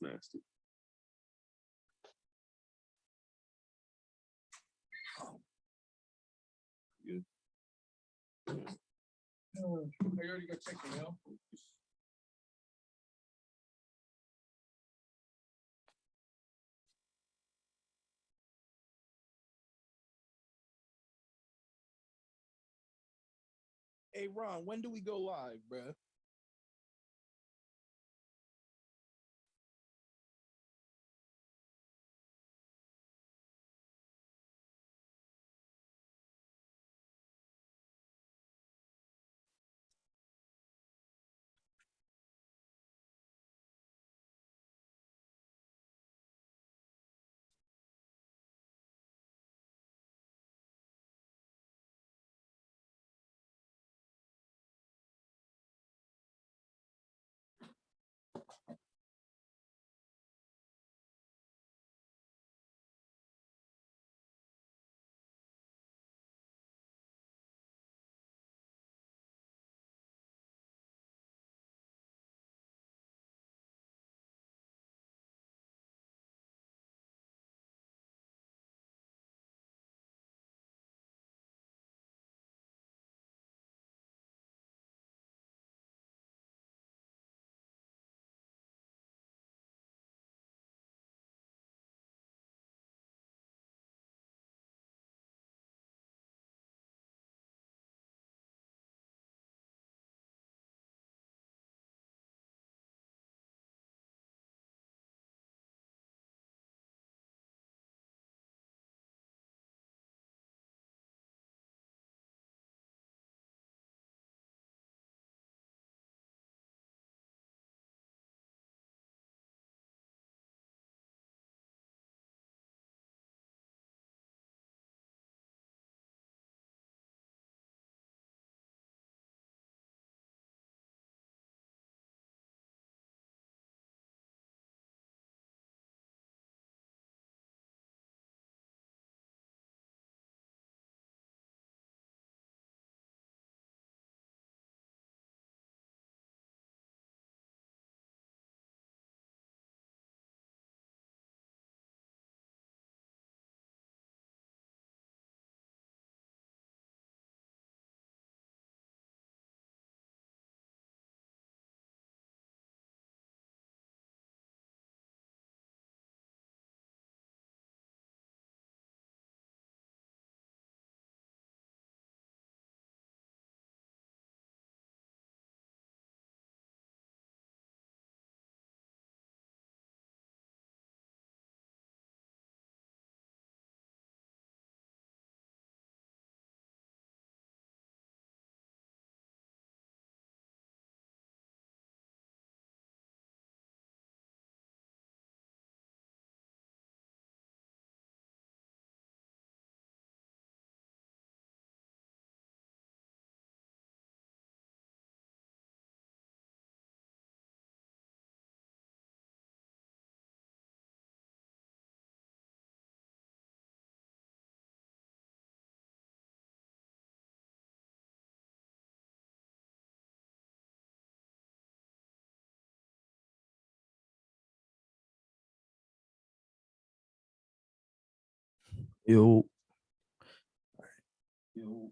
nasty. Good. I already got checked the mail. Hey Ron, when do we go live, bruh? Yo. Yo.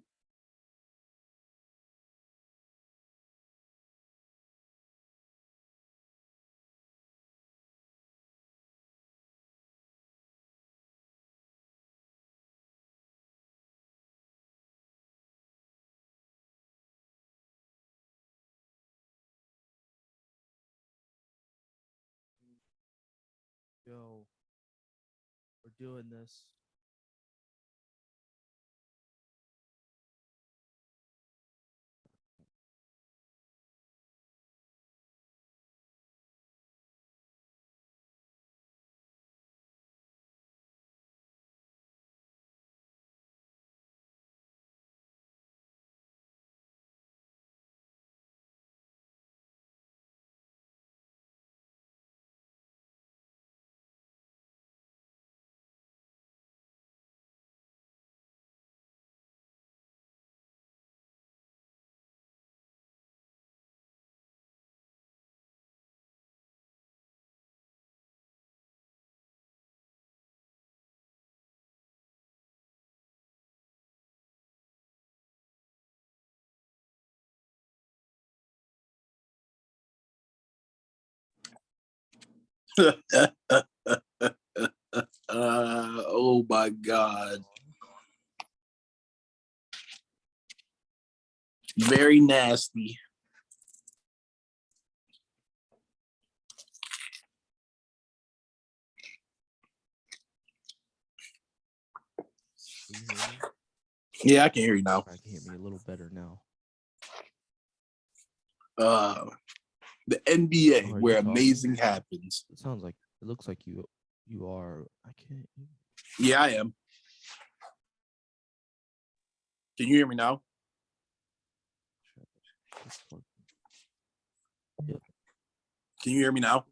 Yo. We're doing this. Oh my God. Very nasty. Can you hear me? Yeah, I can hear you now. I can hear me a little better now. The NBA, Oh, are where you talking? amazing happens. It sounds like it looks like you are. I can't. Yeah, I am. Can you hear me now? Yep. Can you hear me now?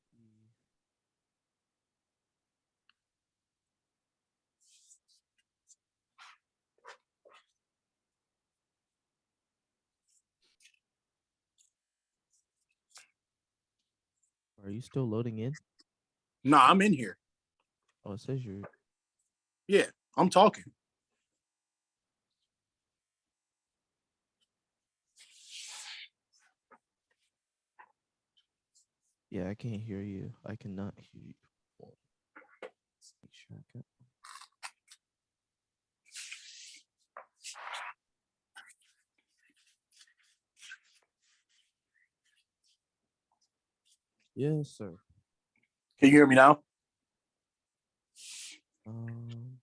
Are you still loading in? No, I'm in here. Oh, it says you're. Yeah, I'm talking. Yeah, I can't hear you. I cannot hear you. Make sure I got. Yes, sir. Can you hear me now? Um.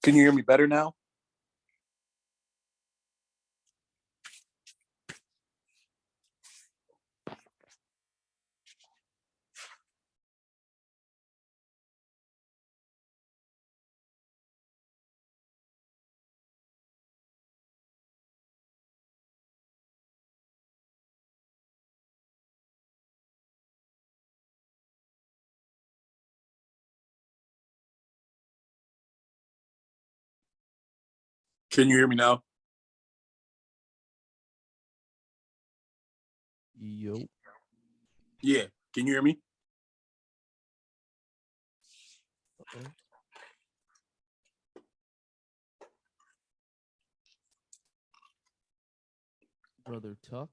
Can you hear me better now? Can you hear me now? Yo. Yeah. Can you hear me? Uh-oh. Brother Tuck.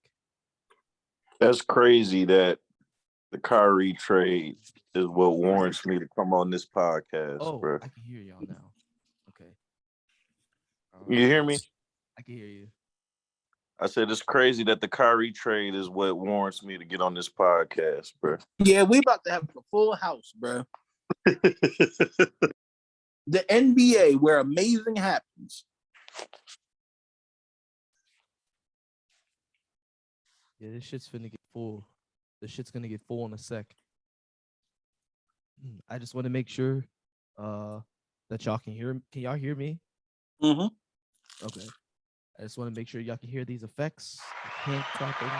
That's crazy that the Kyrie trade is what warrants me to come on this podcast, Oh, bro. I can hear y'all now. Okay. You hear me? I can hear you. I said it's crazy that the Kyrie trade is what warrants me to get on this podcast, bro. Yeah, we about to have a full house, bro. The NBA, where amazing happens. Yeah, this shit's finna get full. This shit's gonna get full in a sec. I just want to make sure that y'all can hear. Can y'all hear me? Mm-hmm. Okay. I just want to make sure y'all can hear these effects. Hand clapping.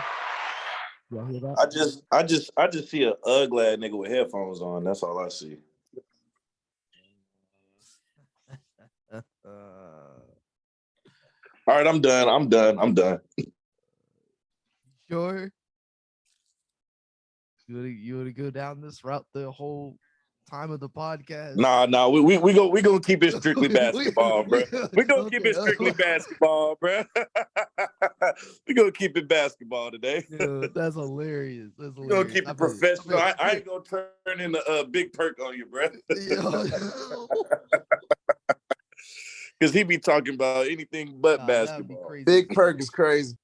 Y'all hear that? I just see a ugly ass nigga with headphones on. That's all I see. All right, I'm done. Sure. You wanna go down this route the whole time of the podcast? Nah, we gonna keep it strictly basketball, bro. We gonna keep it okay. strictly basketball, bro. We gonna keep it basketball today. Yeah, that's hilarious. That's We gonna hilarious. keep it professional. I ain't gonna turn into a big perk on you, bro. Because he be talking about anything but basketball. That would be crazy. Big perk is crazy.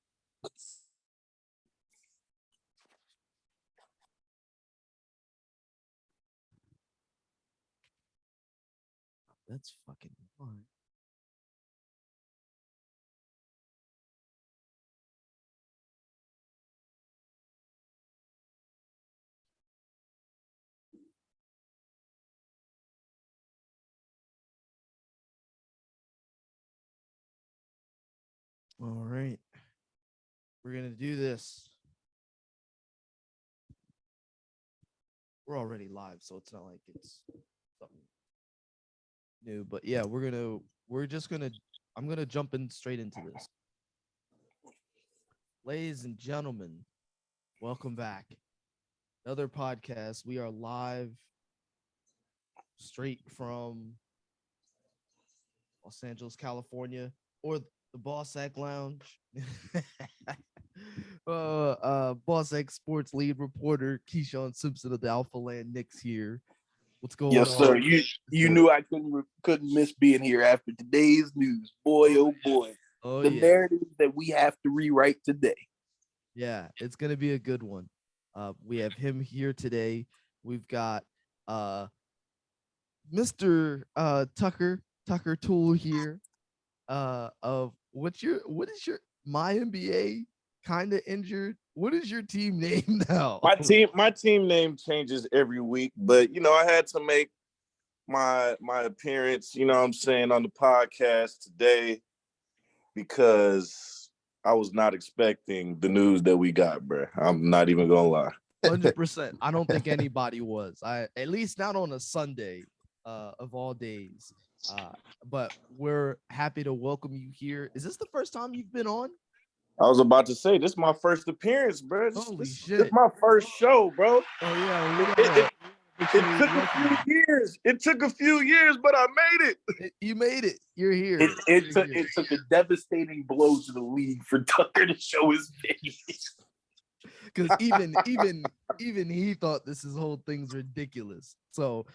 That's fucking fun. All right. We're going to do this. We're already live, so it's not like it's something new. But yeah, I'm going to jump in straight into this. Ladies and gentlemen, welcome back. Another podcast. We are live straight from Los Angeles, California, or the Boss Egg Lounge. Boss Egg Sports lead reporter Keyshawn Simpson of the Alpha Land Knicks here. What's going Yes, on? sir. You knew I couldn't miss being here after today's news. Boy, oh boy. Oh, The yeah. narrative that we have to rewrite today. Yeah, it's gonna be a good one. We have him here today. We've got Mr. Tucker Tool here. Of what is your my NBA kind of injured? What is your team name now? My team name changes every week, but I had to make my appearance, what I'm saying, on the podcast today because I was not expecting the news that we got, bro. I'm not even gonna lie. 100%. I don't think anybody was. At least not on a Sunday, of all days. But we're happy to welcome you here. Is this the first time you've been on? I was about to say, this is my first appearance, bro. Holy This shit. my first show, bro. Oh yeah, It took a few years. It took a few years, but I made it. You made it. You're here. It took a devastating blow to the league for Tucker to show his face. Because even he thought this whole thing's ridiculous. So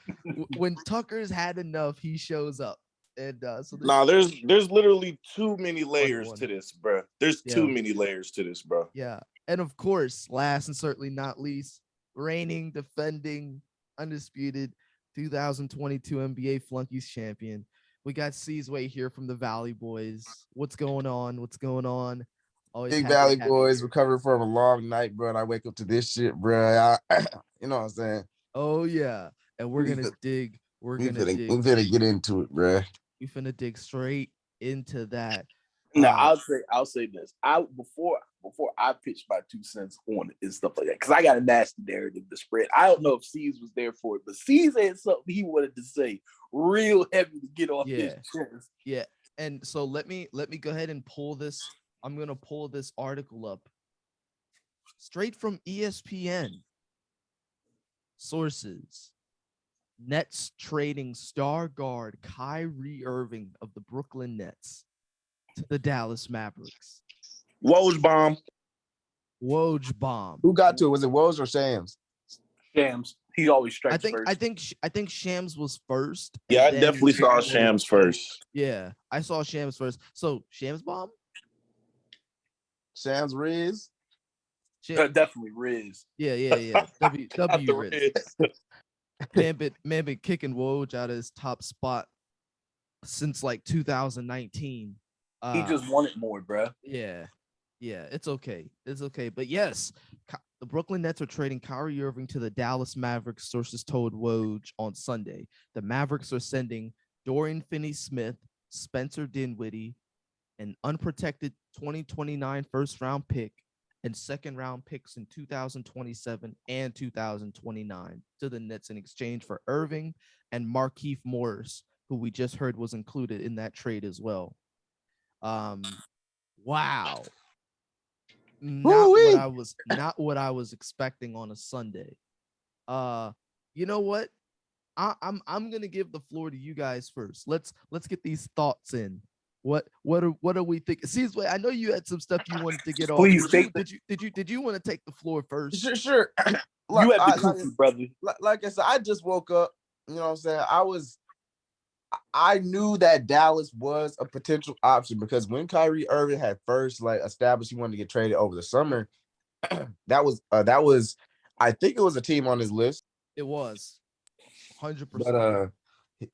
when Tucker's had enough, he shows up. And so there's literally too many layers to this, bro. There's too many layers to this, bro. Yeah, and of course, last and certainly not least, reigning, defending, undisputed 2022 NBA Flunkies champion. We got Seasway here from the Valley Boys. What's going on? What's going on? Always Big Valley Boys recovering from a long night, bro. And I wake up to this shit, bro. You know what I'm saying? Oh yeah, and we're gonna dig. We're gonna get into it, bro. We finna dig straight into that. Now I'll say this. Before I pitch my 2 cents on it and stuff like that, because I got a nasty narrative to spread. I don't know if C's was there for it, but C's had something he wanted to say real heavy to get off his chest. Yeah, and so let me go ahead and pull this. I'm gonna pull this article up straight from ESPN. Sources: Nets trading star guard Kyrie Irving of the Brooklyn Nets to the Dallas Mavericks. Woj bomb. Who got to it? Was it Woj or Shams? Shams. He always strikes first. I think Shams was first. Yeah, I definitely saw Shams first. Yeah, I saw Shams first. So Shams bomb? Shams Riz? Definitely Riz. Yeah. W Riz. Man been kicking Woj out of his top spot since like 2019. He just wanted more, bro. Yeah, it's okay. But yes, the Brooklyn Nets are trading Kyrie Irving to the Dallas Mavericks, sources told Woj on Sunday. The Mavericks are sending Dorian Finney-Smith, Spencer Dinwiddie, an unprotected 2029 first-round pick, and second-round picks in 2027 and 2029 to the Nets in exchange for Irving and Markieff Morris, who we just heard was included in that trade as well. Wow. Not what I was expecting on a Sunday. You know what? I'm gonna give the floor to you guys first. Let's get these thoughts in. What are we thinking? See, I know you had some stuff you wanted to get off. Please Did you want to take the floor first? Sure. You have the cuckoo, brother. Like I said, I just woke up. You know what I'm saying? I knew that Dallas was a potential option because when Kyrie Irving had first established he wanted to get traded over the summer, that was I think it was a team on his list. It was 100%. But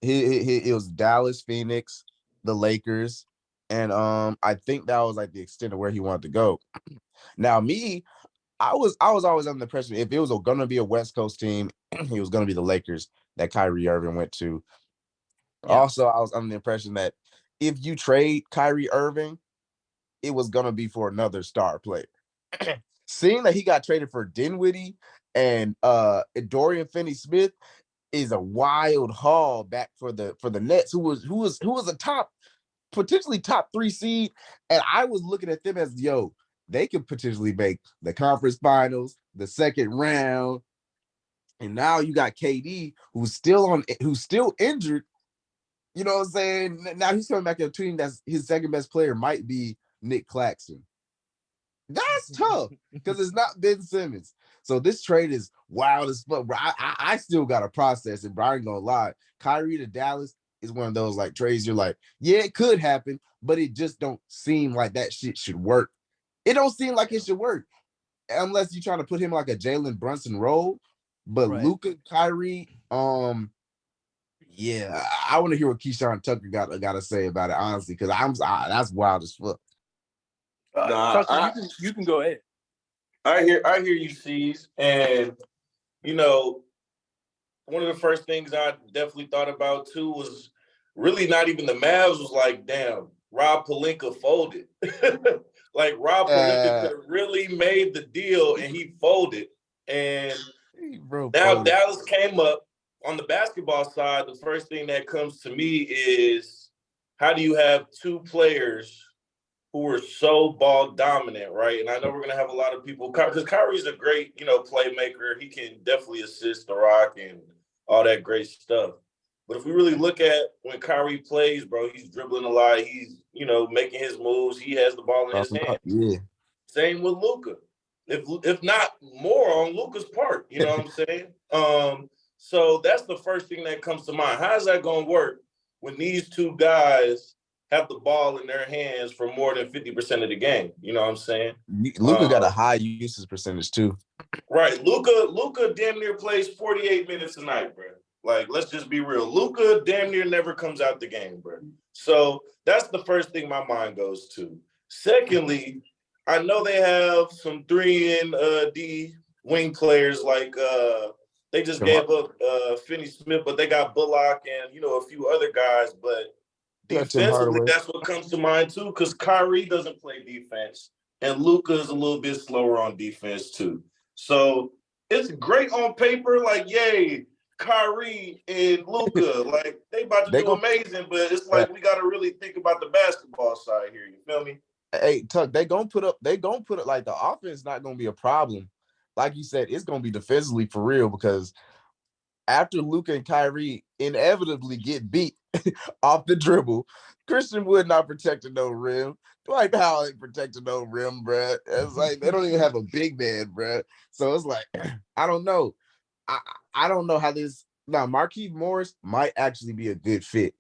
it was Dallas, Phoenix, the Lakers, and I think that was like the extent of where he wanted to go. Now I was always under the impression if it was gonna be a West Coast team, it was gonna be the Lakers that Kyrie Irving went to. Yeah. Also, I was under the impression that if you trade Kyrie Irving, it was going to be for another star player. Seeing that he got traded for Dinwiddie and Dorian Finney-Smith is a wild haul back for the Nets, who was a potentially top 3 seed, and I was looking at them as they could potentially make the conference finals, the second round, and now you got KD who's still injured. You know what I'm saying? Now he's coming back to a team that's his second best player might be Nick Claxton. That's tough because it's not Ben Simmons. So this trade is wild as fuck, bro. I still got to process it, bro. I ain't gonna lie. Kyrie to Dallas is one of those like trades you're like, yeah, it could happen, but it just don't seem like that shit should work. It don't seem like it should work unless you're trying to put him like a Jalen Brunson role. But Right. Luka, Kyrie, yeah, I want to hear what Keyshawn Tucker got to say about it, honestly, because that's wild as fuck. Nah, Tucker, you can go ahead. I hear you, C's, and you know, one of the first things I definitely thought about too was really not even the Mavs. Was like, damn, Rob Pelinka folded. Like Rob Pelinka could have really made the deal, and he folded. And now Dallas came up on the basketball side. The first thing that comes to me is how do you have two players who are so ball dominant, right? And I know we're gonna have a lot of people because Kyrie's a great, playmaker. He can definitely assist the Rock and all that great stuff. But if we really look at when Kyrie plays, bro, he's dribbling a lot. He's, making his moves. He has the ball in his hand. Yeah. Same with Luka. If not more on Luka's part, you know what I'm saying? So that's the first thing that comes to mind. How is that gonna work when these two guys have the ball in their hands for more than 50% of the game? You know what I'm saying? Luka got a high usage percentage too. Right. Luka damn near plays 48 minutes a night, bro. Like, let's just be real. Luka damn near never comes out the game, bro. So that's the first thing my mind goes to. Secondly, I know they have some 3 and D wing players like they just gave up Finney Smith, but they got Bullock and a few other guys. But defensively, that's what comes to mind too, because Kyrie doesn't play defense, and Luka is a little bit slower on defense too. So it's great on paper, like, yay, Kyrie and Luka, like they about to do amazing, but it's like we got to really think about the basketball side here. You feel me? Hey, Tuck, they gonna put up like the offense not gonna be a problem. Like you said, it's gonna be defensively for real because after Luka and Kyrie inevitably get beat off the dribble, Christian Wood not protecting no rim. Dwight Powell ain't protecting no rim, bruh. It's like they don't even have a big man, bruh. So it's like, I don't know. I don't know how this. Now, Markieff Morris might actually be a good fit.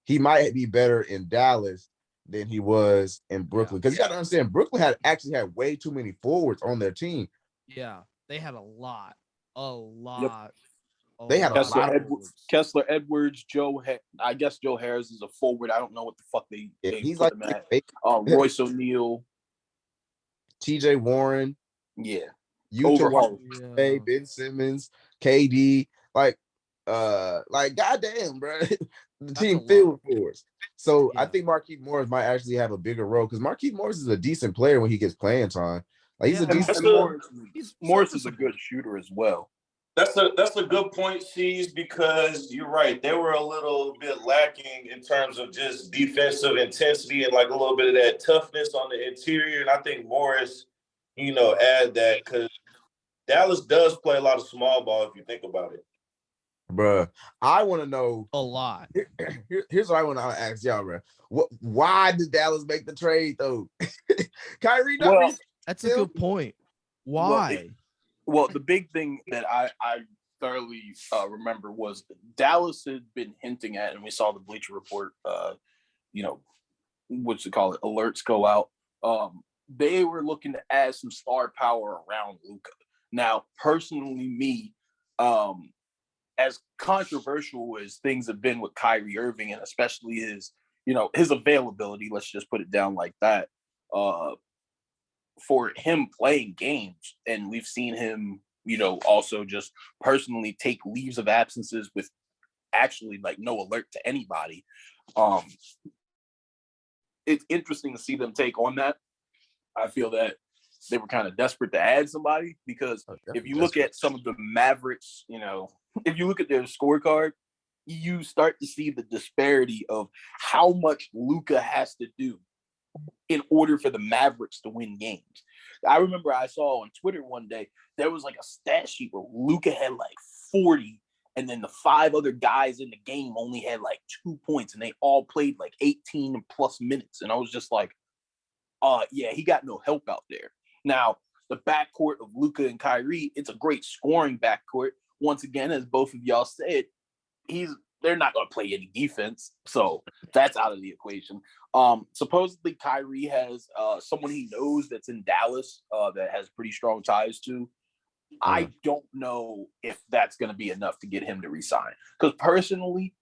He might be better in Dallas than he was in Brooklyn. Because you got to understand, Brooklyn had way too many forwards on their team. Yeah, they had a lot. Yep. They had Kessler Edwards, I guess Joe Harris is a forward. I don't know what the fuck they he's put like him at. Royce O'Neal, TJ Warren, overhaul, Ben Simmons, KD, like goddamn, bro. The team filled with forwards. So I think Markieff Morris might actually have a bigger role because Markieff Morris is a decent player when he gets playing time. Like he's a decent. Morris is a good shooter as well. That's a good point, C's, because you're right. They were a little bit lacking in terms of just defensive intensity and like a little bit of that toughness on the interior. And I think Morris, add that because Dallas does play a lot of small ball if you think about it. Bruh, I want to know a lot. Here's what I want to ask y'all, bro. Why did Dallas make the trade though? Kyrie, that's a good point. Why? Well, the big thing that I thoroughly remember was Dallas had been hinting at, and we saw the Bleacher Report, what's it called? Alerts go out. They were looking to add some star power around Luka. Now, personally, me, as controversial as things have been with Kyrie Irving, and especially his availability, let's just put it down like that, for him playing games, and we've seen him, also just personally take leaves of absences with actually like no alert to anybody. It's interesting to see them take on that. I feel that they were kind of desperate to add somebody because if you look at some of the Mavericks, if you look at their scorecard, you start to see the disparity of how much Luka has to do in order for the Mavericks to win games. I remember I saw on Twitter one day, there was like a stat sheet where Luka had like 40 and then the 5 other guys in the game only had like 2 points, and they all played like 18 plus minutes. And I was just like, yeah, he got no help out there. Now, the backcourt of Luka and Kyrie, it's a great scoring backcourt. Once again, as both of y'all said, they're not going to play any defense, so that's out of the equation. Supposedly, Kyrie has someone he knows that's in Dallas that has pretty strong ties to. I don't know if that's going to be enough to get him to resign. Because personally,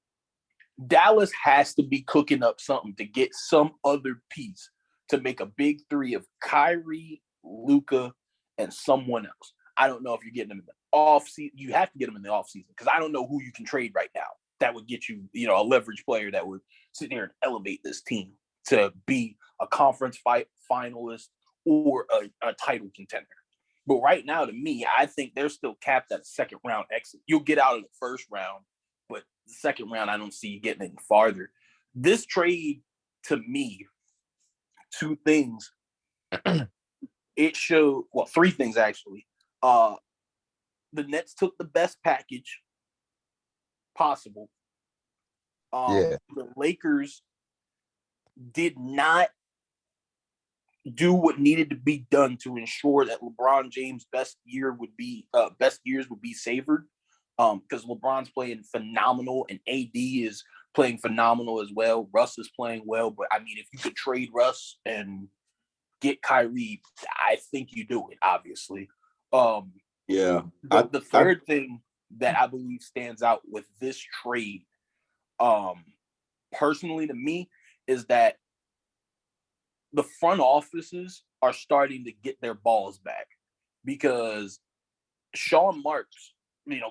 Dallas has to be cooking up something to get some other piece to make a big 3 of Kyrie, Luka, and someone else. I don't know if you're getting them in the off season. You have to get them in the off season because I don't know who you can trade right now that would get you, a leverage player that would sit there and elevate this team to be a conference finalist or a title contender. But right now, to me, I think they're still capped at a second round exit. You'll get out in the first round, but the second round, I don't see you getting any farther. This trade, to me, 2 things. It showed, 3 things actually. The Nets took the best package possible. The Lakers did not do what needed to be done to ensure that LeBron James' best years would be savored. Because LeBron's playing phenomenal and AD is playing phenomenal as well. Russ is playing well, but I mean, if you could trade Russ and get Kyrie, I think you do it, obviously. The third thing that I believe stands out with this trade, personally to me, is that the front offices are starting to get their balls back because Sean Marks,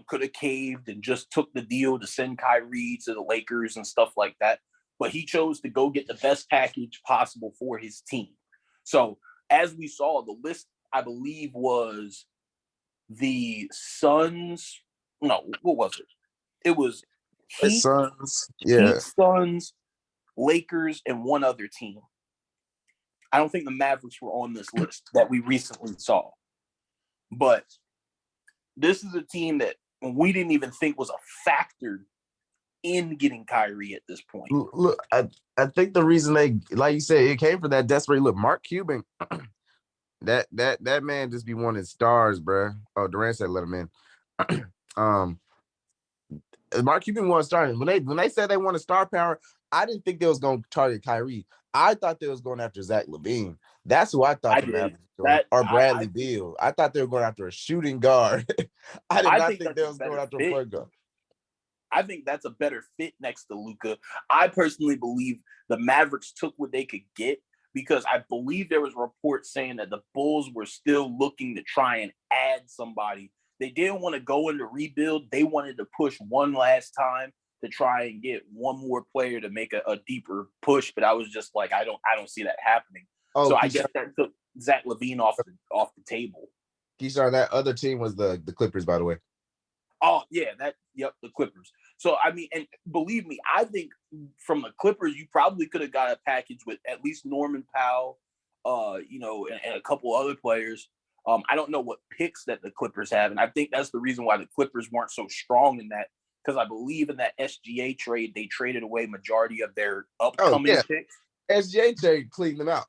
could have caved and just took the deal to send Kyrie to the Lakers and stuff like that. But he chose to go get the best package possible for his team. So as we saw, the list, I believe, was the Suns. No, what was it? It was Heat, Suns. Heat, Suns, Lakers, and one other team. I don't think the Mavericks were on this list that we recently saw. But this is a team that we didn't even think was a factor in getting Kyrie at this point. Look, I think the reason they, like you said, it came from that desperate look. Mark Cuban, that man just be wanting stars, bro. Oh, Durant said let him in. Mark Cuban wanted stars. When they said they wanted star power, I didn't think they was going to target Kyrie. I thought they was going after Zach LaVine. That's who I thought the Mavericks were going, or Bradley Beal. I thought they were going after a shooting guard. I did not think they was going after a point guard. I think that's a better fit next to Luka. I personally believe the Mavericks took what they could get because I believe there was reports saying that the Bulls were still looking to try and add somebody. They didn't want to go into rebuild. They wanted to push one last time to try and get one more player to make a deeper push. But I was just like, I don't see that happening. So I guess that took Zach LaVine off the table. Keyshawn, that other team was the Clippers, by the way. Oh, yeah, the Clippers. So, I mean, and believe me, I think from the Clippers, you probably could have got a package with at least Norman Powell, and a couple other players. I don't know what picks that the Clippers have, and I think that's the reason why the Clippers weren't so strong in that, because I believe in that SGA trade, they traded away majority of their upcoming picks. SGA trade cleaned them out.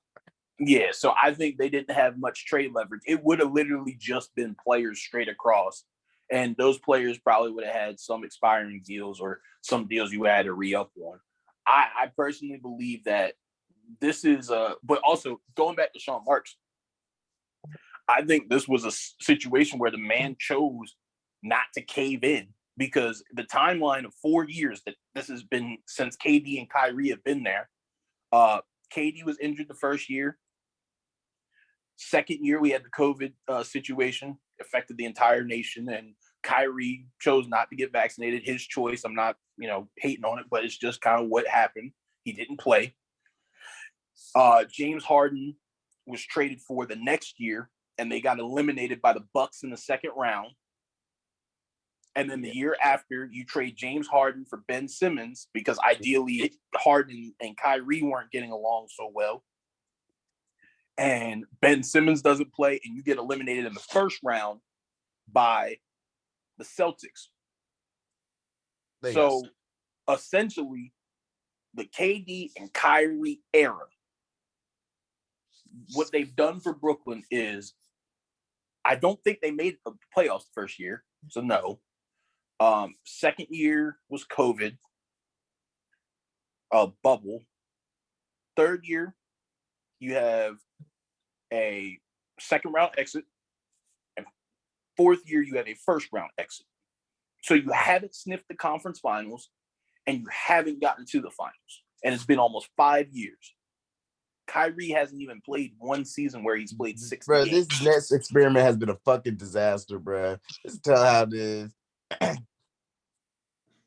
Yeah, so I think they didn't have much trade leverage. It would have literally just been players straight across. And those players probably would have had some expiring deals or some deals you had to re-up on. I personally believe that this is but also going back to Sean Marks, I think this was a situation where the man chose not to cave in because the timeline of 4 years that this has been since KD and Kyrie have been there. KD was injured the first year. Second year, we had the COVID situation, affected the entire nation, and Kyrie chose not to get vaccinated. His choice. I'm not, hating on it, but it's just kind of what happened. He didn't play. James Harden was traded for the next year, and they got eliminated by the Bucks in the second round. And then the year after, you trade James Harden for Ben Simmons because ideally Harden and Kyrie weren't getting along so well. And Ben Simmons doesn't play, and you get eliminated in the first round by the Celtics. So essentially, the KD and Kyrie era, what they've done for Brooklyn is, I don't think they made the playoffs the first year. So no. Second year was COVID, bubble. Third year, you have a second round exit. And fourth year, you have a first round exit. So you haven't sniffed the conference finals and you haven't gotten to the finals. And it's been almost 5 years. Kyrie hasn't even played one season where he's played 60 bro, games. this Nets experiment has been a fucking disaster, bro. Just tell how it is.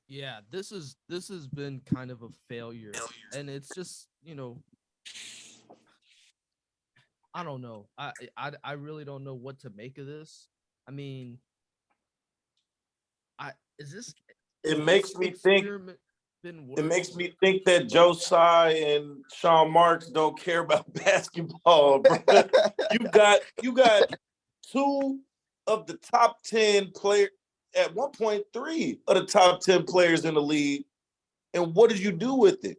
Yeah, this has been kind of a failure, and it's just, I don't know. I really don't know what to make of this. I mean, is this It makes me think. experiment been It worse? makes me think that Joe Tsai and Sean Marks don't care about basketball, bro. You got two of the top 10 players, at one point, 3 of the top 10 players in the league. And what did you do with it?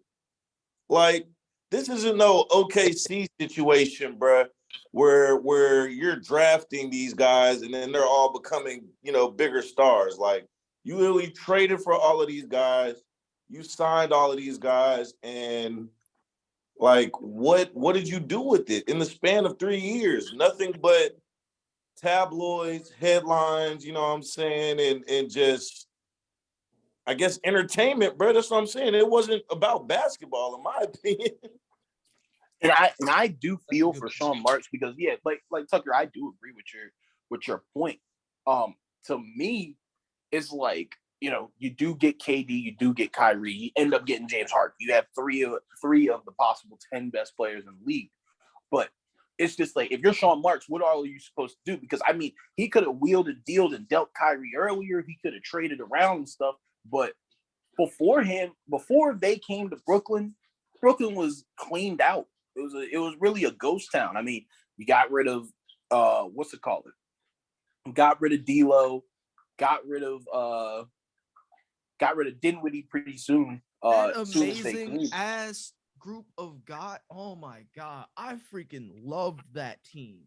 Like, this isn't no OKC situation, bro, where you're drafting these guys and then they're all becoming, bigger stars. Like, you literally traded for all of these guys. You signed all of these guys, and like, what did you do with it in the span of 3 years? Nothing but tabloids, headlines, you know what I'm saying, and just, I guess, entertainment, bro. That's what I'm saying. It wasn't about basketball, in my opinion. And I do feel for Sean Marks because like Tucker, I do agree with your point. To me, it's like, you do get KD, you do get Kyrie, you end up getting James Harden. You have three of the possible 10 best players in the league. But it's just like, if you're Sean Marks, what are you supposed to do? Because I mean, he could have wheeled and dealed and dealt Kyrie earlier. He could have traded around and stuff. But before they came to Brooklyn was cleaned out. It was really a ghost town. I mean, you got rid of what's it called? Got rid of D'Lo, got rid of Dinwiddie pretty soon. An amazing ass group of guys. Oh my god, I freaking love that team.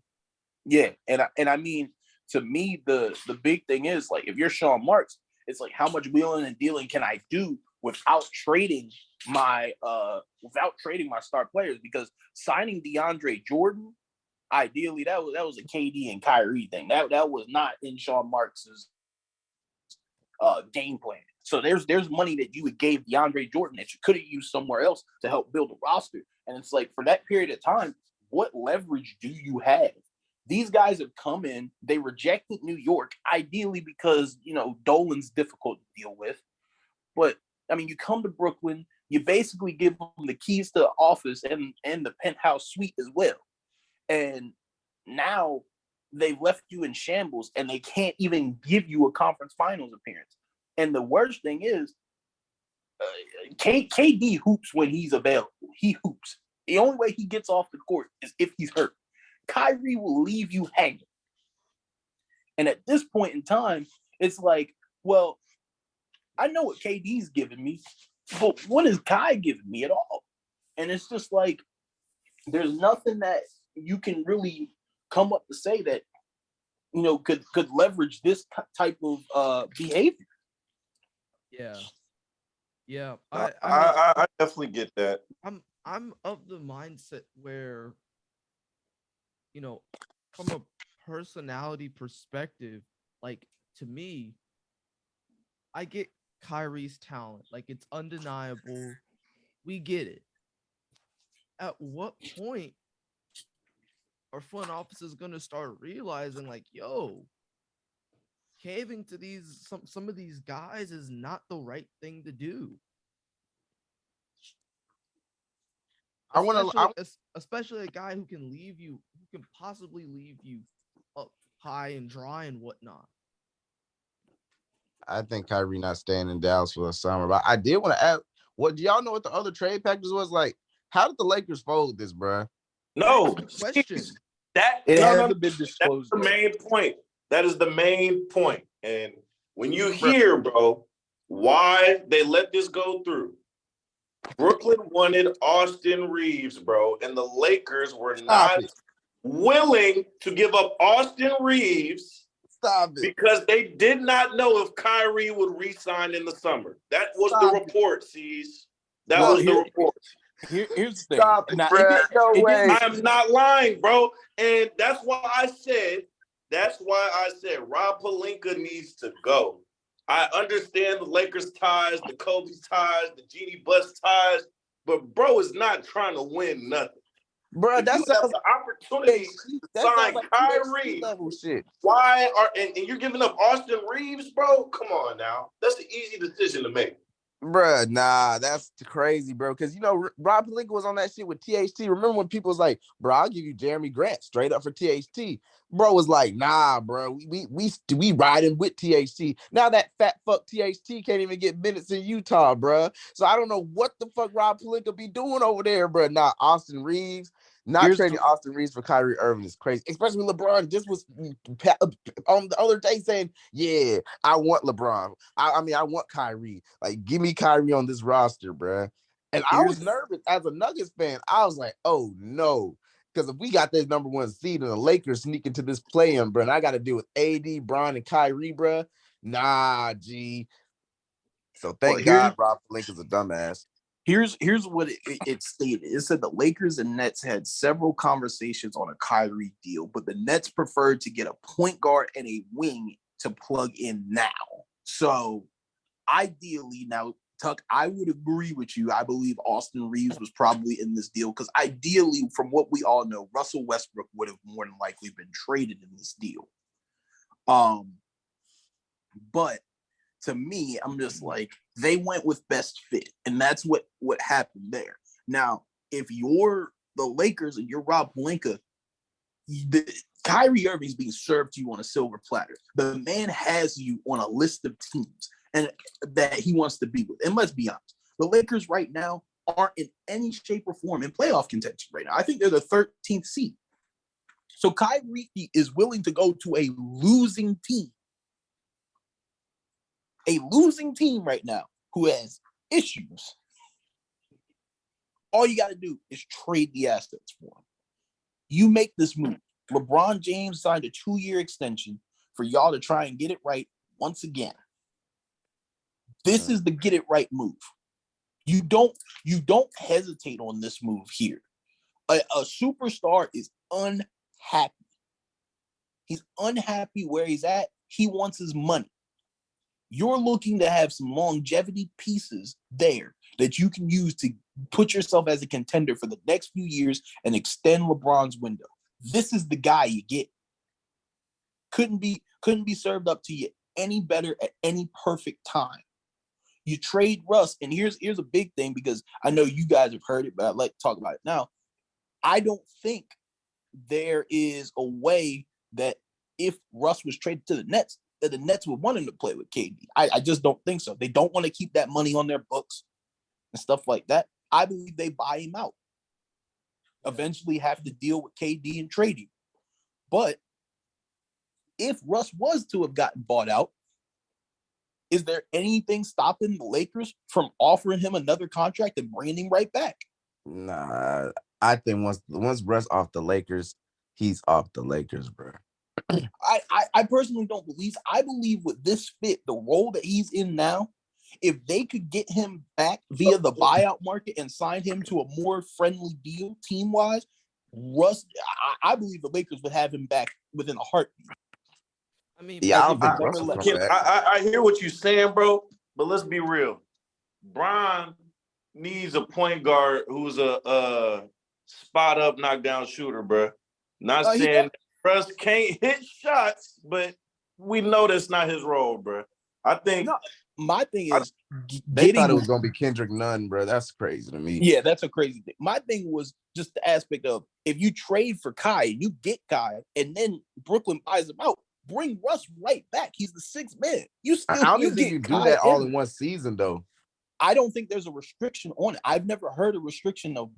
Yeah, and I mean, to me, the big thing is, like, if you're Sean Marks, it's like, how much wheeling and dealing can I do without trading my star players? Because signing DeAndre Jordan, ideally, that was a KD and Kyrie thing. That was not in Sean Marks's game plan. So there's money that you would gave DeAndre Jordan that you could have used somewhere else to help build a roster. And it's like, for that period of time, what leverage do you have? These guys have come in, they rejected New York, ideally because, Dolan's difficult to deal with. But, I mean, you come to Brooklyn, you basically give them the keys to the office and the penthouse suite as well. And now they've left you in shambles and they can't even give you a conference finals appearance. And the worst thing is, KD hoops when he's available. He hoops. The only way he gets off the court is if he's hurt. Kyrie will leave you hanging. And at this point in time, it's like, well, I know what KD's giving me, but what is Kai giving me at all? And it's just like, there's nothing that you can really come up to say that, could leverage this type of behavior. Yeah. I definitely get that. I'm of the mindset where, from a personality perspective, like, to me, I get Kyrie's talent. Like, it's undeniable. We get it. At what point our front office is going to start realizing, like, yo, caving to some of these guys is not the right thing to do? Especially a guy who can possibly leave you up high and dry and whatnot. I think Kyrie not staying in Dallas for the summer. But I did want to ask, do y'all know what the other trade packages was? Like, how did the Lakers fold this, bro? No question. Hasn't been disclosed. That's the main point. That is the main point. And when you hear, bro, why they let this go through. Brooklyn wanted Austin Reeves, bro, and the Lakers were Stop not it. willing to give up Austin Reeves Stop it. because they did not know if Kyrie would re-sign in the summer. That was the report, C's. That Well, was the report. Here's the thing. Stop it, Now, bro. No way. I am not lying, bro. And that's why I said Rob Pelinka needs to go. I understand the Lakers ties, the Kobe ties, the Jeannie Buss ties, but bro is not trying to win nothing. Bro, If that you have sounds the opportunity to sign like Kyrie, level shit. why are and you're giving up Austin Reeves, bro? Come on now. That's an easy decision to make. Bruh, nah, that's crazy, bro. Because Rob Pelinka was on that shit with THT. Remember when people was like, "Bro, I'll give you Jeremy Grant straight up for THT." Bro was like, "Nah, bro, we riding with THT." Now that fat fuck THT can't even get minutes in Utah, bro. So I don't know what the fuck Rob Pelinka be doing over there, bro. Nah, Austin Reeves. Not trading Austin Reeves for Kyrie Irving is crazy. Especially when LeBron just was on the other day saying, "Yeah, I want LeBron. I mean, I want Kyrie. Like, give me Kyrie on this roster, bro." And I was nervous as a Nuggets fan. I was like, "Oh no," because if we got this number one seed and the Lakers sneak into this play-in, bro, and I got to deal with AD, Bron, and Kyrie, bro. Nah, G. So thank God Rob Pelinka's a dumbass. Here's what it stated. It said the Lakers and Nets had several conversations on a Kyrie deal, but the Nets preferred to get a point guard and a wing to plug in now. So ideally, now, Tuck, I would agree with you. I believe Austin Reeves was probably in this deal because ideally, from what we all know, Russell Westbrook would have more than likely been traded in this deal. But to me, I'm just like, they went with best fit, and that's what happened there. Now, if you're the Lakers and you're Rob Pelinka, Kyrie Irving's being served to you on a silver platter. The man has you on a list of teams and that he wants to be with. And let's be honest, the Lakers right now aren't in any shape or form in playoff contention right now. I think they're the 13th seed. So Kyrie is willing to go to a losing team. A losing team right now who has issues. All you got to do is trade the assets for him. You make this move. LeBron James signed a 2-year extension for y'all to try and get it right once again. This is the get it right move. You don't hesitate on this move here. A superstar is unhappy. He's unhappy where he's at. He wants his money. You're looking to have some longevity pieces there that you can use to put yourself as a contender for the next few years and extend LeBron's window. This is the guy you get. Couldn't be served up to you any better at any perfect time. You trade Russ, and here's a big thing because I know you guys have heard it, but I'd like to talk about it now. I don't think there is a way that if Russ was traded to the Nets, that the Nets would want him to play with KD. I just don't think so. They don't want to keep that money on their books and stuff like that. I believe they buy him out. Eventually have to deal with KD and trade him. But if Russ was to have gotten bought out, is there anything stopping the Lakers from offering him another contract and bringing him right back? Nah, I think once Russ off the Lakers, he's off the Lakers, bro. I personally don't believe. I believe with this fit, the role that he's in now, if they could get him back via the buyout market and sign him to a more friendly deal team-wise, Russ, I believe the Lakers would have him back within a heartbeat. I mean, yeah, I don't think Russ will come back. I hear what you're saying, bro, but let's be real. Bron needs a point guard who's a spot-up, knockdown shooter, bro. Not saying Russ can't hit shots, but we know that's not his role, bro. I think my thing is they thought it was gonna be Kendrick Nunn, bro. That's crazy to me. Yeah, that's a crazy thing. My thing was just the aspect of if you trade for Kai, you get Kai, and then Brooklyn buys him out. Bring Russ right back. He's the sixth man. I don't even think you do that all in one season, though. I don't think there's a restriction on it. I've never heard a restriction of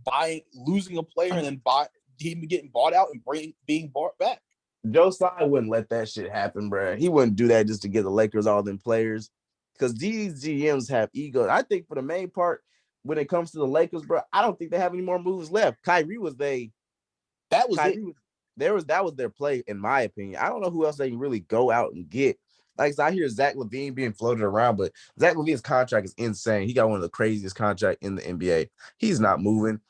losing a player and then him getting bought out and being bought back. Joe Tsai wouldn't let that shit happen, bro. He wouldn't do that just to get the Lakers all them players. because these GMs have egos. I think for the main part, when it comes to the Lakers, bro, I don't think they have any more moves left. Kyrie was it. That was their play, in my opinion. I don't know who else they can really go out and get. Like, so I hear Zach LaVine being floated around, but Zach LaVine's contract is insane. He got one of the craziest contracts in the NBA. He's not moving.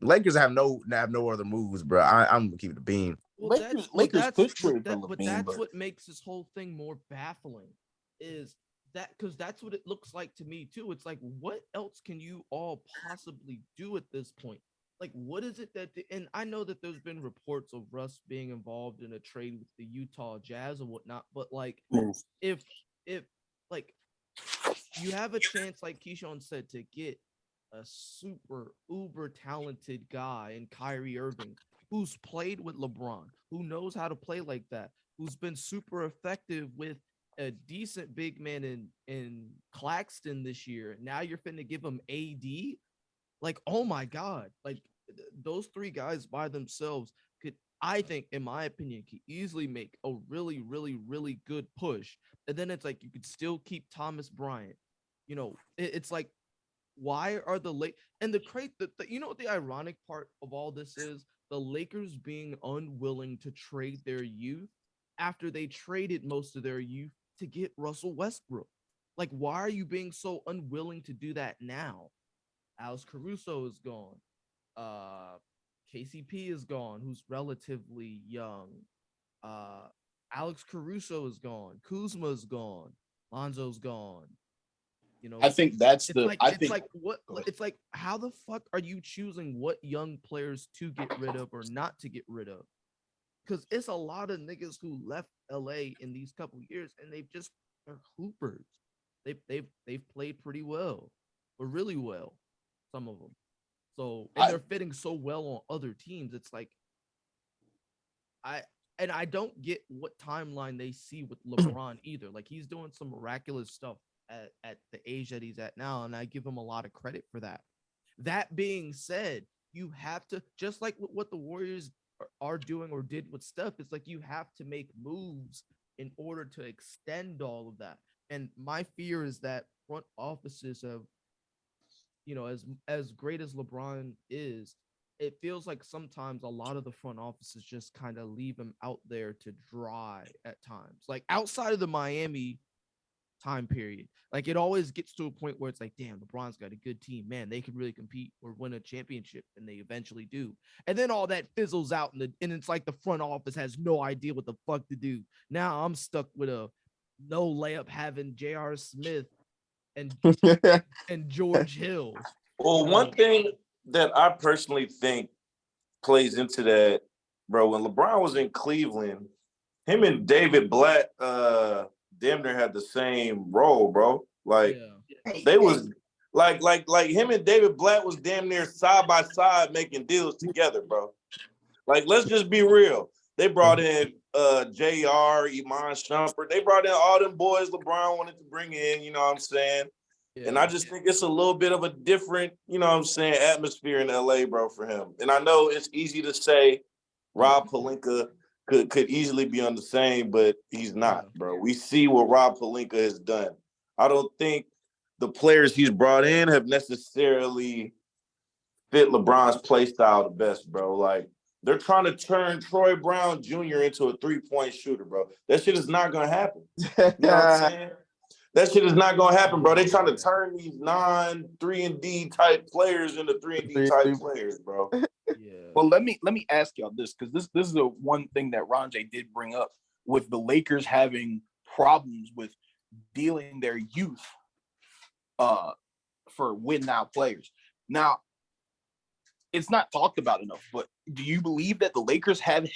Lakers have no other moves, bro. I'm gonna keep it a beam. Well, Lakers could trade for but LaVine, that's what makes this whole thing more baffling. Is that because that's what it looks like to me too. It's like, what else can you all possibly do at this point? Like, what is it that? And I know that there's been reports of Russ being involved in a trade with the Utah Jazz and whatnot, but like, if like you have a chance, like Keyshawn said, to get a super uber talented guy in Kyrie Irving who's played with LeBron, who knows how to play like that, who's been super effective with a decent big man in Claxton this year. Now you're finna give him AD? Like, oh my God. Like, those three guys by themselves could, I think, in my opinion, could easily make a really, really, really good push. And then it's like you could still keep Thomas Bryant. You know, it's like, why are the late and the crate that you know what the ironic part of all this is? The Lakers being unwilling to trade their youth after they traded most of their youth to get Russell Westbrook. Like, why are you being so unwilling to do that now? Alex Caruso is gone. KCP is gone, who's relatively young. Alex Caruso is gone. Kuzma is gone. Lonzo's gone. You know, I think that's it's the. like I it's think like what it's like. How the fuck are you choosing what young players to get rid of or not to get rid of? Because it's a lot of niggas who left LA in these couple years and they're hoopers. They've played pretty well, or really well, some of them. So and they're fitting so well on other teams. It's like I don't get what timeline they see with LeBron either. Like, he's doing some miraculous stuff at the age that he's at now, and I give him a lot of credit for that. That being said, you have to, just like what the Warriors are doing or did with Steph, it's like you have to make moves in order to extend all of that. And my fear is that front offices have, you know, as great as LeBron is, it feels like sometimes a lot of the front offices just kind of leave him out there to dry at times. Like, outside of the Miami time period, like, it always gets to a point where it's like, damn, LeBron's got a good team, man, they could really compete or win a championship, and they eventually do. And then all that fizzles out, and it's like the front office has no idea what the fuck to do. Now I'm stuck with a no layup having J.R. Smith and George Hill. Well, one thing that I personally think plays into that, bro, when LeBron was in Cleveland, him and David Blatt damn near had the same role, bro. Like, they was like him and David Blatt was damn near side by side making deals together, bro. Like, let's just be real. They brought in JR, Iman Shumpert. They brought in all them boys LeBron wanted to bring in, you know what I'm saying? Yeah. And I just think it's a little bit of a different, you know what I'm saying, atmosphere in LA, bro, for him. And I know it's easy to say Rob Pelinka could easily be on the same, but he's not, bro. We see what Rob Pelinka has done. I don't think the players he's brought in have necessarily fit LeBron's play style the best, bro. Like, they're trying to turn Troy Brown Jr. into a three-point shooter, bro. That shit is not going to happen. You know what I'm saying? That shit is not going to happen, bro. They trying to turn these non-3-and-D type players into 3-and-D type players, bro. Yeah. Well, let me ask y'all this, because this is the one thing that Ronjay did bring up with the Lakers having problems with dealing their youth for win-now players. Now, it's not talked about enough, but do you believe that the Lakers have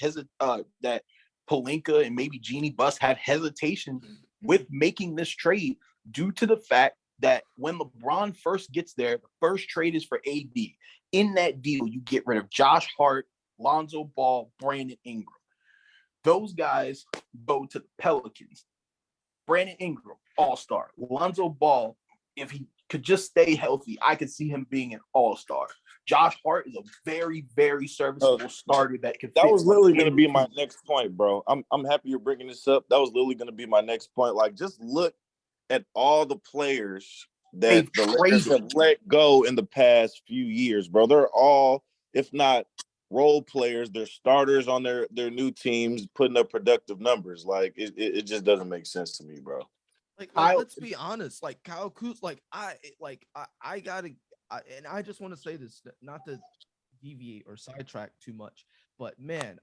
that Pelinka and maybe Jeannie Buss have hesitation with making this trade due to the fact that when LeBron first gets there, the first trade is for AD. In that deal, you get rid of Josh Hart, Lonzo Ball, Brandon Ingram. Those guys go to the Pelicans. Brandon Ingram, all-star. Lonzo Ball, if he could just stay healthy, I could see him being an all-star. Josh Hart is a very, very serviceable starter that could. That was literally going to be my next point, bro. I'm happy you're bringing this up. That was literally going to be my next point. Like, just look at all the players that They've the Lakers traded. have let go in the past few years, bro. They're all, if not role players, they're starters on their new teams, putting up productive numbers. Like it just doesn't make sense to me, bro. Like Kyle- let's be honest. Like Kyle Kuz, I gotta, and I just want to say this, not to deviate or sidetrack too much, but man,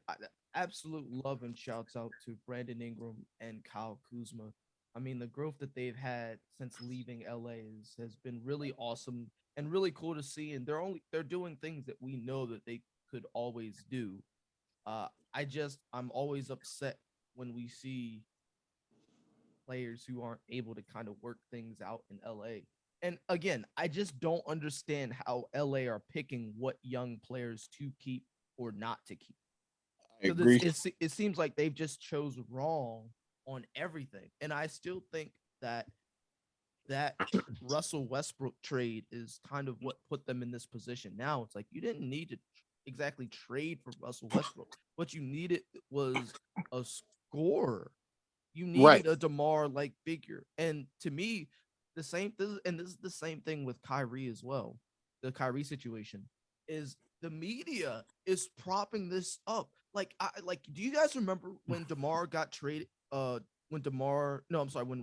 absolute love and shouts out to Brandon Ingram and Kyle Kuzma. I mean, the growth that they've had since leaving LA has been really awesome and really cool to see. And they're doing things that we know that they could always do. I'm always upset when we see players who aren't able to kind of work things out in LA. And again, I just don't understand how LA are picking what young players to keep or not to keep. I agree. It seems like they've just chose wrong on everything. And I still think that Russell Westbrook trade is kind of what put them in this position. Now it's like you didn't need to exactly trade for Russell Westbrook. What you needed was a scorer. You needed a DeMar like figure. And to me, this is the same thing with Kyrie as well. The Kyrie situation is the media is propping this up. Do you guys remember when DeMar got traded? When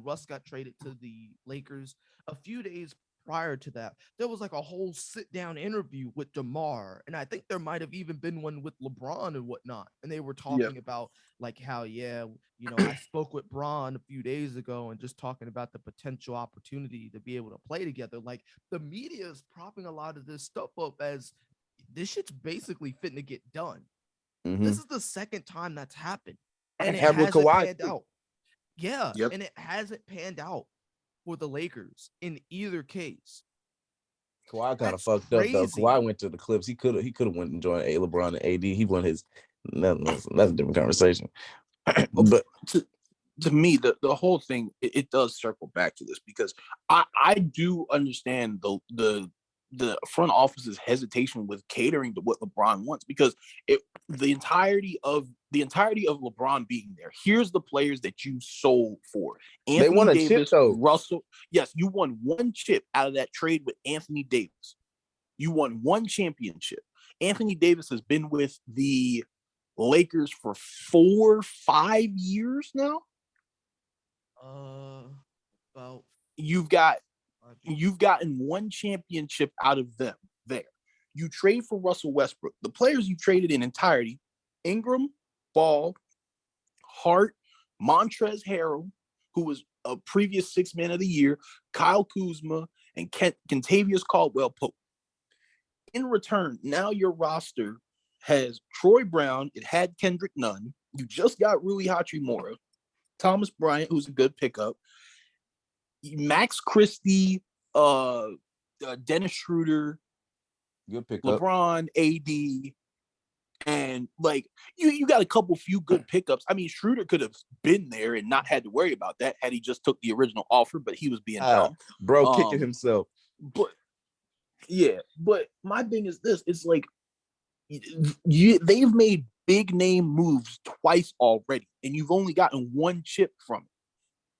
Russ got traded to the Lakers a few days prior to that, there was like a whole sit down interview with DeMar, and I think there might have even been one with LeBron and whatnot. And they were talking about like how, I spoke with Bron a few days ago and just talking about the potential opportunity to be able to play together. Like the media is propping a lot of this stuff up as this shit's basically fitting to get done. This is the second time that's happened, and it hasn't panned out. Yeah, and it hasn't panned out for the Lakers in either case. Kawhi kind of fucked up though. Kawhi went to the Clips. He could have went and joined LeBron and AD. He won his. That's a different conversation. But to me, the whole thing it does circle back to this because I do understand the front office's hesitation with catering to what LeBron wants because the entirety of LeBron being there. Here's the players that you sold for. Anthony they won a Davis, chip though. Russell. Yes, you won one chip out of that trade with Anthony Davis. You won one championship. Anthony Davis has been with the Lakers for 4-5 years now. About you've gotten one championship out of them there. You trade for Russell Westbrook. The players you traded in entirety, Ingram, Ball, Hart, Montrezl Harrell, who was a previous Sixth Man of the Year, Kyle Kuzma, and Kentavious Caldwell-Pope. In return, now your roster has Troy Brown. It had Kendrick Nunn. You just got Rui Hachimura, Thomas Bryant, who's a good pickup, Max Christie, Dennis Schroeder, good pickup, LeBron, AD, and like you got a few good pickups. I mean, Schroeder could have been there and not had to worry about that had he just took the original offer, but he was being dumb. Bro, kicking himself. But my thing is this: it's like they've made big name moves twice already, and you've only gotten one chip from it.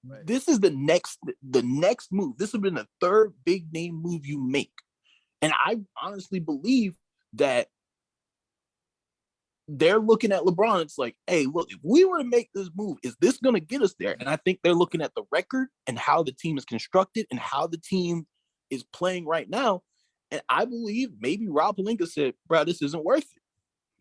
Right. This is the next move. This has been the third big name move you make. And I honestly believe that they're looking at LeBron. It's like, hey, look, if we were to make this move, is this going to get us there? And I think they're looking at the record and how the team is constructed and how the team is playing right now. And I believe maybe Rob Pelinka said, bro, this isn't worth it.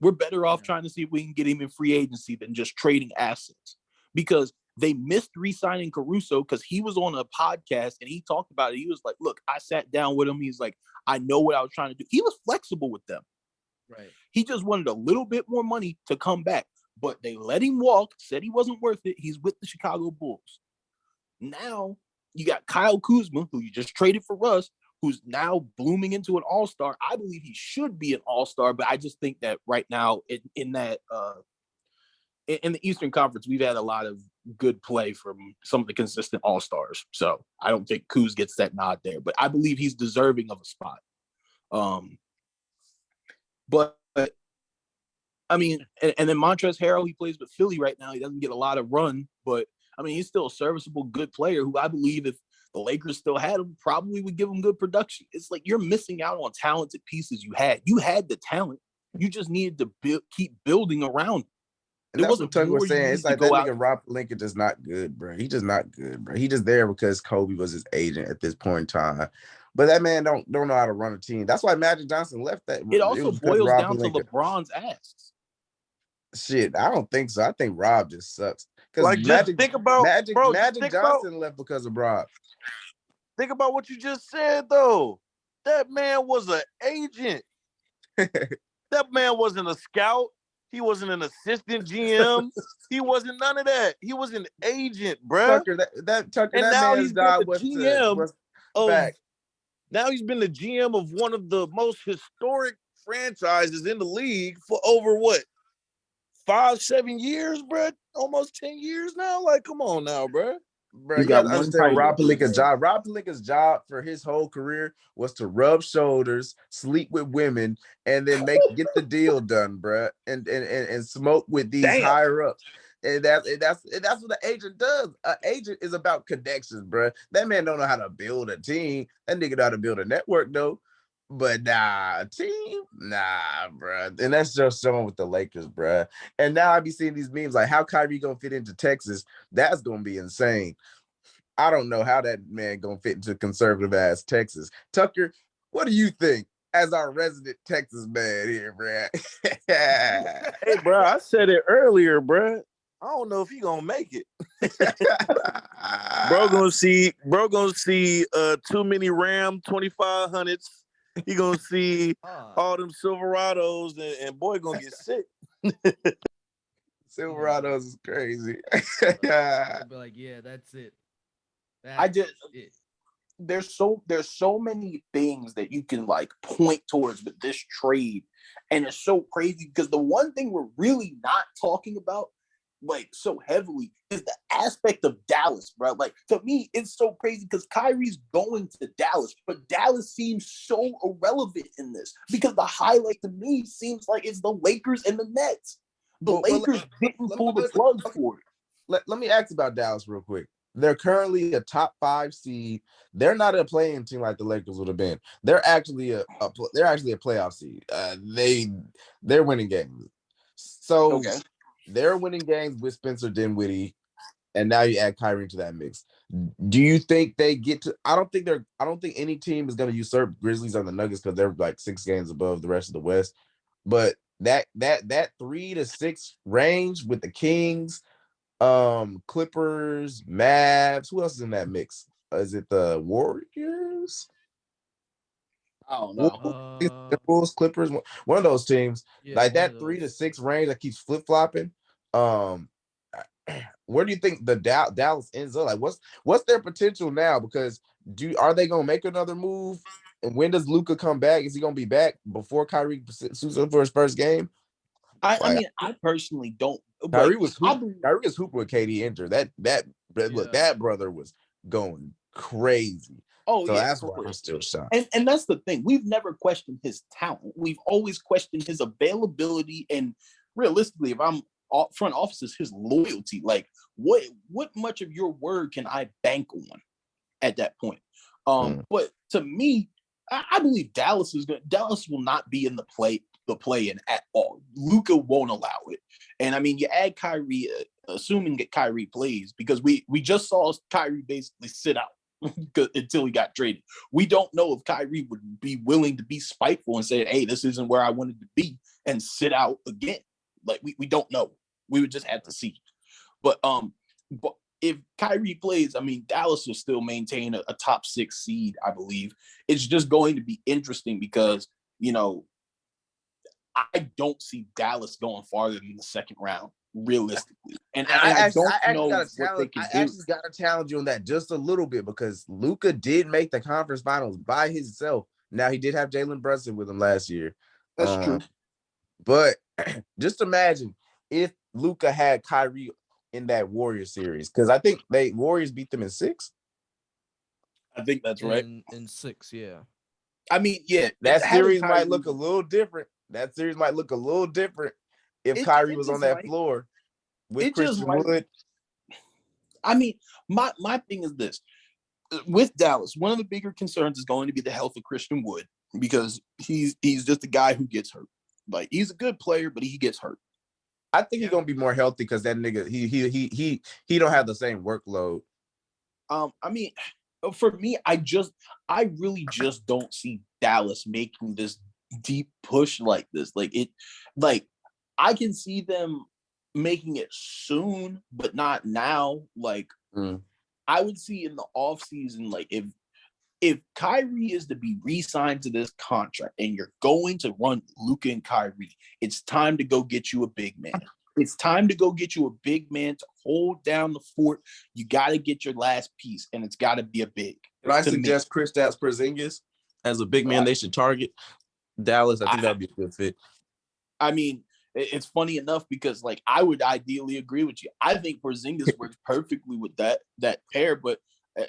We're better off trying to see if we can get him in free agency than just trading assets. Because they missed re-signing Caruso because he was on a podcast and he talked about it. He was like, look, I sat down with him. He's like, I know what I was trying to do. He was flexible with them. Right. He just wanted a little bit more money to come back. But they let him walk, said he wasn't worth it. He's with the Chicago Bulls. Now you got Kyle Kuzma, who you just traded for Russ, who's now blooming into an all-star. I believe he should be an all-star, but I just think that right now in the Eastern Conference, we've had a lot of good play from some of the consistent all-stars. So I don't think Kuz gets that nod there, but I believe he's deserving of a spot. But I mean, and then Montrezl Harrell, he plays with Philly right now. He doesn't get a lot of run, but I mean, he's still a serviceable, good player who I believe the Lakers still had him, probably would give him good production. It's like you're missing out on talented pieces you had. You had the talent. You just needed to keep building around. And There that's what wasn't Tuck more was you saying. needed It's to like that go out. nigga Rob Lincoln just not good, bro. He just not good, bro. He just there because Kobe was his agent at this point in time. But that man don't know how to run a team. That's why Magic Johnson left that. It It also was because of boils Rob down to Lincoln. LeBron's ass. Shit, I don't think so. I think Rob just sucks. Because Like, just think about, bro. Just Magic think about, Johnson left because of Rob. think about what you just said, though. That man was an agent. That man wasn't a scout. He wasn't an assistant GM. He wasn't none of that. He was an agent, bruh. Tucker, that And now man's he's been job the was GM of. back. Now he's been the GM of one of the most historic franchises in the league for over what, 5-7 years, bruh? Almost 10 years now. Like, come on now, bruh. Bro, He's you gotta got one understand title. Rob Pelinka's job. Rob Pelinka's job for his whole career was to rub shoulders, sleep with women, and then get the deal done, bro, and smoke with these Damn. higher ups. And that's what the agent does. An agent is about connections, bro. That man don't know how to build a team. That nigga know how to build a network though. But nah, a team, nah, bro. And that's just someone with the Lakers, bro. And now I be seeing these memes like how Kyrie gonna fit into Texas. That's gonna be insane. I don't know how that man gonna fit into conservative ass Texas. Tucker, what do you think as our resident Texas man here, bro? Hey, bro, I said it earlier, bro. I don't know if he gonna make it. Bro gonna see too many Ram 2500s. He gonna see all them Silverados and boy gonna get sick. Silverados is crazy. I'll be like, yeah, that's it. That's it. There's so many things that you can like point towards with this trade, and it's so crazy because the one thing we're really not talking about like so heavily is the aspect of Dallas, bro. Like to me, it's so crazy because Kyrie's going to Dallas, but Dallas seems so irrelevant in this because the highlight to me seems like it's the Lakers and the Nets. The Lakers didn't pull the plug for it. Let me ask about Dallas real quick. They're currently a top 5 seed. They're not a playing team like the Lakers would have been. They're actually a playoff seed. They're winning games. So Okay. they're winning games with Spencer Dinwiddie, and now you add Kyrie into that mix. Do you think they get to? I don't think any team is going to usurp Grizzlies on the Nuggets because they're like 6 games above the rest of the West. But that 3 to 6 range with the Kings, Clippers, Mavs. Who else is in that mix? Is it the Warriors? I don't know. Bulls, Clippers, one of those teams. Yeah, like that one of 3 to those. 6 range that keeps flip flopping. Where do you think the Dallas ends up? Like, what's their potential now? Because are they gonna make another move? And when does Luka come back? Is he gonna be back before Kyrie suits up for his first game? I mean, I personally don't. Kyrie was hooping with KD injured. Look, that brother was going crazy. Oh, so yeah, that's why I'm still shocked. And that's the thing. We've never questioned his talent. We've always questioned his availability and realistically, if I'm front offices, his loyalty. Like, what much of your word can I bank on at that point? But to me, I believe Dallas will not be in the play-in at all. Luka won't allow it. And I mean, you add Kyrie, assuming that Kyrie plays, because we just saw Kyrie basically sit out until he got traded. We don't know if Kyrie would be willing to be spiteful and say, hey, this isn't where I wanted to be, and sit out again. Like, we don't know. We would just have to see. But if Kyrie plays, I mean, Dallas will still maintain a top 6 seed, I believe. It's just going to be interesting because, you know, I don't see Dallas going farther than the second round, realistically. And I don't know what they can do. I actually got to challenge you on that just a little bit because Luka did make the conference finals by himself. Now, he did have Jalen Brunson with him last year. That's true. But just imagine if Luka had Kyrie in that Warriors series, because I think Warriors beat them in 6. I think that's right. In 6, yeah. I mean, yeah. That series might look a little different. If Kyrie was on that floor with Christian Wood. I mean, my thing is this. with Dallas, one of the bigger concerns is going to be the health of Christian Wood because he's just a guy who gets hurt. Like he's a good player, but he gets hurt. I think he's gonna be more healthy because that nigga he don't have the same workload. I mean, for me, I really just don't see Dallas making this deep push like this. Like I can see them making it soon, but not now. Like I would see in the offseason, like if Kyrie is to be re-signed to this contract and you're going to run Luka and Kyrie, it's time to go get you a big man. It's time to go get you a big man to hold down the fort. You got to get your last piece, and it's got to be a big. Can I suggest Kristaps Porzingis as a big man they should target? Dallas, I think that would be a good fit. I mean, it's funny enough because like I would ideally agree with you. I think Porzingis works perfectly with that pair, but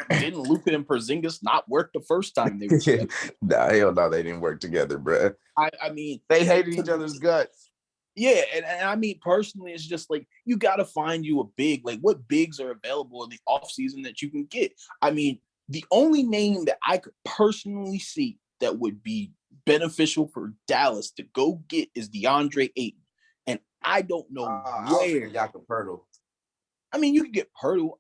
didn't Luka and Porzingis not work the first time they were together? Nah, hell no, they didn't work together, bro. I mean, they hated each other's guts. Yeah, and I mean, personally, it's just like you got to find you a big. Like, what bigs are available in the offseason that you can get? I mean, the only name that I could personally see that would be beneficial for Dallas to go get is DeAndre Ayton. And I don't know where. Jakob Poeltl. I mean, you can get Poeltl.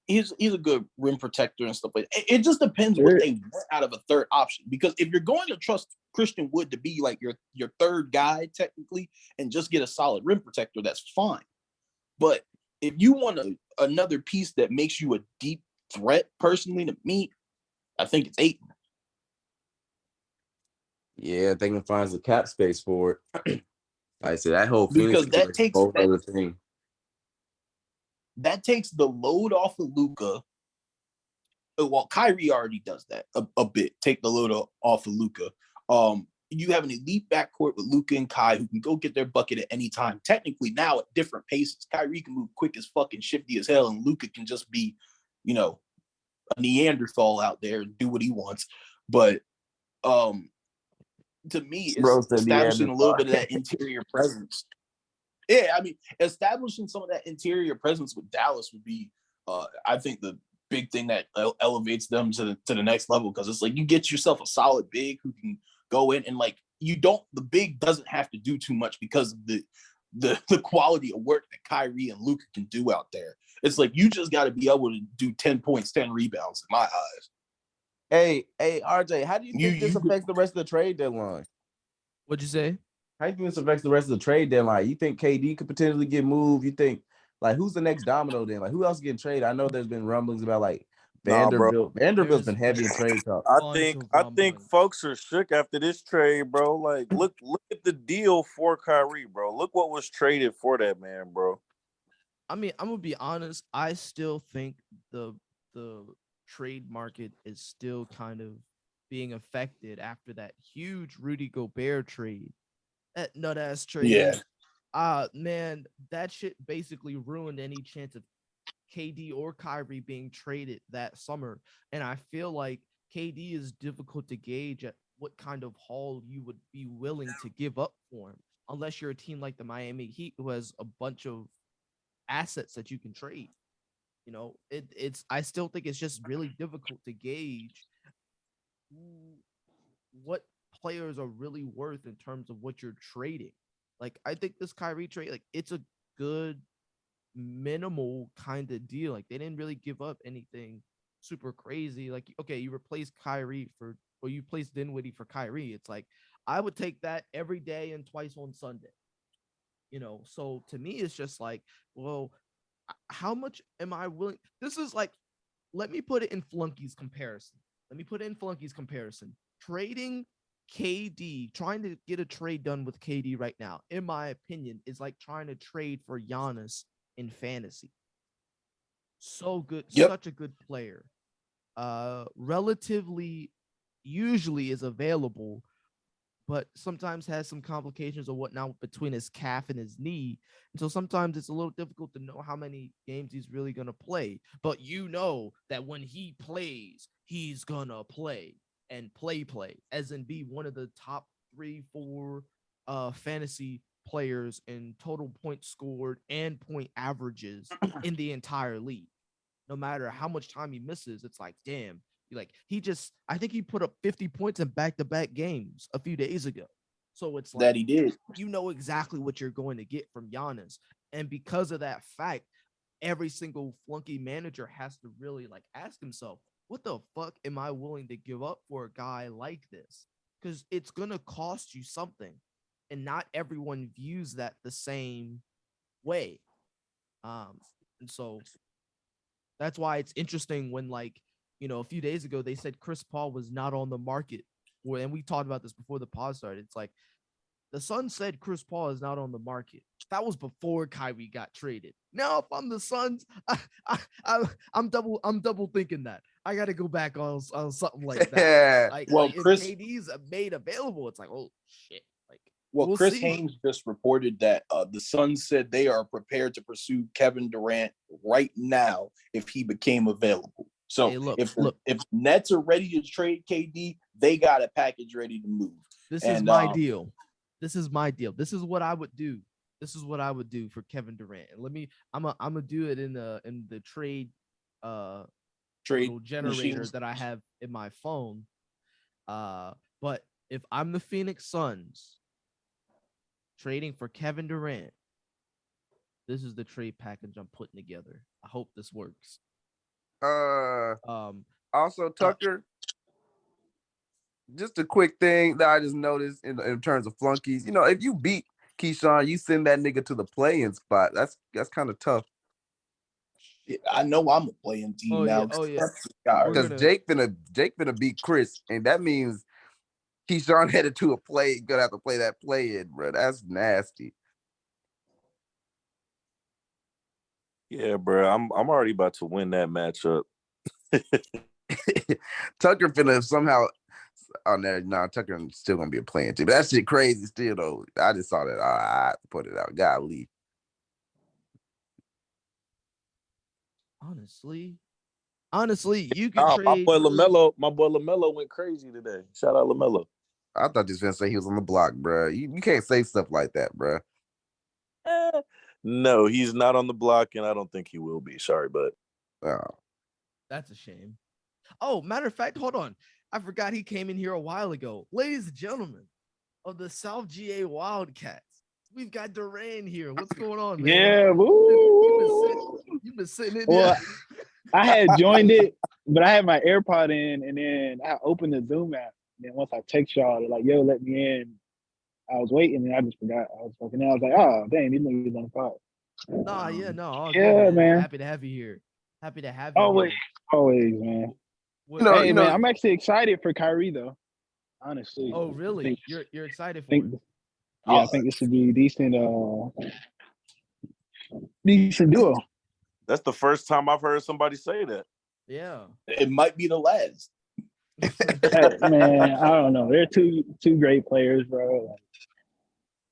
He's a good rim protector and stuff like that. It just depends what they want out of a third option. Because if you're going to trust Christian Wood to be like your third guy technically and just get a solid rim protector, that's fine. But if you want another piece that makes you a deep threat, personally to me, I think it's Ayton. Yeah, they can find the cap space for it. Like I said, that whole Phoenix because that takes other thing. That takes the load off of Luka. Well, Kyrie already does that a bit. Take the load off of Luka. You have an elite backcourt with Luka and Kai who can go get their bucket at any time. Technically, now at different paces, Kyrie can move quick as fucking shifty as hell, and Luka can just be, a Neanderthal out there and do what he wants. But to me, it's establishing a little bit of that interior presence. Yeah, I mean, establishing some of that interior presence with Dallas would be, I think, the big thing that elevates them to the next level, because it's like you get yourself a solid big who can go in and like the big doesn't have to do too much because of the quality of work that Kyrie and Luka can do out there. It's like you just got to be able to do 10 points, 10 rebounds in my eyes. Hey, RJ, how do you think this affects the rest of the trade deadline? What'd you say? How do you think this affects the rest of the trade deadline? You think KD could potentially get moved? You think, like, who's the next domino then? Like, who else getting traded? I know there's been rumblings about, like, Vanderbilt. Vanderbilt's been heavy in trade talk. I think folks are shook after this trade, bro. Like, look at the deal for Kyrie, bro. Look what was traded for that man, bro. I mean, I'm gonna be honest. I still think the trade market is still kind of being affected after that huge Rudy Gobert trade. That nut ass trade. Yeah. Man, that shit basically ruined any chance of KD or Kyrie being traded that summer. And I feel like KD is difficult to gauge at what kind of haul you would be willing to give up for him, unless you're a team like the Miami Heat who has a bunch of assets that you can trade. I still think it's just really difficult to gauge what players are really worth in terms of what you're trading. Like, I think this Kyrie trade, like, it's a good minimal kind of deal. Like, they didn't really give up anything super crazy. Like, okay, you replace you place Dinwiddie for Kyrie. It's like, I would take that every day and twice on Sunday. So to me, it's just like, well, how much am I willing? This is like, let me put it in Flunkies comparison. Trading KD, trying to get a trade done with KD right now, in my opinion, is like trying to trade for Giannis in fantasy. So good, such a good player. Relatively, usually is available, but sometimes has some complications or whatnot between his calf and his knee. And so sometimes it's a little difficult to know how many games he's really going to play. But you know that when he plays, he's going to play and play, as in be one of the top 3-4 fantasy players in total points scored and point averages in the entire league. no matter how much time he misses, it's like, damn, like I think he put up 50 points in back-to-back games a few days ago. So it's like that he did. you know exactly what you're going to get from Giannis. And because of that fact, every single flunky manager has to really like ask himself, what the fuck am I willing to give up for a guy like this? Because it's gonna cost you something. And not everyone views that the same way. And so that's why it's interesting when, like, a few days ago they said Chris Paul was not on the market. And we talked about this before the pod started. It's like the Suns said Chris Paul is not on the market. That was before Kyrie got traded. Now, if I'm the Suns, I'm double thinking that. I got to go back on something like that. Yeah. Well, if Chris- KD's made available, it's like, oh shit. Like, Well, we'll Chris see. Haynes just reported that the Suns said they are prepared to pursue Kevin Durant right now if he became available. So Hey, look. if Nets are ready to trade KD, they got a package ready to move. This is my deal. This is my deal. This is what I would do. This is what I would do for Kevin Durant. And I'm gonna do it in the trade little generator machines. that I have in my phone. But if I'm the Phoenix Suns trading for Kevin Durant, this is the trade package I'm putting together. I hope this works. Also, Tucker, just a quick thing that I just noticed in terms of flunkies. If you beat Keyshawn, you send that nigga to the play-in spot. That's kind of tough. I know I'm a playing team now. Because Jake finna beat Chris, and that means Keyshawn headed to gonna have to play that play-in, bro. That's nasty. Yeah, bro. I'm already about to win that matchup. Tucker finna somehow. Oh no, Tucker still gonna be a playing team. But that shit crazy still though. I just saw that. I put it out. Golly. Honestly, you can trade. My boy LaMelo went crazy today. Shout out LaMelo. I thought you was gonna say he was on the block, bro. You can't say stuff like that, bro. No, he's not on the block, and I don't think he will be. Sorry, but That's a shame. Oh, matter of fact, hold on. I forgot he came in here a while ago. Ladies and gentlemen of the South GA Wildcats, we've got Durant here. What's going on, man? Yeah, You've been sitting in well, there. I had joined it, but I had my AirPod in, and then I opened the Zoom app. And then once I text y'all, they're like, "Yo, let me in." I was waiting, and I just forgot I was fucking. I was like, "Oh, dang, these niggas on the pod." All yeah, good, man. Happy to have you here. Happy to have you. Always, man. Hey, man, I'm actually excited for Kyrie, though. Honestly. Oh, really? You're excited for it? Yeah, I think this would be a decent duo. That's the first time I've heard somebody say that. Yeah. It might be the last. Man, I don't know. They're two great players, bro. Like,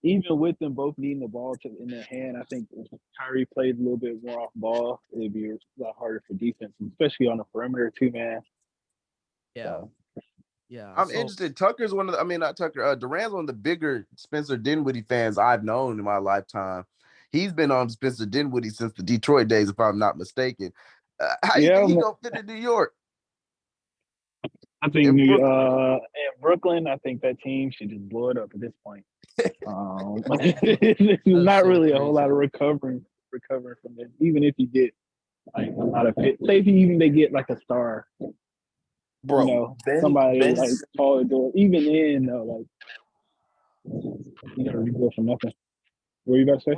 even with them both needing the ball in their hand, I think if Kyrie played a little bit more off ball, it'd be a lot harder for defense, especially on the perimeter too, man. Yeah. So. Yeah. I'm interested. Tucker's not Tucker. Durant's one of the bigger Spencer Dinwiddie fans I've known in my lifetime. He's been on Spencer Dinwiddie since the Detroit days, if I'm not mistaken. How you think he gonna fit in New York? I think in Brooklyn, I think that team should just blow it up at this point. There's not really a whole lot of recovering from it. Even if you get like a lot of fit, say if they get like a star, bro, somebody like taller door. Even then, like you gotta rebuild from nothing. What are you about to say?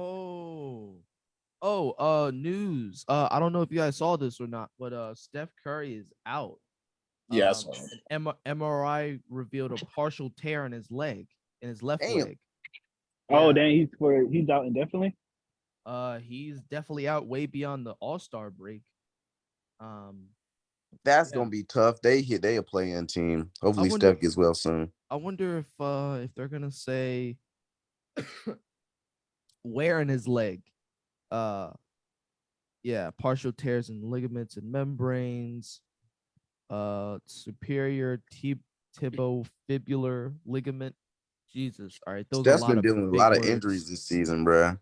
News. I don't know if you guys saw this or not, but Steph Curry is out. Yes. An MRI revealed a partial tear in his leg, in his left leg. Oh, dang, he's out indefinitely? He's definitely out way beyond the All-Star break. That's gonna be tough. They a play-in team. Hopefully Steph gets well soon. I wonder if they're gonna say where in his leg. Partial tears in ligaments and membranes. Superior tibial ligament. Jesus. All right, those Steph's are a lot been of dealing with a lot of injuries this season, bro.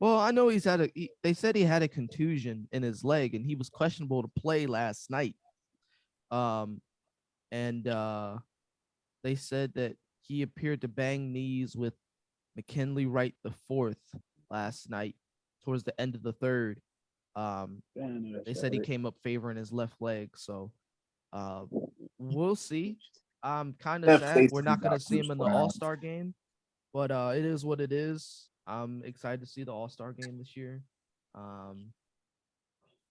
Well, I know he's had they said he had a contusion in his leg and he was questionable to play last night. Um, and they said that he appeared to bang knees with McKinley Wright the fourth last night towards the end of the third. They said he came up favoring his left leg, so we'll see. I'm kind of sad we're not going to see him in the All-Star game, but it is what it is. I'm excited to see the All-Star game this year.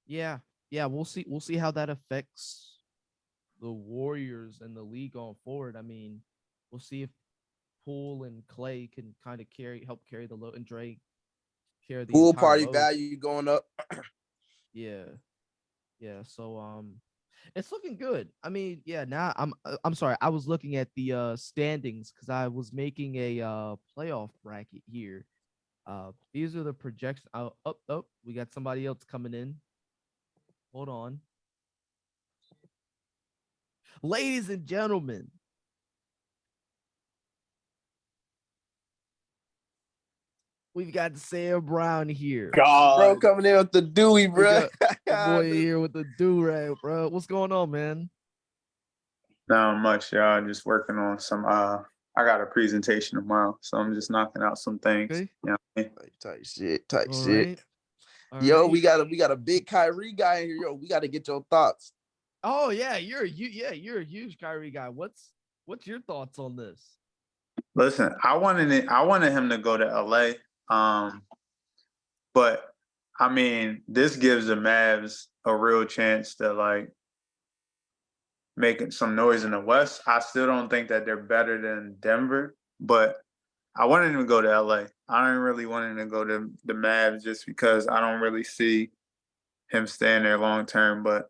Yeah, we'll see. We'll see how that affects the Warriors and the league going forward. I mean, we'll see if Poole and Clay can kind of help carry the load, and Drake carry the Pool entire party load. value going up. Yeah. So it's looking good. I mean, yeah. Now I'm sorry. I was looking at the standings because I was making a playoff bracket here. These are the projections. Oh, we got somebody else coming in. Hold on, ladies and gentlemen. We've got Sam Brown here. Bro, coming in with the Dewey, We bro. got the boy here with the do-rag, bro. What's going on, man? Not much, y'all. Just working on some. I got a presentation tomorrow, so I'm just knocking out some things. Okay. You know what I mean? Type shit. All shit. right. All Yo, right. we got a big Kyrie guy in here. Yo, we got to get your thoughts. Oh yeah, you're a huge Kyrie guy. What's your thoughts on this? Listen, I wanted him to go to LA. But I mean, this gives the Mavs a real chance to like making some noise in the West. I still don't think that they're better than Denver, but I wanted him to go to LA. I don't really want him to go to the Mavs just because I don't really see him staying there long term. But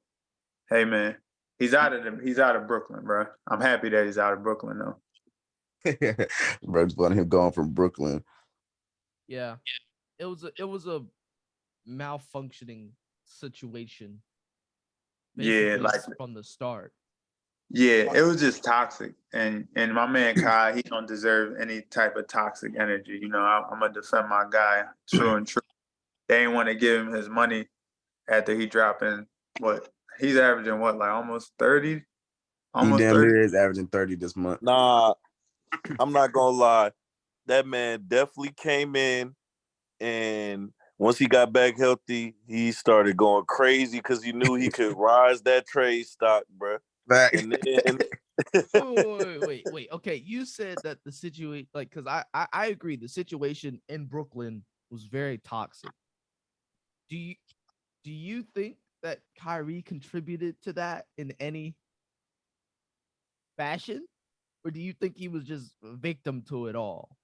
hey, man, he's out of Brooklyn, bro. I'm happy that he's out of Brooklyn though. Bro, just wanted him going from Brooklyn. Yeah. It was a malfunctioning situation. Yeah, like from the start. yeah, it was just toxic, and my man Kai, he don't deserve any type of toxic energy. You know, I'm gonna defend my guy, true and true. They ain't want to give him his money after he dropping what he's averaging what like almost 30. He Almost damn 30. near is averaging 30 this month. Nah, I'm not gonna lie. That man definitely came in, and once he got back healthy, he started going crazy because he knew he could rise that trade stock, bro. Back. And then Wait. Okay, you said that the situation, like, because I agree, the situation in Brooklyn was very toxic. Do you think that Kyrie contributed to that in any fashion, or do you think he was just a victim to it all?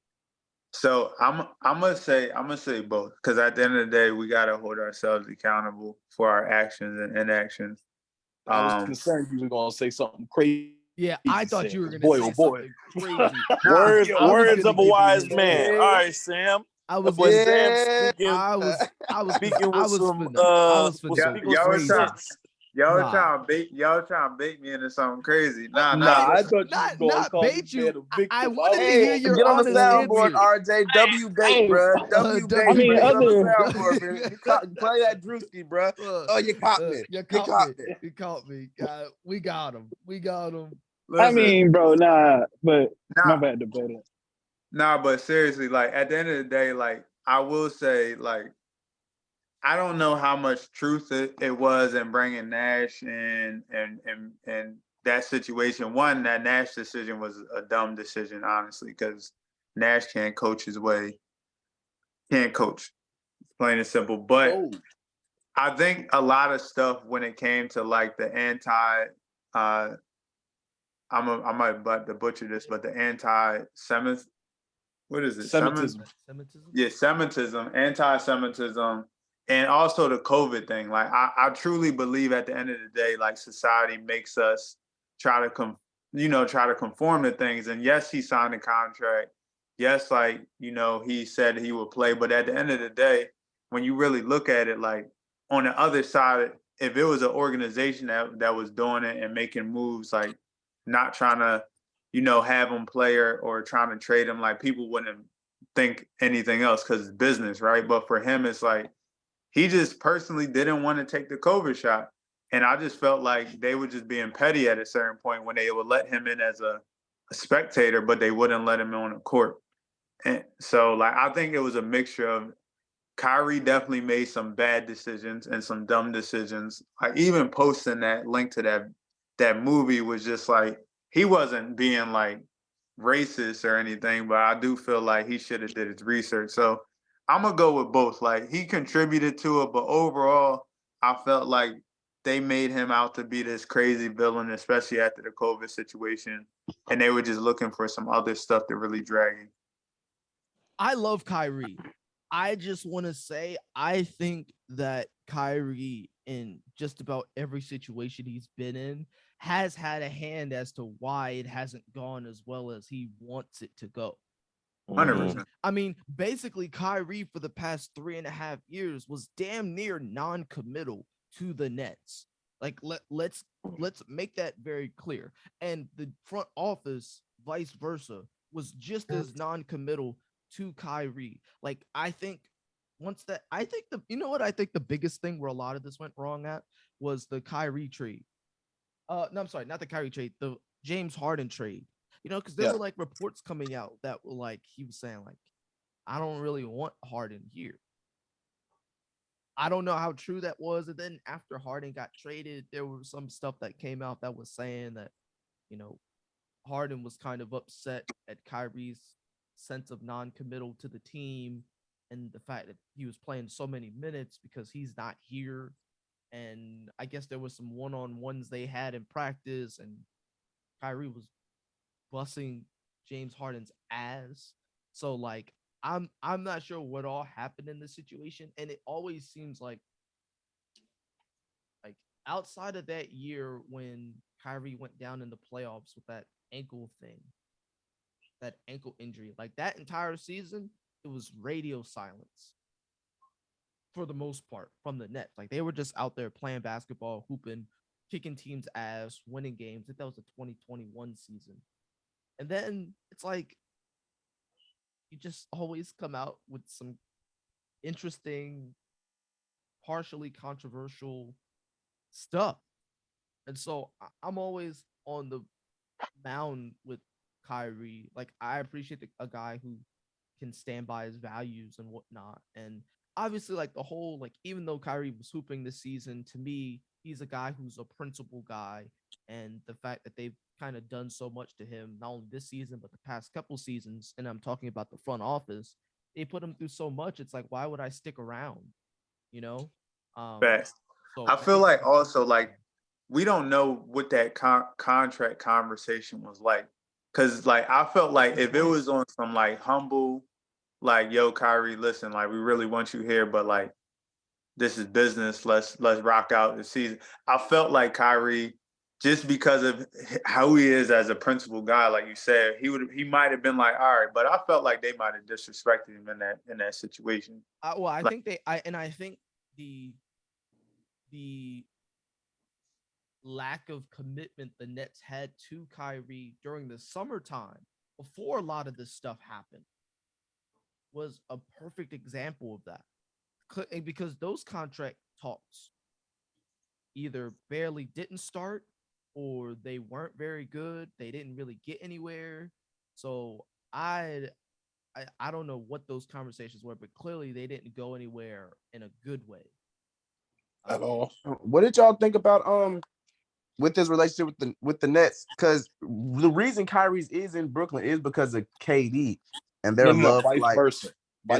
So I'm gonna say both because at the end of the day we gotta hold ourselves accountable for our actions and inactions. I was concerned you were gonna say something crazy. Yeah, I thought you were gonna Boy, say oh boy. something crazy. words I was words gonna of a give you wise his man. name. All right, Sam. I was But gonna- Sam Yeah. speaking, I was speaking with I was some finna, I was was finna speaking with some crazy. sense. Nah. Trying to bait me into something crazy. Nah. I thought you was Not gonna call bait this you. man a victim. I wanted to Hey, hear your get on the honest soundboard, answer. RJ. W bait, Hey, bro. W bait. I mean, Get on the other- soundboard, man. Play that Drewski, bro. Oh, you caught me. You You caught caught me. me. You caught me. We got him. I mean, bro, but my nah, bad, debater. nah, but seriously, like at the end of the day, like I will say, like I don't know how much truth it was in bringing Nash and that situation. One, that Nash decision was a dumb decision, honestly, because Nash can't coach his way, can't coach, plain and simple. But I think a lot of stuff when it came to like the I might butcher this, but the anti-Semitic, what is it? Semitism. Yeah, Semitism, anti-Semitism, and also the COVID thing. Like I truly believe at the end of the day, like society makes us try to conform to things. And yes, he signed a contract. Yes, like, he said he would play. But at the end of the day, when you really look at it, like on the other side, if it was an organization that was doing it and making moves, like not trying to, have him play or trying to trade him, like people wouldn't think anything else because it's business, right? But for him, it's like he just personally didn't want to take the COVID shot. And I just felt like they were just being petty at a certain point when they would let him in as a spectator, but they wouldn't let him on the court. And so, like, I think it was a mixture of Kyrie definitely made some bad decisions and some dumb decisions. Like even posting that link to that movie was just like he wasn't being like racist or anything, but I do feel like he should have did his research. So I'm gonna go with both. Like he contributed to it, but overall, I felt like they made him out to be this crazy villain, especially after the COVID situation, and they were just looking for some other stuff to really drag him. I love Kyrie. I just want to say I think that Kyrie in just about every situation he's been in has had a hand as to why it hasn't gone as well as he wants it to go. 100%. I mean, basically, Kyrie for the past 3.5 years was damn near non-committal to the Nets. Like, let's make that very clear. And the front office, vice versa, was just as non-committal to Kyrie. Like, I think I think the biggest thing where a lot of this went wrong at was the Kyrie trade. No, I'm sorry, not the Kyrie trade, the James Harden trade. Because there were like reports coming out that were like he was saying like, I don't really want Harden here. I don't know how true that was. And then after Harden got traded, there was some stuff that came out that was saying that, Harden was kind of upset at Kyrie's sense of non-committal to the team and the fact that he was playing so many minutes because he's not here. And I guess there was some one-on-ones they had in practice, and Kyrie was busting James Harden's ass. So like I'm not sure what all happened in this situation, and it always seems like outside of that year when Kyrie went down in the playoffs with that ankle thing, that ankle injury, like that entire season, it was radio silence for the most part from the Nets. Like they were just out there playing basketball, hooping, kicking teams' ass, winning games. I think that was the 2021 season. And then it's like you just always come out with some interesting, partially controversial stuff. And so I'm always on the mound with Kyrie. Like I appreciate a guy who can stand by his values and whatnot. And obviously, like the whole, like even though Kyrie was hooping this season, to me, he's a guy who's a principal guy. And the fact that they've kind of done so much to him, not only this season, but the past couple seasons, and I'm talking about the front office, they put him through so much. It's like, why would I stick around? You know? Facts. So I feel like also like we don't know what that contract conversation was like. Cause like I felt like if it was on some like humble, like, yo, Kyrie, listen, like we really want you here, but like this is business. Let's rock out the season. I felt like Kyrie, just because of how he is as a principal guy, like you said, he might have been like, all right, but I felt like they might have disrespected him in that situation. I think I think the lack of commitment the Nets had to Kyrie during the summertime before a lot of this stuff happened was a perfect example of that. Because those contract talks either barely didn't start or they weren't very good. They didn't really get anywhere. So I don't know what those conversations were, but clearly they didn't go anywhere in a good way. At all. What did y'all think about with this relationship with the Nets? Because the reason Kyrie's is in Brooklyn is because of KD and their love for like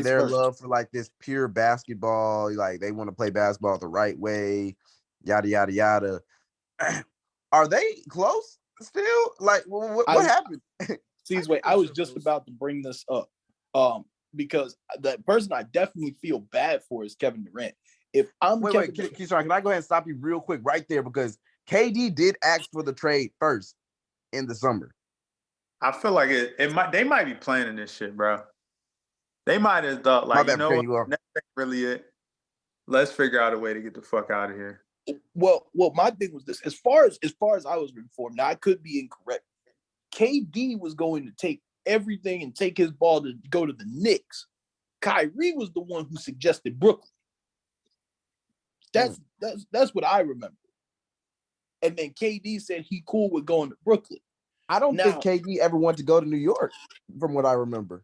love for like this pure basketball. Like they want to play basketball the right way, yada yada yada. Are they close still? Like what happened? Wait, I was just about to bring this up. Because the person I definitely feel bad for is Kevin Durant. If I'm wait, can I go ahead and stop you real quick right there? Because KD did ask for the trade first in the summer. I feel like they might be planning this shit, bro. They might have thought like, that's really it. Let's figure out a way to get the fuck out of here. Well, my thing was this: as far as I was informed, now I could be incorrect. KD was going to take everything and take his ball to go to the Knicks. Kyrie was the one who suggested Brooklyn. That's what I remember. And then KD said he cool with going to Brooklyn. I don't think KD ever wanted to go to New York, from what I remember.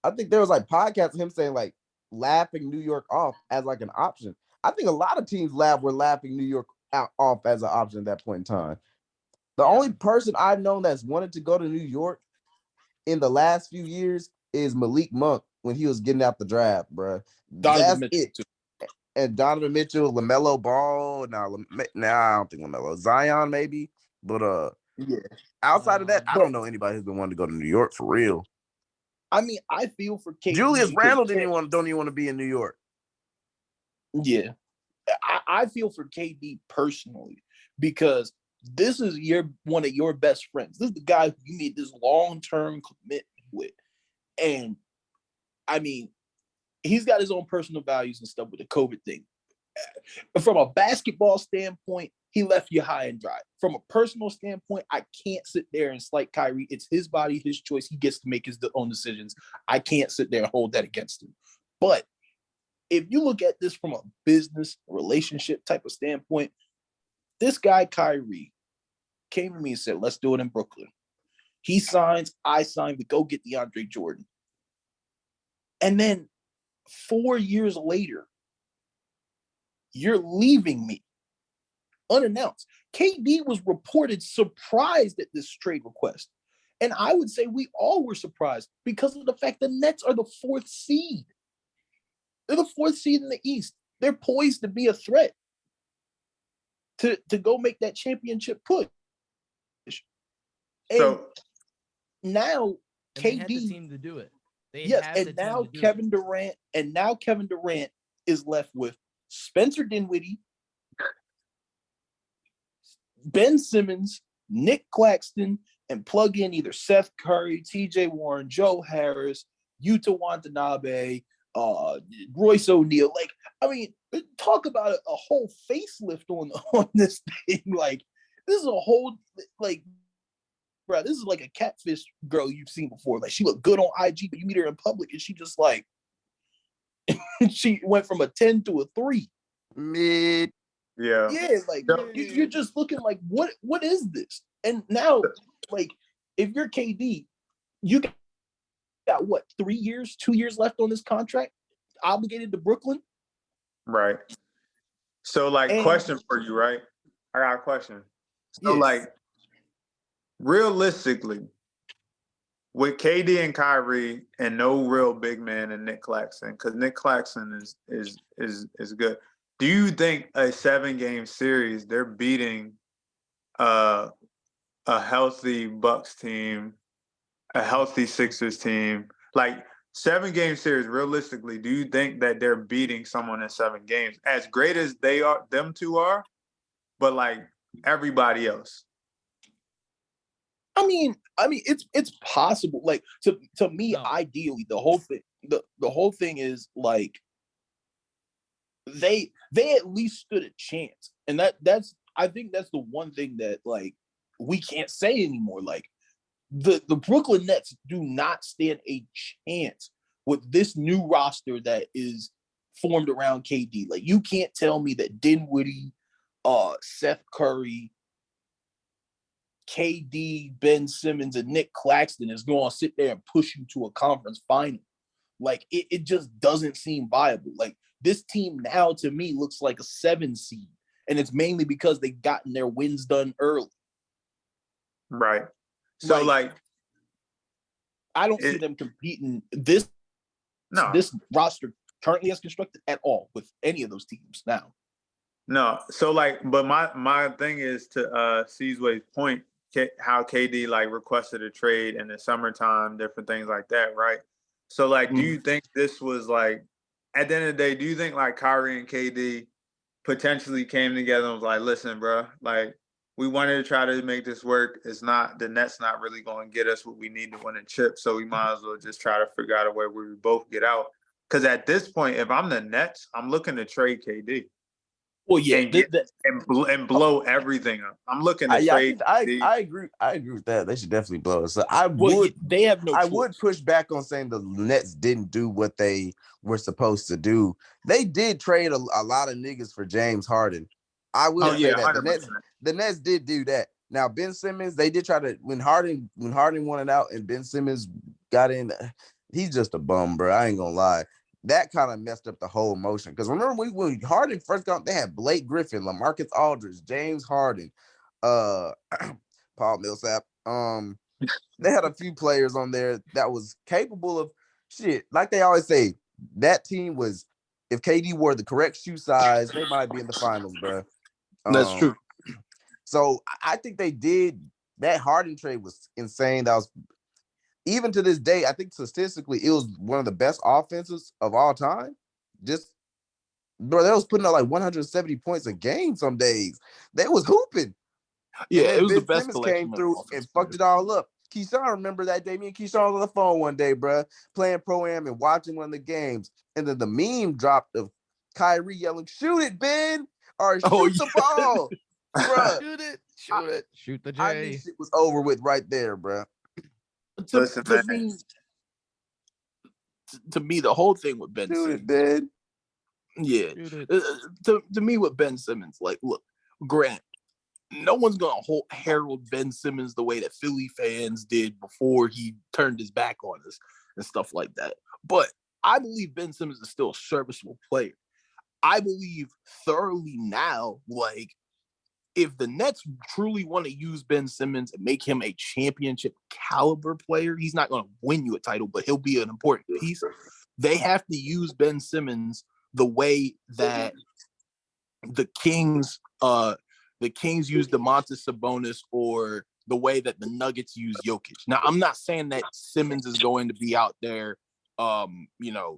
I think there was like podcasts of him saying like laughing New York off as like an option. I think a lot of teams were laughing New York off as an option at that point in time. The only person I've known that's wanted to go to New York in the last few years is Malik Monk when he was getting out the draft, bro. That's it. And Donovan Mitchell, LaMelo Ball. Now I don't think LaMelo. Zion maybe, but yeah. Outside of that, I don't know anybody who's been wanting to go to New York for real. I mean, I feel for KD. Julius Randle don't even want to be in New York. Yeah, I feel for KD personally because this is one of your best friends. This is the guy who you made this long-term commitment with, and I mean, he's got his own personal values and stuff with the COVID thing. From a basketball standpoint, he left you high and dry. From a personal standpoint, I can't sit there and slight Kyrie. It's his body, his choice. He gets to make his own decisions. I can't sit there and hold that against him. But if you look at this from a business relationship type of standpoint, this guy, Kyrie, came to me and said, let's do it in Brooklyn. He signs, I sign, we go get DeAndre Jordan. And then 4 years later, you're leaving me unannounced. KD was reported surprised at this trade request. And I would say we all were surprised because of the fact the Nets are the 4th seed. They're the 4th seed in the East. They're poised to be a threat to go make that championship push. And so now KD had the team to do it. Kevin Durant is left with Spencer Dinwiddie, Ben Simmons, Nick Claxton, and plug in either Seth Curry, TJ Warren, Joe Harris, Yuta Watanabe, Royce O'Neal. Like, I mean, talk about a whole facelift on this thing. Like, this is a whole, like, bro, this is like a catfish girl you've seen before. Like, she looked good on IG, but you meet her in public and she just like, she went from a 10 to a 3. Mid. Yeah. Yeah, like you're just looking like, what is this? And now, like, if you're KD, you got what, 2 years left on this contract, obligated to Brooklyn. Right. So, like, question for you, right? I got a question. So, like, realistically, with KD and Kyrie and no real big man and Nick Claxton, because Nick Claxton is good. Do you think a 7-game series they're beating a healthy Bucks team, a healthy Sixers team? Like, 7-game series, realistically, do you think that they're beating someone in 7 games as great as them two are, but like everybody else? I mean, it's possible. Like, to me, ideally, the whole thing is like they at least stood a chance, and I think that's the one thing that like we can't say anymore. Like, the Brooklyn Nets do not stand a chance with this new roster that is formed around KD. Like, you can't tell me that Dinwiddie, Seth Curry, KD, Ben Simmons, and Nick Claxton is going to sit there and push you to a conference final. Like, it just doesn't seem viable. Like, this team now, to me, looks like a 7 seed, and it's mainly because they've gotten their wins done early. Right. So, like I don't see them competing this roster currently as constructed at all with any of those teams now. No. So, like, but my thing is to C's point, how KD like requested a trade in the summertime, different things like that, right? So, like, do you think this was like, at the end of the day, do you think like Kyrie and KD potentially came together and was like, listen, bro, like, we wanted to try to make this work. The Nets not really going to get us what we need to win a chip, so we might as well just try to figure out a way where we both get out. Because at this point, if I'm the Nets, I'm looking to trade KD. Well, yeah, and get and blow everything up. I'm looking to Yeah, trade. I agree. I agree with that. They should definitely blow it. So they have no I choice. would push back on saying the Nets didn't do what they were supposed to do. They did trade a lot of niggas for James Harden. I will say that 100%. the Nets did do that. Now Ben Simmons, they did try to when Harden wanted out and Ben Simmons got in. He's just a bum, bro. I ain't gonna lie. That kind of messed up the whole motion. Because remember when Harden first got, they had Blake Griffin, LaMarcus Aldridge, James Harden, Paul Millsap. They had a few players on there that was capable of shit. Like they always say, that team was, if KD wore the correct shoe size, they might be in the finals, bro. That's true. So I think they did. That Harden trade was insane. That was, even to this day, I think statistically, it was one of the best offenses of all time. Just, bro, they was putting up like 170 points a game some days. They was hooping. Yeah, And then it was Ben the best Simmons collection came of through offense. and fucked it all up. Keyshawn, remember that day? Me and Keyshawn was on the phone one day, bro, playing Pro-Am and watching one of the games. And then the meme dropped of Kyrie yelling, "Shoot it, Ben!" or "Shoot the ball." Bro, Shoot the I knew J. shit was over with right there, bro. Listen, to man. me, the whole thing with Ben Shoot Simmons, it, Ben. yeah. Shoot it. To me, with Ben Simmons, like, look, Grant, no one's gonna herald Ben Simmons the way that Philly fans did before he turned his back on us and stuff like that. But I believe Ben Simmons is still a serviceable player. I believe thoroughly now, like, if the Nets truly want to use Ben Simmons and make him a championship caliber player, he's not going to win you a title, but he'll be an important piece. They have to use Ben Simmons the way that the Kings use DeMontis Sabonis, or the way that the Nuggets use Jokic. Now, I'm not saying that Simmons is going to be out there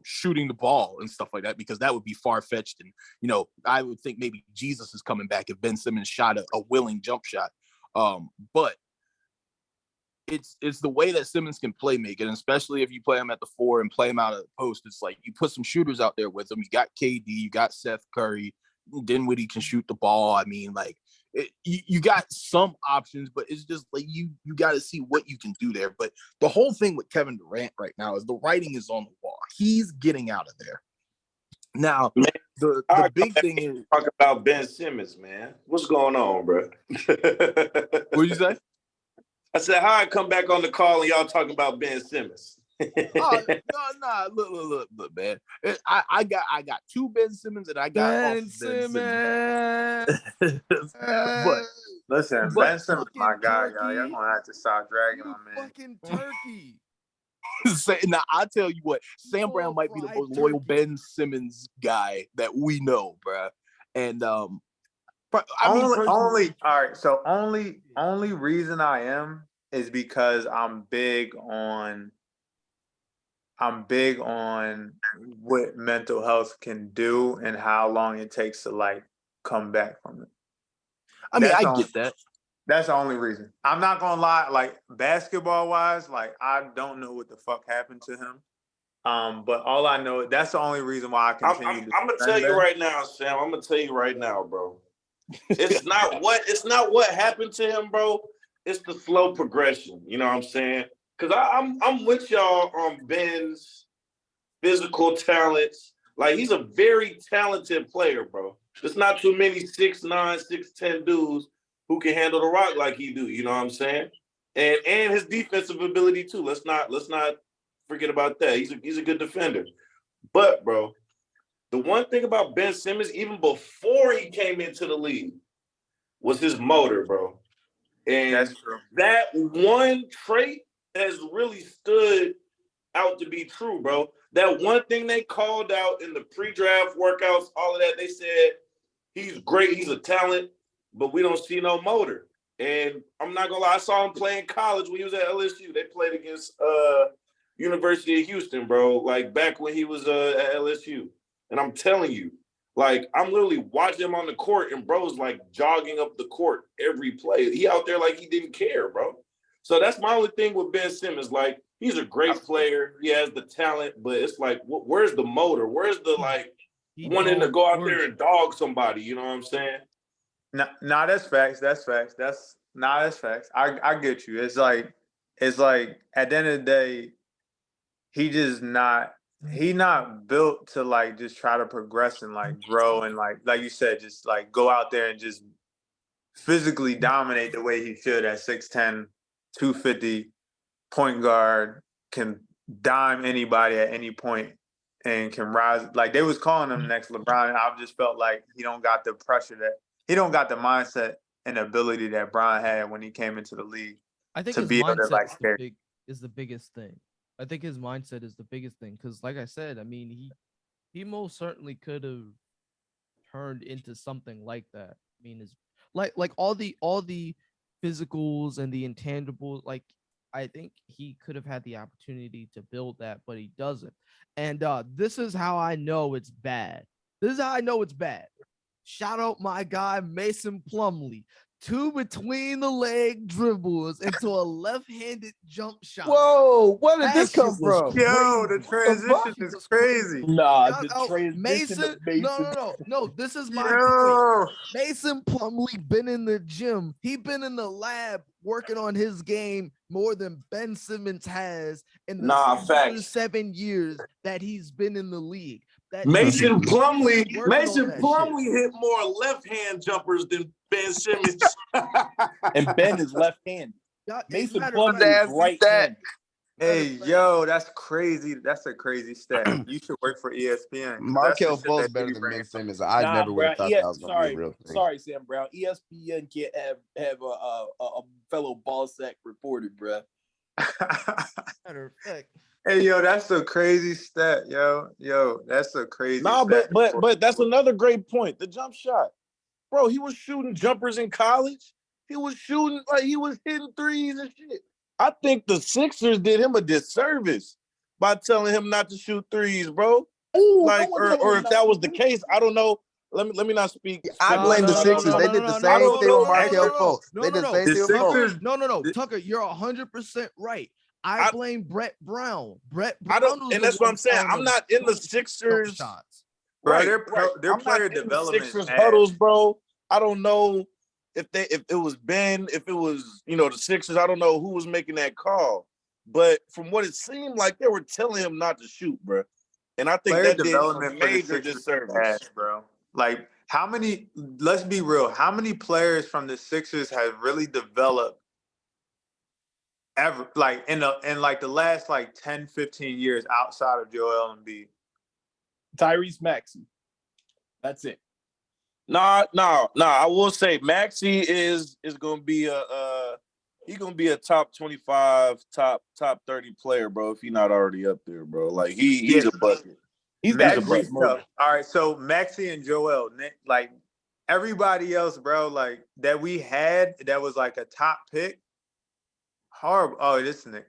shooting the ball and stuff like that, because that would be far-fetched. And, I would think maybe Jesus is coming back if Ben Simmons shot a willing jump shot. But it's the way that Simmons can play make, and especially if you play him at the 4 and play him out of the post, it's like you put some shooters out there with him. You got KD, you got Seth Curry, Dinwiddie can shoot the ball. I mean, like, you got some options, but it's just like you got to see what you can do there. But the whole thing with Kevin Durant right now is the writing is on the wall. He's getting out of there. Now, Man, the big thing is talk about Ben Simmons, man. What's going on, bro? What did you say? I said, how I come back on the call and y'all talking about Ben Simmons? Oh, no, look, man. I got 2 Ben Simmons, and I got Ben Simmons. but Listen, But- Ben Simmons, my guy, y'all. Y'all turkey. gonna have to stop dragging You my man. fucking turkey. now I tell you what, Sam Brown might be the fried most loyal turkey. Ben Simmons guy that we know, bruh. And personally, All right. So only reason I am is because I'm big on what mental health can do and how long it takes to like come back from it. I mean, That's I all. get that. That's the only reason. I'm not gonna lie, like basketball wise, like I don't know what the fuck happened to him. But all I know, that's the only reason why I continue. I'm gonna tell you right now, Sam. I'm gonna tell you right now, bro. It's not what happened to him, bro. It's the slow progression. You know what I'm saying? Because I'm with y'all on Ben's physical talents. Like, he's a very talented player, bro. There's not too many 6'9", 6'10" dudes who can handle the rock like he do. You know what I'm saying? And his defensive ability too. Let's not forget about that. He's a good defender. But, bro, the one thing about Ben Simmons, even before he came into the league, was his motor, bro. And That's true. that one trait has really stood out to be true, bro. That one thing they called out in the pre-draft workouts, all of that, they said he's great, he's a talent, but we don't see no motor. And I'm not gonna lie, I saw him play in college when he was at LSU. They played against University of Houston, bro, like back when he was at LSU. And I'm telling you, like, I'm literally watching him on the court, and bro's like jogging up the court every play. He out there like he didn't care, bro. So that's my only thing with Ben Simmons. Like, he's a great player. He has the talent, but it's like, where's the motor? Where's the, like, wanting to go out there and dog somebody. You know what I'm saying? Nah, that's facts. That's facts. That's facts. I get you. It's like at the end of the day, he not built to like just try to progress and like grow and like you said, just like go out there and just physically dominate the way he should at 6'10", 250, point guard, can dime anybody at any point and can rise. Like they was calling him next LeBron, and I just felt like he don't got the pressure he don't got the mindset and ability that Bron had when he came into the league. I think to his be able to mindset like is the biggest thing. I think his mindset is the biggest thing because, like I said, I mean, he most certainly could have turned into something like that. I mean, is like all the physicals and the intangibles. Like, I think he could have had the opportunity to build that, but he doesn't. And this is how I know it's bad. This is how I know it's bad. Shout out my guy Mason Plumlee. 2 between the leg dribbles into a left-handed jump shot. Whoa, where did That this come shit was from? Yo, the crazy. transition That is was crazy. Nah, Shout the out transition of Mason. No. This is my point. Yo, Mason Plumlee been in the gym. He been in the lab working on his game more than Ben Simmons has in the Facts. 7 years that he's been in the league. Mason Plumlee shit. hit more left-hand jumpers than Ben Simmons. And Ben is left-handed. Mason Plumlee is nasty right-handed. hey, yo, that's crazy. That's a crazy stat. You should work for ESPN. Markel Fultz better than Ben Simmons. I never would have thought that was going to be a real thing. Sorry, Sam Brown. ESPN can't have a fellow ball sack reporter, bro. Matter of fact. Hey, yo, that's a crazy stat, yo. Yo, that's a crazy stat. But that's another great point. The jump shot. Bro, he was shooting jumpers in college. He was shooting, like he was hitting threes and shit. I think the Sixers did him a disservice by telling him not to shoot threes, bro. Ooh, Like, or if that was the case, I don't know. Let me not speak. I blame the Sixers. They did the same thing with Markel Fultz. They did the same thing with Fultz. No. Tucker, you're 100% right. I blame Brett Brown. Brett Brown. I don't, and that's what I'm saying. I'm not in the Sixers shots. Right, their player development. Sixers huddles, bro. I don't know if it was Ben, if it was the Sixers. I don't know who was making that call, but from what it seemed like, they were telling him not to shoot, bro. And I think that did a major disservice, bro. Like how many? Let's be real. How many players from the Sixers have really developed? Ever like in the last 10, 15 years outside of Joel Embiid? Tyrese Maxey. That's it. Nah. I will say Maxey is gonna be he's gonna be a top 25, top 30 player, bro. If he's not already up there, bro. Like he's a bucket. He's got a great tough. All right, so Maxey and Joel, like everybody else, bro, like that we had that was like a top pick. Horrible. Oh, this nigga.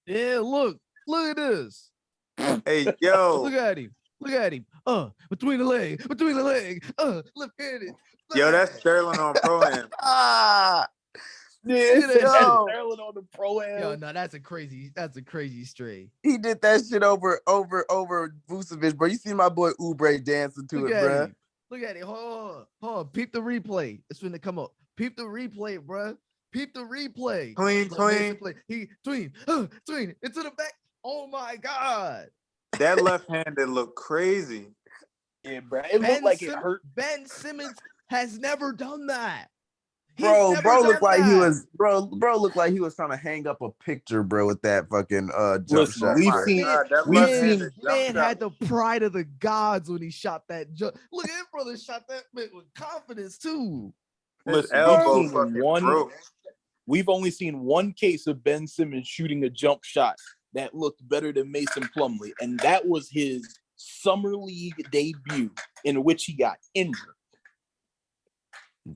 Yeah, look at this. Hey, yo. Look at him. Between the leg. Left-handed. Yo, that's Sterling on Pro-Am. Yeah, Sterling on the Pro-Am. Yo, no, that's a crazy stray. He did that shit over Vucevic, bro. You see my boy Oubre dancing to it, bro. Look at it. Hold on. Peep the replay. It's finna come up. Peep the replay, bro. Peep the replay. Tween. He tween into the back. Oh my God. That left-handed looked crazy. Yeah, bro. It looked like it hurt. Ben Simmons has never done that. Bro looked like he was trying to hang up a picture, bro, with that fucking jump shot. Man had the pride of the gods when he shot that jump. Look at him, brother, shot that with confidence too. We've only seen one case of Ben Simmons shooting a jump shot that looked better than Mason Plumlee, and that was his summer league debut in which he got injured.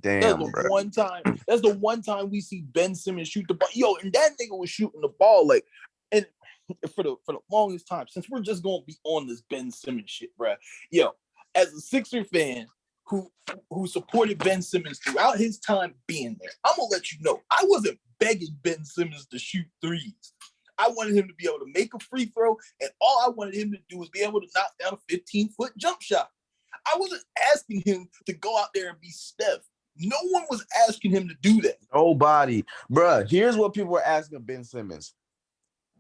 Damn, that's the one time we see Ben Simmons shoot the ball. Yo, and that nigga was shooting the ball like, and for the longest time, since we're just gonna be on this Ben Simmons shit, bro. Yo, as a Sixer fan who supported Ben Simmons throughout his time being there, I'm gonna let you know, I wasn't begging Ben Simmons to shoot threes. I wanted him to be able to make a free throw, and all I wanted him to do was be able to knock down a 15-foot jump shot. I wasn't asking him to go out there and be Steph. No one was asking him to do that. Nobody. Bruh, here's what people were asking Ben Simmons.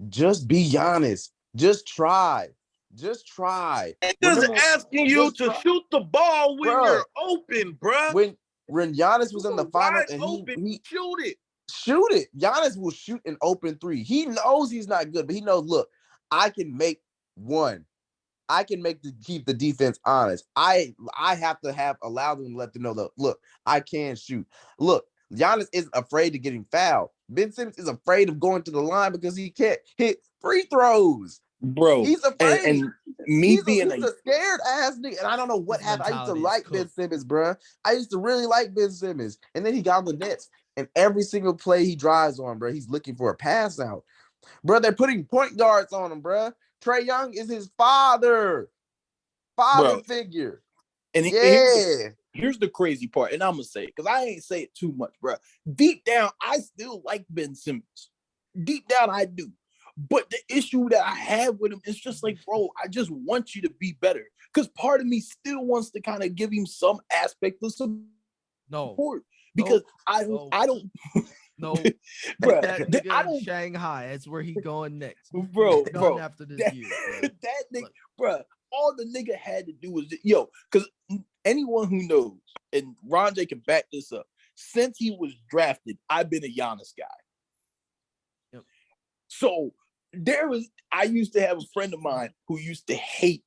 Just be Giannis. Just try. Just try. Niggas asking you to shoot the ball when you're open, bruh. When Giannis was in the finals and he shoot it. Shoot it. Giannis will shoot an open three. He knows he's not good, but he knows, look, I can make one. I can keep the defense honest. I have to allow them to let them know that, look, I can shoot. Look, Giannis isn't afraid of getting fouled. Ben Simmons is afraid of going to the line because he can't hit free throws. Bro, he's afraid. And me being a scared ass nigga, and I don't know what happened. I used to like Ben Simmons, bro. I used to really like Ben Simmons, and then he got on the Nets, and every single play he drives on, bro, he's looking for a pass out. Bro, they're putting point guards on him, bro. Trae Young is his father figure. And here's the crazy part, and I'm gonna say it because I ain't say it too much, bro. Deep down, I still like Ben Simmons. Deep down, I do. But the issue that I have with him is just like, bro, I just want you to be better. Because part of me still wants to kind of give him some aspect of support. Because I don't. No, bro. That nigga in Shanghai. That's where he going next, bro. After this year, bro. That nigga, bro. All the nigga had to do was because anyone who knows, and Ron J can back this up. Since he was drafted, I've been a Giannis guy. Yep. So I used to have a friend of mine who used to hate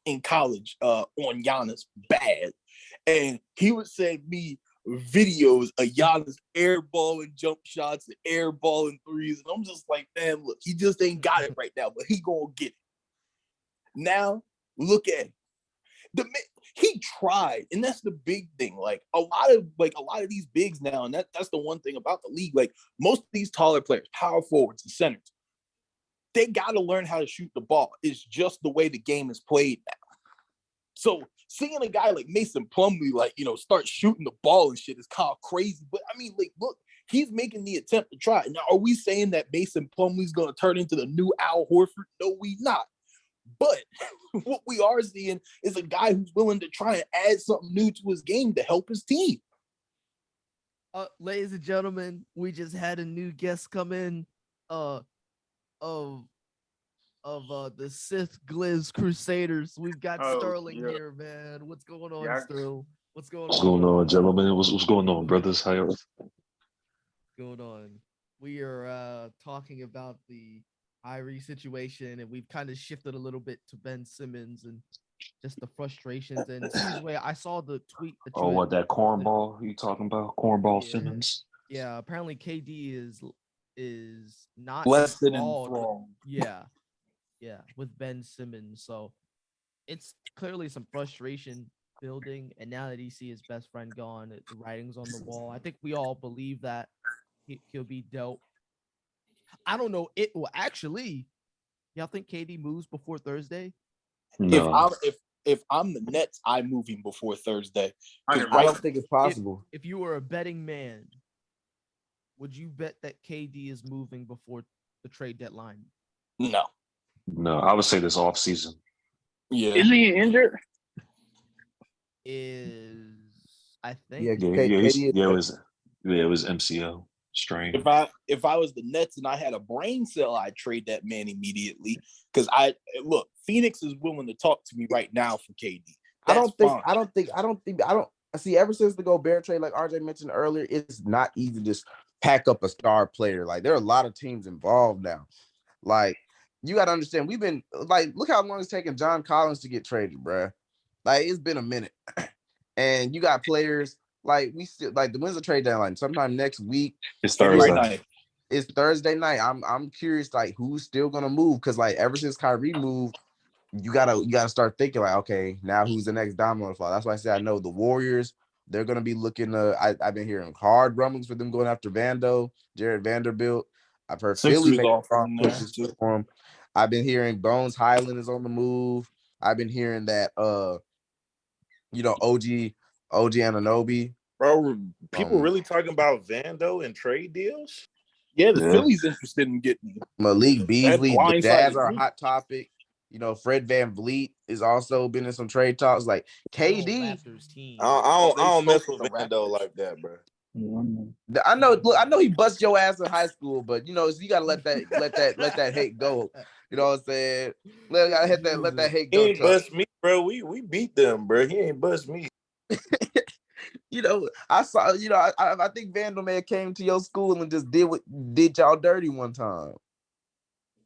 in college on Giannis bad. And he would send me videos of Giannis airballing jump shots and airballing threes. And I'm just like, man, look, he just ain't got it right now, but he gonna get it. Now, look at him. He tried, and that's the big thing. Like a lot of these bigs now, and that's the one thing about the league. Like most of these taller players, power forwards and centers, they got to learn how to shoot the ball. It's just the way the game is played now. So seeing a guy like Mason Plumlee, start shooting the ball and shit is kind of crazy. But I mean, like, look, he's making the attempt to try. Now, are we saying that Mason Plumlee's going to turn into the new Al Horford? No, we not. But what we are seeing is a guy who's willing to try and add something new to his game to help his team. Ladies and gentlemen, we just had a new guest come in of the Sith Gliz Crusaders. We've got Sterling here, man. What's going on, Sterling? What's going on, gentlemen? What's going on, brothers? How y'all? Going on? We are talking about the Kyrie situation, and we've kind of shifted a little bit to Ben Simmons and just the frustrations. And way I saw the tweet. That cornball you talking about? Cornball Simmons? Yeah, apparently KD is not less than enthralled. Yeah, with Ben Simmons. So it's clearly some frustration building, and now that he sees his best friend gone, the writing's on the wall. I think we all believe that he'll be dealt. I don't know. Y'all think KD moves before Thursday? No. If I'm the Nets, I'm moving before Thursday. I don't think it's possible. If you were a betting man, would you bet that KD is moving before the trade deadline? No, I would say this off season. Yeah. Is he injured? I think. It was MCL strain. If I was the Nets and I had a brain cell, I'd trade that man immediately. Because Phoenix is willing to talk to me right now for KD. I don't see. Ever since the Gobert trade, like RJ mentioned earlier, it's not easy to just pack up a star player. Like there are a lot of teams involved now. Like you got to understand, we've been look how long it's taken John Collins to get traded, bro. Like it's been a minute, and you got players we still the when's the trade deadline? Sometime next week. It's Thursday night. It's Thursday night. I'm curious who's still gonna move because ever since Kyrie moved, you gotta start thinking okay, now who's the next domino to fall? That's why I say I know the Warriors. They're gonna be looking. I've been hearing hard rumblings for them going after Jared Vanderbilt. I've heard Philly making strong pushes for him. I've been hearing Bones Highland is on the move. I've been hearing that OG Anunoby. Bro, people really talking about Vando and trade deals? Yeah, the Philly's interested in getting Malik Beasley. The Jazz are a hot topic. You know, Fred VanVleet is also been in some trade talks. Like Good old KD, Raptors team. I don't They mess smoked with the Vando Raptors. like that, bro. I know. Look, I know he bust your ass in high school, but you know, so you gotta let that hate go. You know what I'm saying? Let that hate He go. ain't bust me, bro. We beat them, bro. He ain't bust me. You know, I saw. You know, I think Vandal man came to your school and just did y'all dirty one time.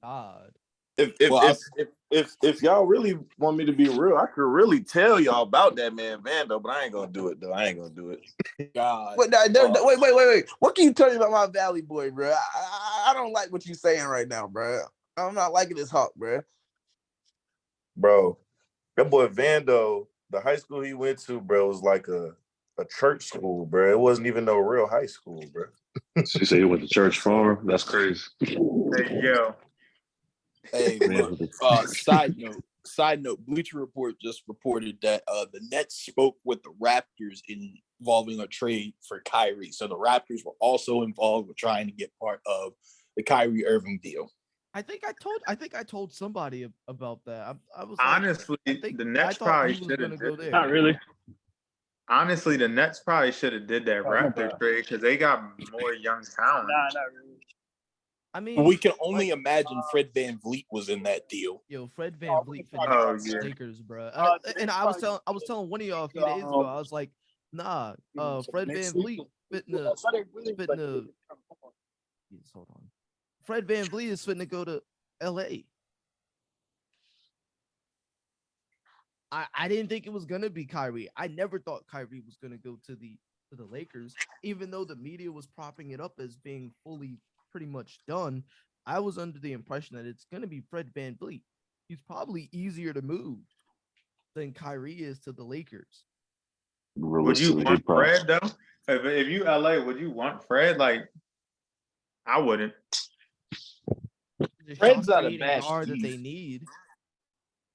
God. If y'all really want me to be real, I could really tell y'all about that man Vando, but I ain't gonna do it though. I ain't gonna do it. God. Wait, wait. What can you tell me about my Valley boy, bro? I don't like what you're saying right now, bro. I'm not liking this hawk, bro. Bro, that boy Vando, the high school he went to, bro, was like a church school, bro. It wasn't even no real high school, bro. She said he went to church farm. That's crazy. There you go. Hey, Man, look. Side note. Bleacher Report just reported that the Nets spoke with the Raptors involving a trade for Kyrie. So the Raptors were also involved with trying to get part of the Kyrie Irving deal. I think I told somebody about that. I was Honestly, the Nets probably he was should gonna have go did. there. Not really. Honestly, the Nets probably should have did that Oh, my Raptors bad. trade because they got more young talent. Nah, not really. I mean, We can only imagine Fred VanVleet was in that deal. Yo, Fred VanVleet fit Oh, the yeah. Lakers, bro. Today And I was telling one of y'all a few days ago. I was like, nah, Fred VanVleet fitting the fitting the. Yes, hold on. Fred VanVleet is fitting to go to L.A. I didn't think it was gonna be Kyrie. I never thought Kyrie was gonna go to the Lakers, even though the media was propping it up as being fully pretty much done. I was under the impression that it's gonna be Fred VanVleet. He's probably easier to move than Kyrie is to the Lakers. Would you realistically, want Fred though? If you LA, would you want Fred? Like, I wouldn't. Fred's not a creating match, guard that Steve. they need.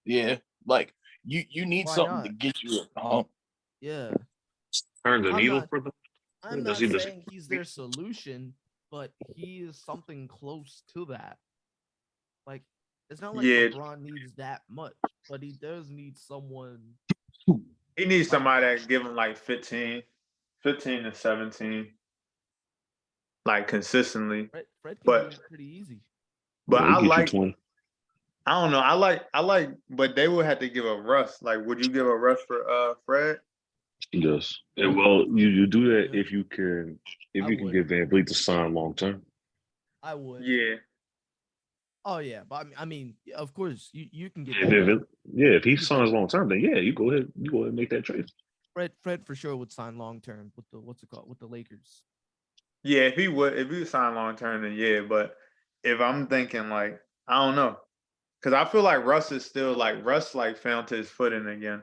Yeah, like you need Why something not? to get you a hump. Yeah, turn the I'm needle not. for them. I'm Does not he just? saying he's their solution, but he is something close to that. Like, it's not like Yeah, LeBron needs that much, but he does need someone he needs like somebody that. that give him like 15 to 17, like consistently. Fred can do But it pretty easy. Yeah, he I get you like. 20. I don't know. I like, but they would have to give a Russ. Like, would you give a Russ for Fred? Yes. And well, you do that Yeah, if you can I would. get Van Vliet to sign long term. I would. Yeah. Oh yeah, but I mean, of course, you can get If, that. if it, yeah, if he You get that. signs long term, then yeah, you go ahead and make that trade. Fred for sure would sign long term with the what's it called with the Lakers. Yeah, if he would sign long term, then yeah. But if I'm thinking like, I don't know. Cause I feel like Russ is still like Russ like found his footing again.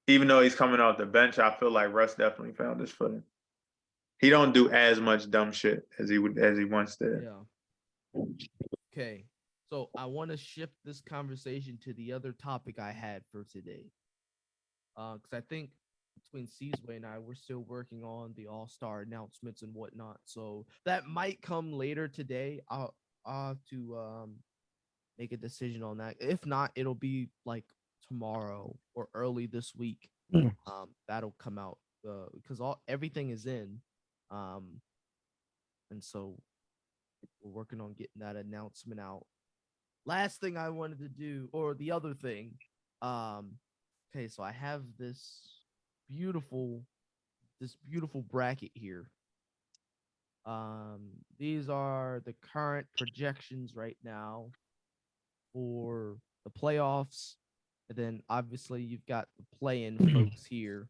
Even though he's coming off the bench, I feel like Russ definitely found his footing. He don't do as much dumb shit as he once did. Yeah. Okay. So I want to shift this conversation to the other topic I had for today. Because I think between Seasway and I, we're still working on the All-Star announcements and whatnot. So that might come later today. I'll have to make a decision on that. If not, it'll be like tomorrow or early this week. That'll come out because everything is in. And so we're working on getting that announcement out. Last thing I wanted to do, or the other thing, okay, so I have this beautiful bracket here. These are the current projections right now for the playoffs, and then obviously you've got the play-in folks here.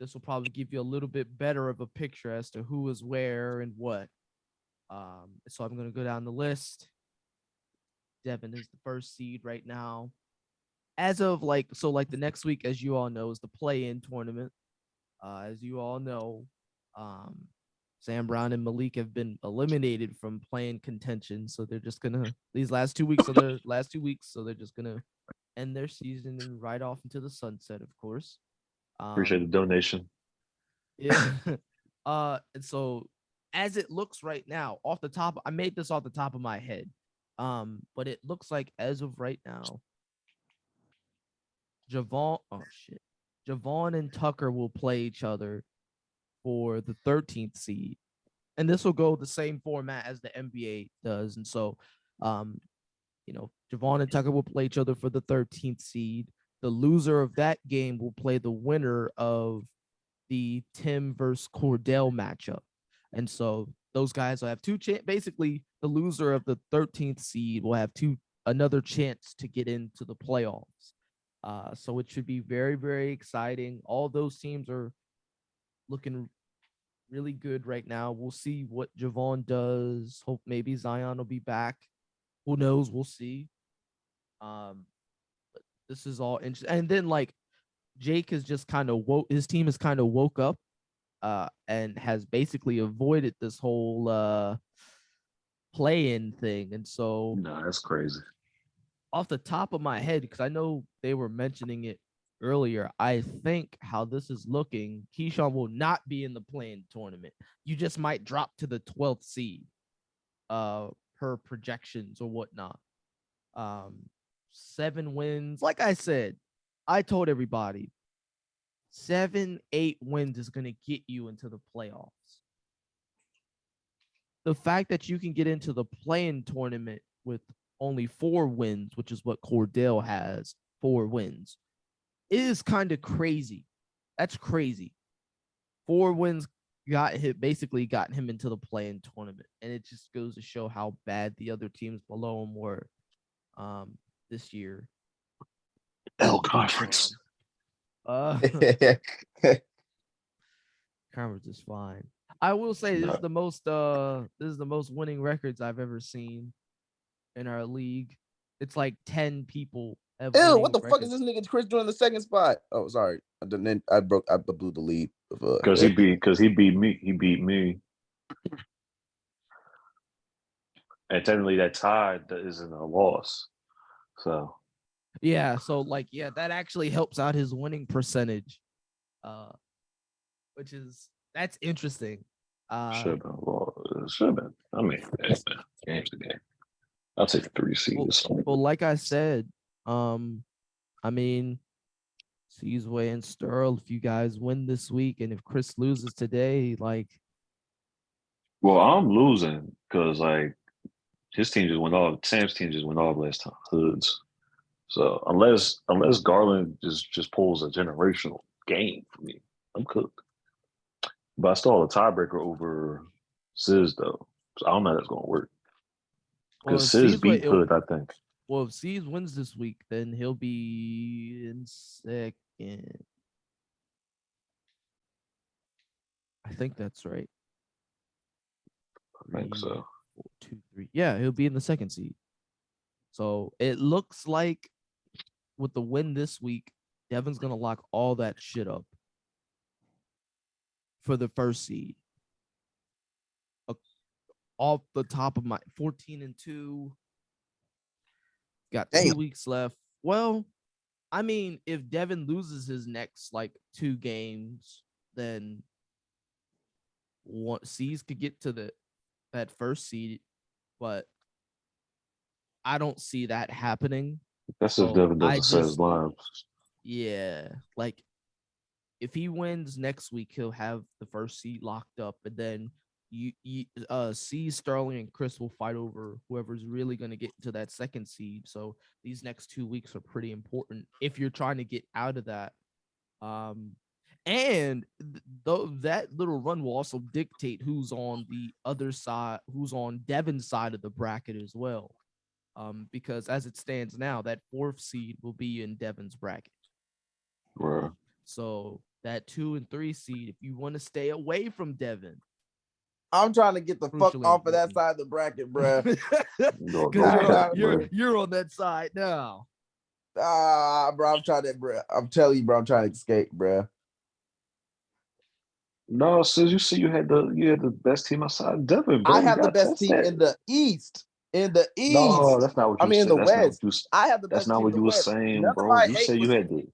This will probably give you a little bit better of a picture as to who is where and what. So I'm gonna go down the list. Devin is the first seed right now. As of like the next week, as you all know, is the play-in tournament. As you all know, Sam Brown and Malik have been eliminated from playing contention, so they're just gonna these last 2 weeks. So they're just gonna end their season and ride off into the sunset, of course. Appreciate the donation. Yeah. And so as it looks right now, I made this off the top of my head. But it looks like as of right now, Javon and Tucker will play each other for the 13th seed. And this will go the same format as the NBA does. And so, Javon and Tucker will play each other for the 13th seed. The loser of that game will play the winner of the Tim versus Cordell matchup. And so those guys will have basically the loser of the 13th seed will have another chance to get into the playoffs. So it should be very, very exciting. All those teams are looking really good right now. We'll see what Javon does. Hope maybe Zion will be back. Who knows? We'll see. But this is all interesting. And then Jake has just kind of his team has kind of woke up and has basically avoided this whole play-in thing. And so No, that's crazy. off the top of my head, because I know they were mentioning it earlier, I think how this is looking, Keyshawn will not be in the play-in tournament. You just might drop to the 12th seed per projections or whatnot. 7 wins. Like I said, I told everybody 7-8 wins is going to get you into the playoffs. The fact that you can get into the play-in tournament with only 4 wins, which is what Cordell has, 4 wins, is kind of crazy. That's crazy. 4 wins basically got him into the play-in tournament, and it just goes to show how bad the other teams below him were this year. L conference. Conference is fine. I will say this is the most winning records I've ever seen in our league. It's like 10 people have Ew, what the records. fuck is this nigga Chris doing in the second spot? Oh, sorry. I blew the lead. Because he beat me. He beat me. And technically that tie isn't a loss. So yeah, so that actually helps out his winning percentage. That's interesting. should have been. Should have been. I mean, game's the game. I'll take 3 seeds. Well, like I said, I mean, Seasway and Sterl, if you guys win this week, and if Chris loses today, Well, I'm losing because his team just went off. Sam's team just went off last time. Hoods. So unless Garland just pulls a generational game for me, I'm cooked. But I still have a tiebreaker over Sis though. So I don't know how that's gonna work. Because Sis beat Hood, I think. Well, if Sis wins this week, then he'll be in second. I think that's right. I think so. 4, 2, 3. Yeah, he'll be in the second seed. So it looks like with the win this week, Devin's gonna lock all that shit up for the first seed. Off the top of my 14-2. Got 2 weeks left. Well, I mean, if Devin loses his next 2 games, then C's could get to that first seed, but I don't see that happening. That's if Devin doesn't set his lines. Yeah, if he wins next week, he'll have the first seed locked up, and then C, Sterling, and Chris will fight over whoever's really going to get to that second seed. So these next 2 weeks are pretty important if you're trying to get out of that. And that little run will also dictate who's on the other side, who's on Devin's side of the bracket as well. Because as it stands now, that 4th seed will be in Devin's bracket. Right. So that 2 and 3 seed, if you want to stay away from Devin, I'm trying to get the fuck off of that side of the bracket, bro. Because you're on that side now. Bro, I'm trying to, bro. I'm telling you, bro, I'm trying to escape, bro. No, since you see you had the best team outside Devin, bro. I have the best team in the East. In the East. No, that's not what you said. In the West. I have the best team. That's not what you were saying, bro. You said you had the you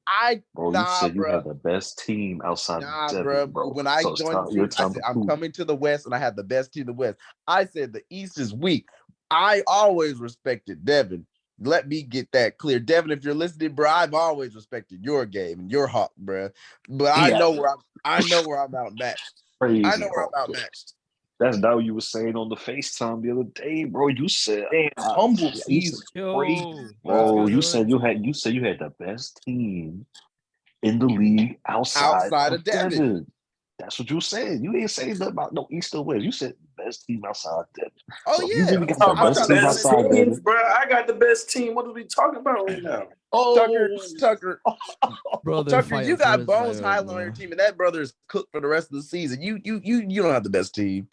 had the best team outside Devin, bro. When I joined the team, I said, I'm coming to the West and I have the best team in the West. I said the East is weak. I always respected Devin. Let me get that clear. Devin, if you're listening, bro, I've always respected your game and your hawk, bro. But I know where I'm outmatched. I know Crazy where I'm Hawk. outmatched. That's not what you were saying on the FaceTime the other day, bro. You said, Damn, humble you sees said, crazy. Yo, what's bro, good, you said Hood? you said you had the best team in the league outside Outside of of Devin. Devin. That's what you said. You ain't saying nothing about no East or West. You said best team outside Devin. Oh So if you yeah. really got Talking the I'm about the best trying to team be best honest. outside teams, Devin, bro. I got the best team. What are we talking about right now? Tucker, Bro, they're Tucker, you fighting for got his Bones life, Highland on your team, and that brother is cooked for the rest of the season. You don't have the best team.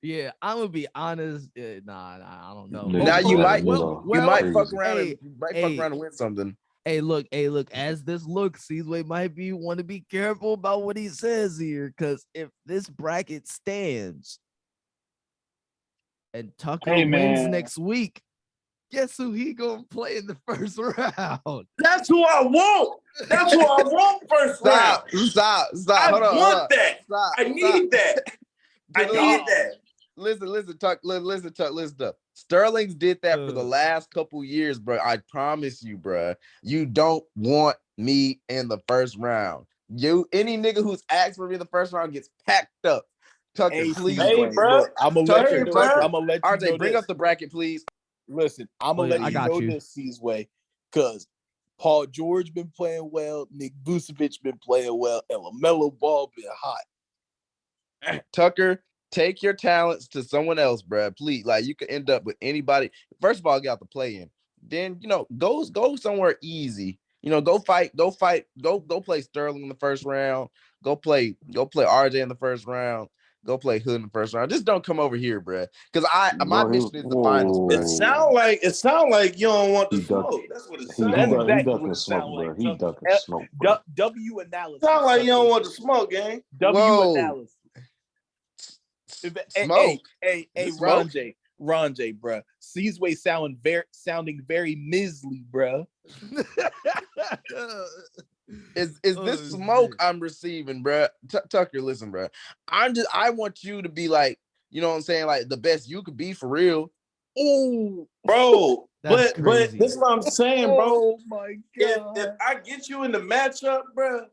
Yeah, I'm gonna be honest. Nah, I don't know. nigga, Now you might Miller, fuck crazy. around hey, and fuck hey, around and win something. hey, look, as this looks, Seasway might want to be careful about what he says here, because if this bracket stands and Tucker Hey, wins man. next week, guess who he gonna play in the first round? That's who I want. That's who I want first round. Stop. I Hold on. want that. Stop. I need that. I need that. Listen, Tuck. Listen. Sterling's did that for the last couple years, bro. I promise you, bro. You don't want me in the first round. Any nigga who's asked for me in the first round gets packed up. Tucker, Hey, please. Hey, bro. look, I'm gonna let Hey, you know. bro. I'm gonna let you know RJ, bring this. up the bracket, please. Listen, I'm gonna yeah, let I you got know you. this, Seasway, because Paul George been playing well, Nick Vucevic been playing well, and LaMelo Ball been hot. Tucker, take your talents to someone else, bro. Please, like you could end up with anybody. First of all, get out the play in. Then go somewhere easy. Go play Sterling in the first round. Go play RJ in the first round. Go play Hood in the first round. Just don't come over here, bro. Because my mission is the finals, bro. It sound like you don't want the He duck- smoke. That's what it He sounds like. Exactly ducking what it smoke, sound bro. like, He Tucker. ducking smoke, bro. W analysis. Sound like you don't Tucker. want the smoke, gang. W Whoa. analysis. Smoke. Hey, smoke? Ron J, bro. Seasway sounding very Misley, bro. Is this smoke I'm receiving, bro? Tucker, listen, bro. I want you to be like, you know what I'm saying, like the best you could be for real. Oh, Bro, That's but crazy. this is what I'm saying, bro. oh my god. If I get you in the matchup, bro,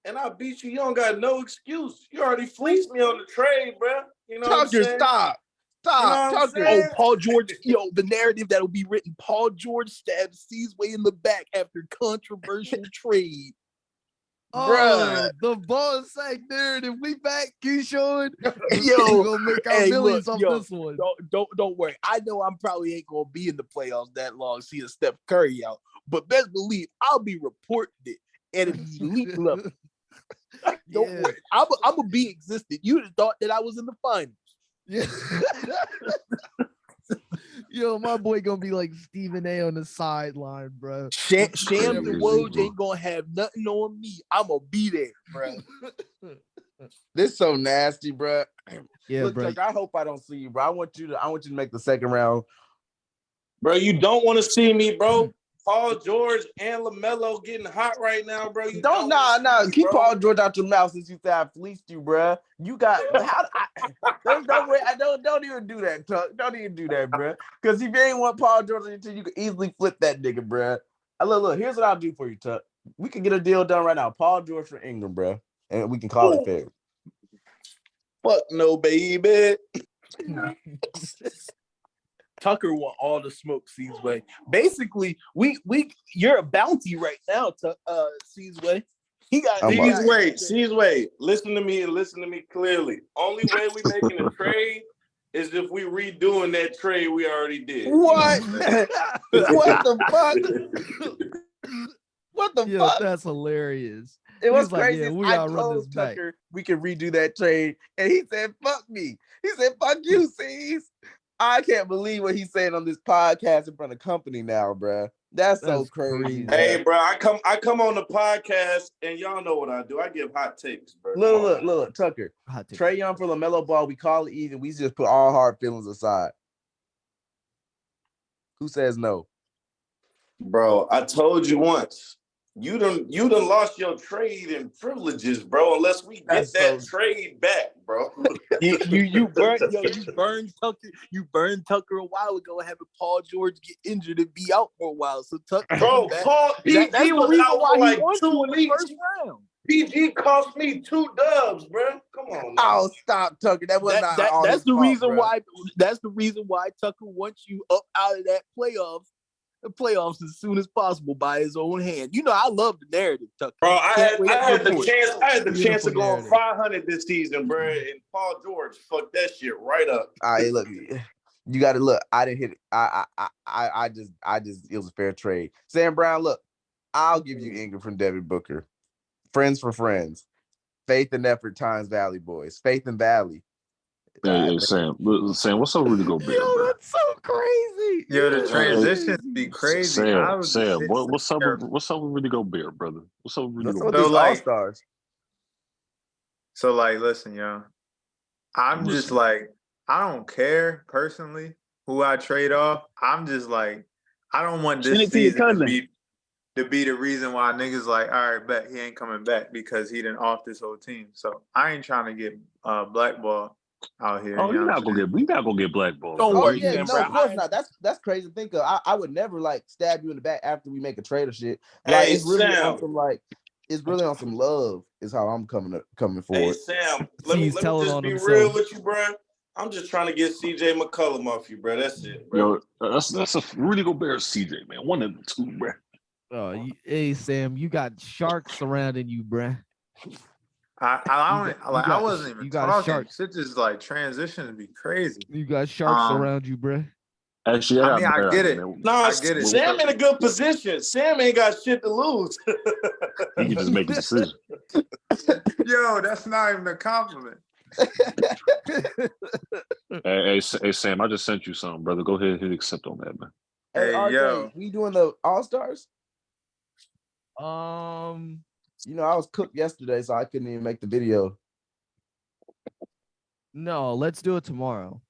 and I beat you, you don't got no excuse. You already fleeced me on the trade, bro. You know what I'm Tucker, saying? stop, You know what I'm Tucker. saying? Paul George, the narrative that'll be written, Paul George stabbed Seasway in the back after controversial trade. Bruh. The ball sack narrative. We back, Keyshawn. Yo, we gonna make our millions off this one. Don't worry. I know I'm probably ain't gonna be in the playoffs that long, seeing Steph Curry out. But best believe I'll be reporting it at an elite level. Don't worry. I'm gonna be existent. You'd have thought that I was in the finals. Yeah. Yo, my boy gonna be like Stephen A on the sideline, bro. Sham Crazy, the Woj bro. ain't gonna have nothing on me. I'm gonna be there, bro. This so nasty, bro. Yeah, Look, bro. Tucker, I hope I don't see you, bro. I want you to make the second round. Bro, you don't want to see me, bro. Paul George and LaMelo getting hot right now, bro. You Don't keep bro. Paul George out your mouth since you said I fleeced you, bro. You got there's no way. Don't even do that, Tuck. Don't even do that, bro. Because if you ain't want Paul George on your team, you can easily flip that nigga, bro. Look, here's what I'll do for you, Tuck. We can get a deal done right now. Paul George for Ingram, bro, and we can call it fair. Fuck no, baby. Tucker want all the smoke, Seasway. Basically, you're a bounty right now, Seasway. Seasway. Listen to me and listen to me clearly. Only way we making a trade is if we redoing that trade we already did. What? What the fuck? What the Yo, fuck? that's hilarious. It was like, crazy. yeah, we I gotta run this told back. Tucker we can redo that trade, and he said, "Fuck me." He said, "Fuck you, C's." I can't believe what he's saying on this podcast in front of company now, bro. That's so crazy. Hey, bro, I come on the podcast, and y'all know what I do. I give hot takes, bro. Look, Tucker. Trae Young for LaMelo Ball. We call it even. We just put all hard feelings aside. Who says no? Bro, I told you once. you done lost your trade and privileges, bro. Unless we get That's that so- trade back, bro. You burned Tucker a while ago, having Paul George get injured and be out for a while. So Tucker, Bro, Paul PG that's the was reason out why for he like won 2 you in the weeks. first round. PG cost me 2 dubs, bro. Come on, now. Oh, stop, Tucker. That was not all That's his the fault, reason bro. why. That's the reason why Tucker wants you up out of that the playoffs as soon as possible by his own hand. You know, I love the narrative, Tucker. Bro, I had the for it. chance to go on narrative. 500 this season, bro. And Paul George fucked that shit right up. All right, look, you got to look. I didn't hit it. I just, it was a fair trade. Sam Brown, look, I'll give you Ingram from Devin Booker. Friends for friends. Faith and effort times Valley Boys. Faith and Valley. Hey, Sam, what's up, Rudy Gobert, Yo, bro? that's so crazy. Yo, the Yo, transitions be crazy. I was just Sam, what's up with Rudy Gobert, brother? What's up with Rudy What's up with Gobert? these all-stars? So like, listen, yo, I'm just like, I don't care personally who I trade off. I'm just like, I don't want Send this it to your season cousin. to be the reason why niggas like, all right, bet he ain't coming back because he didn't off this whole team. So I ain't trying to get blackballed out here. Oh, you know what I'm saying? we not gonna get blackballed. Don't Oh worry, yeah, Sam no, Brown. of course not. That's crazy to think of. I would never like stab you in the back after we make a trade or shit. Like Hey, it's really Sam. on some it's really on some love. Is how I'm coming Hey, forward. Sam, let me He's telling just on be himself. real with you, bro. I'm just trying to get CJ McCollum off you, bro. That's it, bro. Yo, that's a Rudy Gobert CJ, man. One of the two, bro. Oh, hey Sam, you got sharks surrounding you, bruh. I wasn't even you got talking. sharks. Shit just like transitions be crazy. You got sharks Um, around you, bruh. Actually, I mean, I better get idea, it. man. Nah, I get it. Sam in a good position. Sam ain't got shit to lose. He can just make a decision. Yo, that's not even a compliment. Hey, Sam, I just sent you something, brother. Go ahead and hit accept on that, man. Hey, Hey, RJ, yo. we doing the all-stars? No, I was cooked yesterday, so I couldn't even make the video. let's do it tomorrow.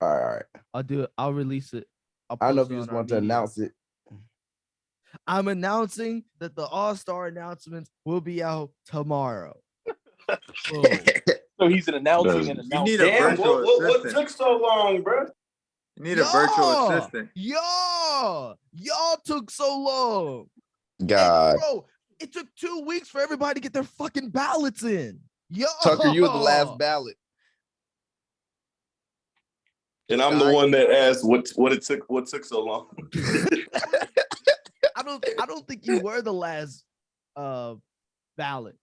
All right. I'll do it. I'll release it. I don't know if post you it just on our want to media. announce it. I'm announcing that the All-Star announcements will be out tomorrow. Boom. So he's an announcing and You need announcing. a Damn, virtual what assistant. took so long, bro? You need a virtual Y'all! assistant. Y'all took so long. God. And bro, it took 2 weeks for everybody to get their fucking ballots in. Yo, Tucker, you were the last ballot. And I'm the one that asked what took so long. I don't think you were the last ballot.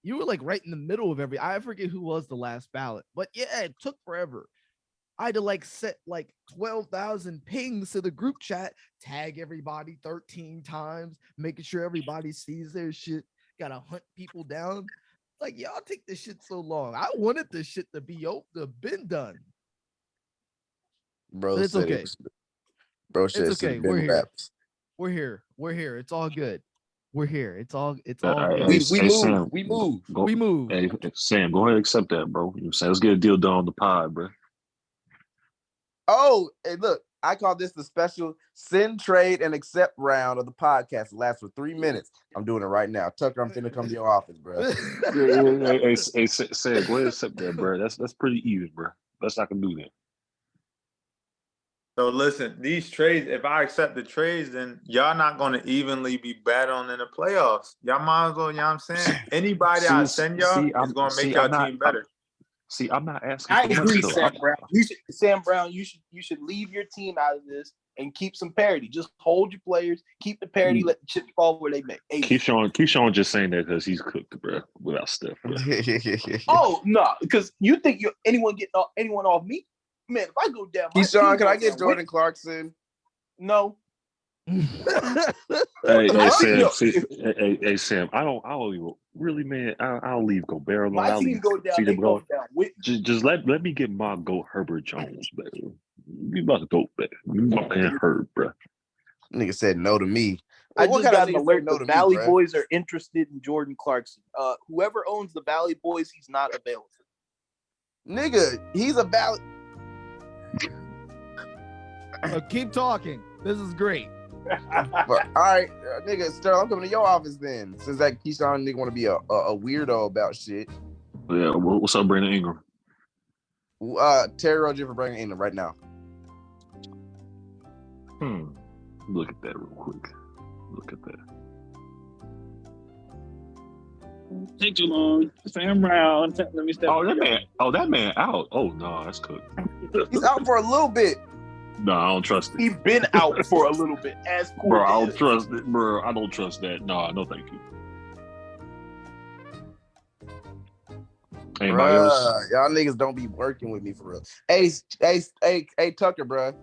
You were like right in the middle of I forget who was the last ballot, but yeah, it took forever. I had to like set like 12,000 pings to the group chat, tag everybody 13 times, making sure everybody sees their shit. Gotta hunt people down. Like, y'all take this shit so long. I wanted this shit to be been done. Bro But it's said okay. Bro said It's okay. it We're been here. wrapped. We're here. It's all good. We're here. It's all Hey, good. hey, We move. Sam, We move. We move. Hey, Sam, go ahead and accept that, bro. You know what I'm saying? Let's get a deal done on the pod, bro. Oh, hey, look, I call this the special send, trade, and accept round of the podcast. It lasts for 3 minutes. I'm doing it right now. Tucker, I'm finna come to your office, bro. Hey, Sam, go ahead and accept that, bro. That's pretty even, bro. Let's not gonna do that. So listen, these trades, if I accept the trades, then y'all not going to evenly be battling in the playoffs. Y'all might as well, you know what I'm saying? Anybody I send y'all is going to make y'all team better. I'm not asking I for much, agree, though. Sam Brown. You should leave your team out of this and keep some parity. Just hold your players, keep the parity, let the chips fall where they may. Hey, Keyshawn just saying that because he's cooked, bro, without Steph. Bro. oh no, because you think anyone off me? Man, if I go down, Keyshawn, can I get Jordan Clarkson? No. Hey, Sam. I don't even really, man. I'll leave Gobert alone. My team go down. They go down with just let me get my go Herbert Jones, man. We about to go, man. We about to Herb, bro. Nigga said no to me. I just got an alert. No The Valley Boys are interested in Jordan Clarkson. Whoever owns the Valley Boys, he's not available. Nigga, he's a Valley. Keep talking. This is great. But, all right, nigga, Sterling, I'm coming to your office then. Since that Keyshawn nigga want to be a weirdo about shit. Yeah, what's up, Brandon Ingram? Terry Rozier for bringing in right now. Look at that real quick. Look at that. Take too long. Sam Brown. Let me step. Oh, that man out. Oh no, that's cooked. He's out for a little bit. No, I don't trust it. He's been out for a little bit. As Bro, I don't trust it. Bro, I don't trust that. No, thank you. Anybody else? Y'all niggas don't be working with me for real. Hey, Tucker, bruh.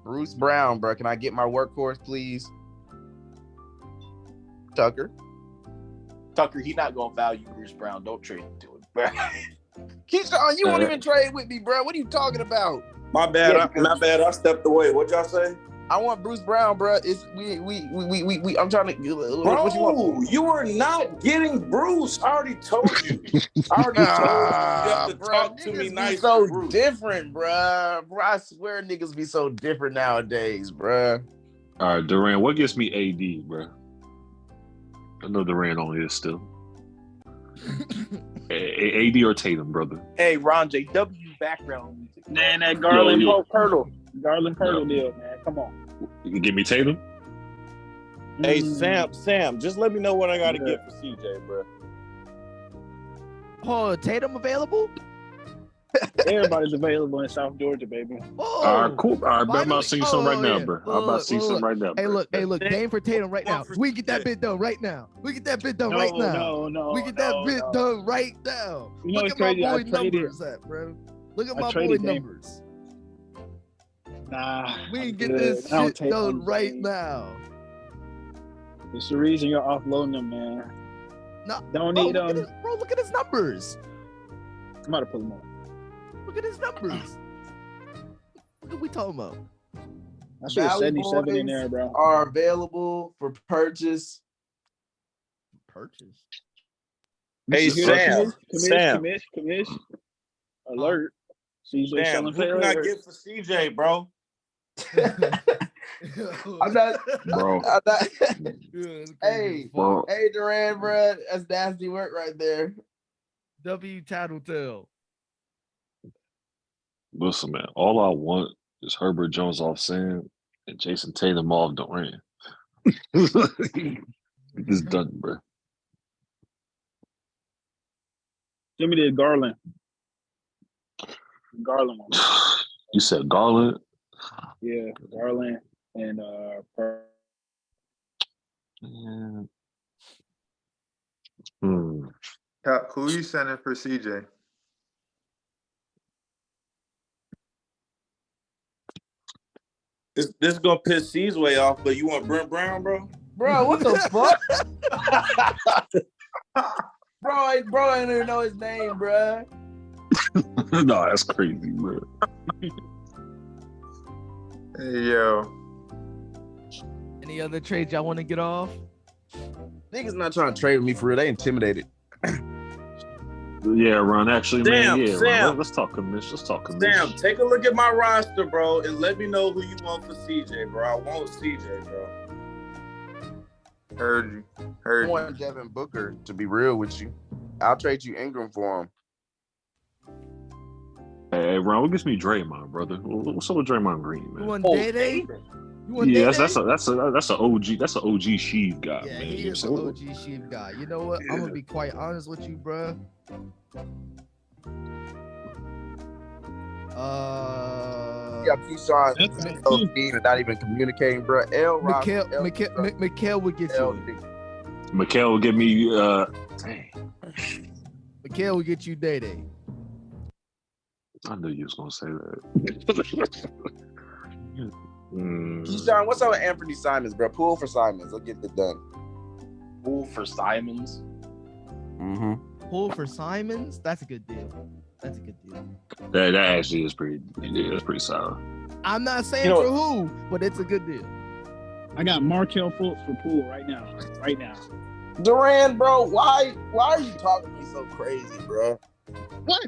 Bruce Brown, bruh. Can I get my workhorse, please? Tucker, he not gonna value Bruce Brown. Don't trade him to him, bro. Keyshawn, you won't even trade with me, bruh. What are you talking about? My bad. My bad. I stepped away. What y'all say? I want Bruce Brown, bruh. It's we. I'm trying to. Bro, what you want? You are not getting Bruce. I already told you. I already told you. You have to talk to me nice. So Bruce. different, bruh. Bro, I swear niggas be so different nowadays, bruh. All right, Durant, what gets me AD, bro? I know Durant on here still. AD or Tatum, brother? Hey, Ron JW background music. Man, that Garland Yo. Pirtle deal, man. Come on. You can give me Tatum? Hey, Sam, just let me know what I got to get for CJ, bro. Oh, Tatum available? Everybody's available in South Georgia, baby. Oh, All right, cool. All right, Why I'm about to see some right now, bro. I'm about to see some right now. Hey, bro. look, game for Tatum right now. We get that bit done right now. No. We get that bit done right now. Done right now. You know Look what's at my crazy? boy numbers at, bro. Look at my boy numbers. Nah. We I'm can get good. this I don't shit take done on right James. now. It's the reason you're offloading them, man. No, Don't bro, need look at them. bro, look at his numbers. I'm about to pull them up. Look at his numbers. What are we talking about? I should have Valley 77 in Boys there, bro. are available for purchase. Purchase. Hey, You hear that, Sam, Commish. Alert. CJ Sam, selling who can I failure. get for CJ, bro? I'm not, Bro. I'm not. Yeah, Hey, Bro. hey, Duran, bro. That's nasty work right there. W Tattletale. Listen, man, all I want is Herbert Jones off Sam and Jason Tatum off Durant. It's done, bro. Give me the Garland. Garland one. You said Garland? Yeah, Garland and Man. Who you sending for CJ? This is gonna piss C's way off, but you want Brent Brown, bro? Bro, what the fuck? Bro, I don't even know his name, bro. No, that's crazy, bro. Hey, yo. Any other trades y'all want to get off? Niggas not trying to trade with me for real. They intimidated. Yeah, Ron. Actually, Sam, man. Yeah, Sam. Ron, let's talk commish. Let's talk commish. Sam, take a look at my roster, bro, and let me know who you want for CJ, bro. I want CJ, bro. Heard I you. want Devin Booker, to be real with you. I'll trade you Ingram for him. Hey, Ron, what gets me Draymond, brother? What's up with Draymond Green, You man? want Day? You want Yeah, Day? that's an OG. That's an OG Sheev guy, Yeah, man. he You know is what an I'm saying? OG sheep guy. You know what? I'm gonna be quite honest with you, bruh. Yeah, Keyshawn and not even communicating, bro. Mikhail would get you. Mikhail will give me. Dang. Mikhail would get you Day. I knew you was gonna say that. Keyshawn, what's up with Anthony Simons, bro? Pull for Simons. Let's get it done. Pull for Simons. Mm-hmm. Pull for Simons. That's a good deal. That's a good deal. That actually is pretty. Yeah, that's pretty solid. I'm not saying for who, but it's a good deal. I got Markel Fultz for Poole right now. Right now. Duran, bro, why are you talking to me so crazy, bro? What?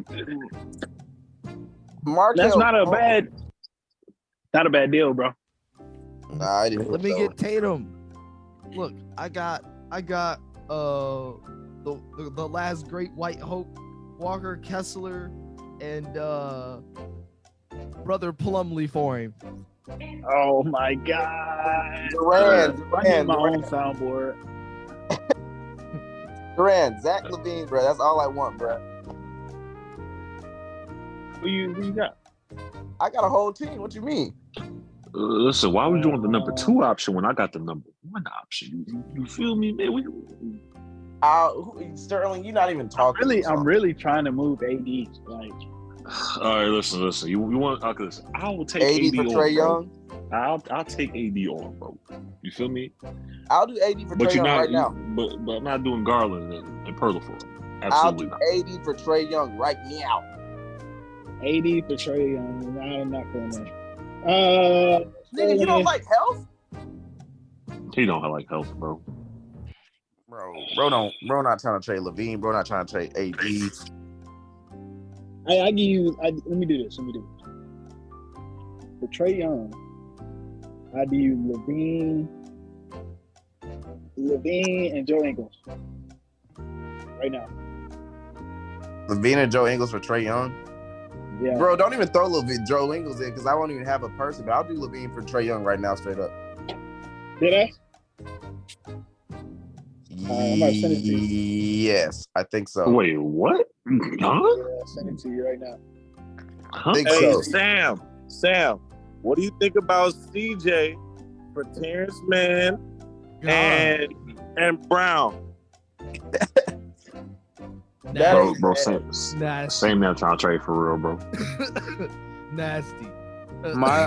Markel, That's not a bad deal, bro. Nah, I didn't. Let me get Tatum. Look, I got the last great white hope, Walker Kessler, and brother Plumlee for him. Oh my God. Durant, I need my own soundboard. Durant, Zach LaVine, bro. That's all I want, bro. Who you got? I got a whole team. What you mean? Listen, why would you want the number 2 option when I got the number 1 option? You feel me, man? Sterling, you're not even talking. I'm really trying to move AD. Like, all right, listen. You want? Okay, listen. I will take AD AD for on, Trae bro. Young. I'll take AD on, bro. You feel me? I'll do AD for Trae Young right now. But I'm not doing Garland and Perla for him. I'll Absolutely do not. AD for Trae Young right now. AD for Trae Young. I'm not going there. Nigga, you don't like health? He don't like health, bro. Bro not trying to trade LaVine. Bro not trying to trade AD. I give you. Let me do this. For Trae Young, I do you Levine and Joe Ingles right now. LaVine and Joe Ingles for Trae Young. Yeah, Bro, don't even throw Joe Ingles in because I won't even have a person. But I'll do LaVine for Trae Young right now, straight up. Did I? I'm about to send it to you. Yes, I think so. Wait, what? Huh? Yeah, I'll send it to you right now. Huh? Think Hey, so. Sam, what do you think about CJ for Terrence Mann and Brown? Bro, Nasty. same man trying to trade for real, bro. Nasty. My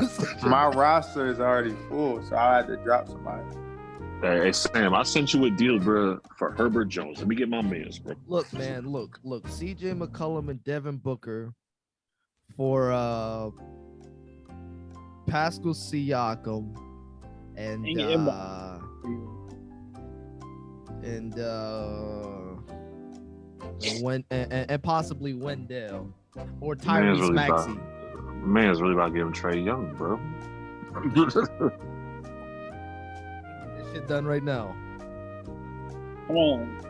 roster is already full, so I had to drop somebody. Hey, Sam, I sent you a deal, bro, for Herbert Jones. Let me get my mans, bro. Look, man, look. CJ McCollum and Devin Booker for Pascal Siakam and possibly Wendell or Tyrese Maxey. Man's really about giving Trae Young, bro. This shit done right now. Come on,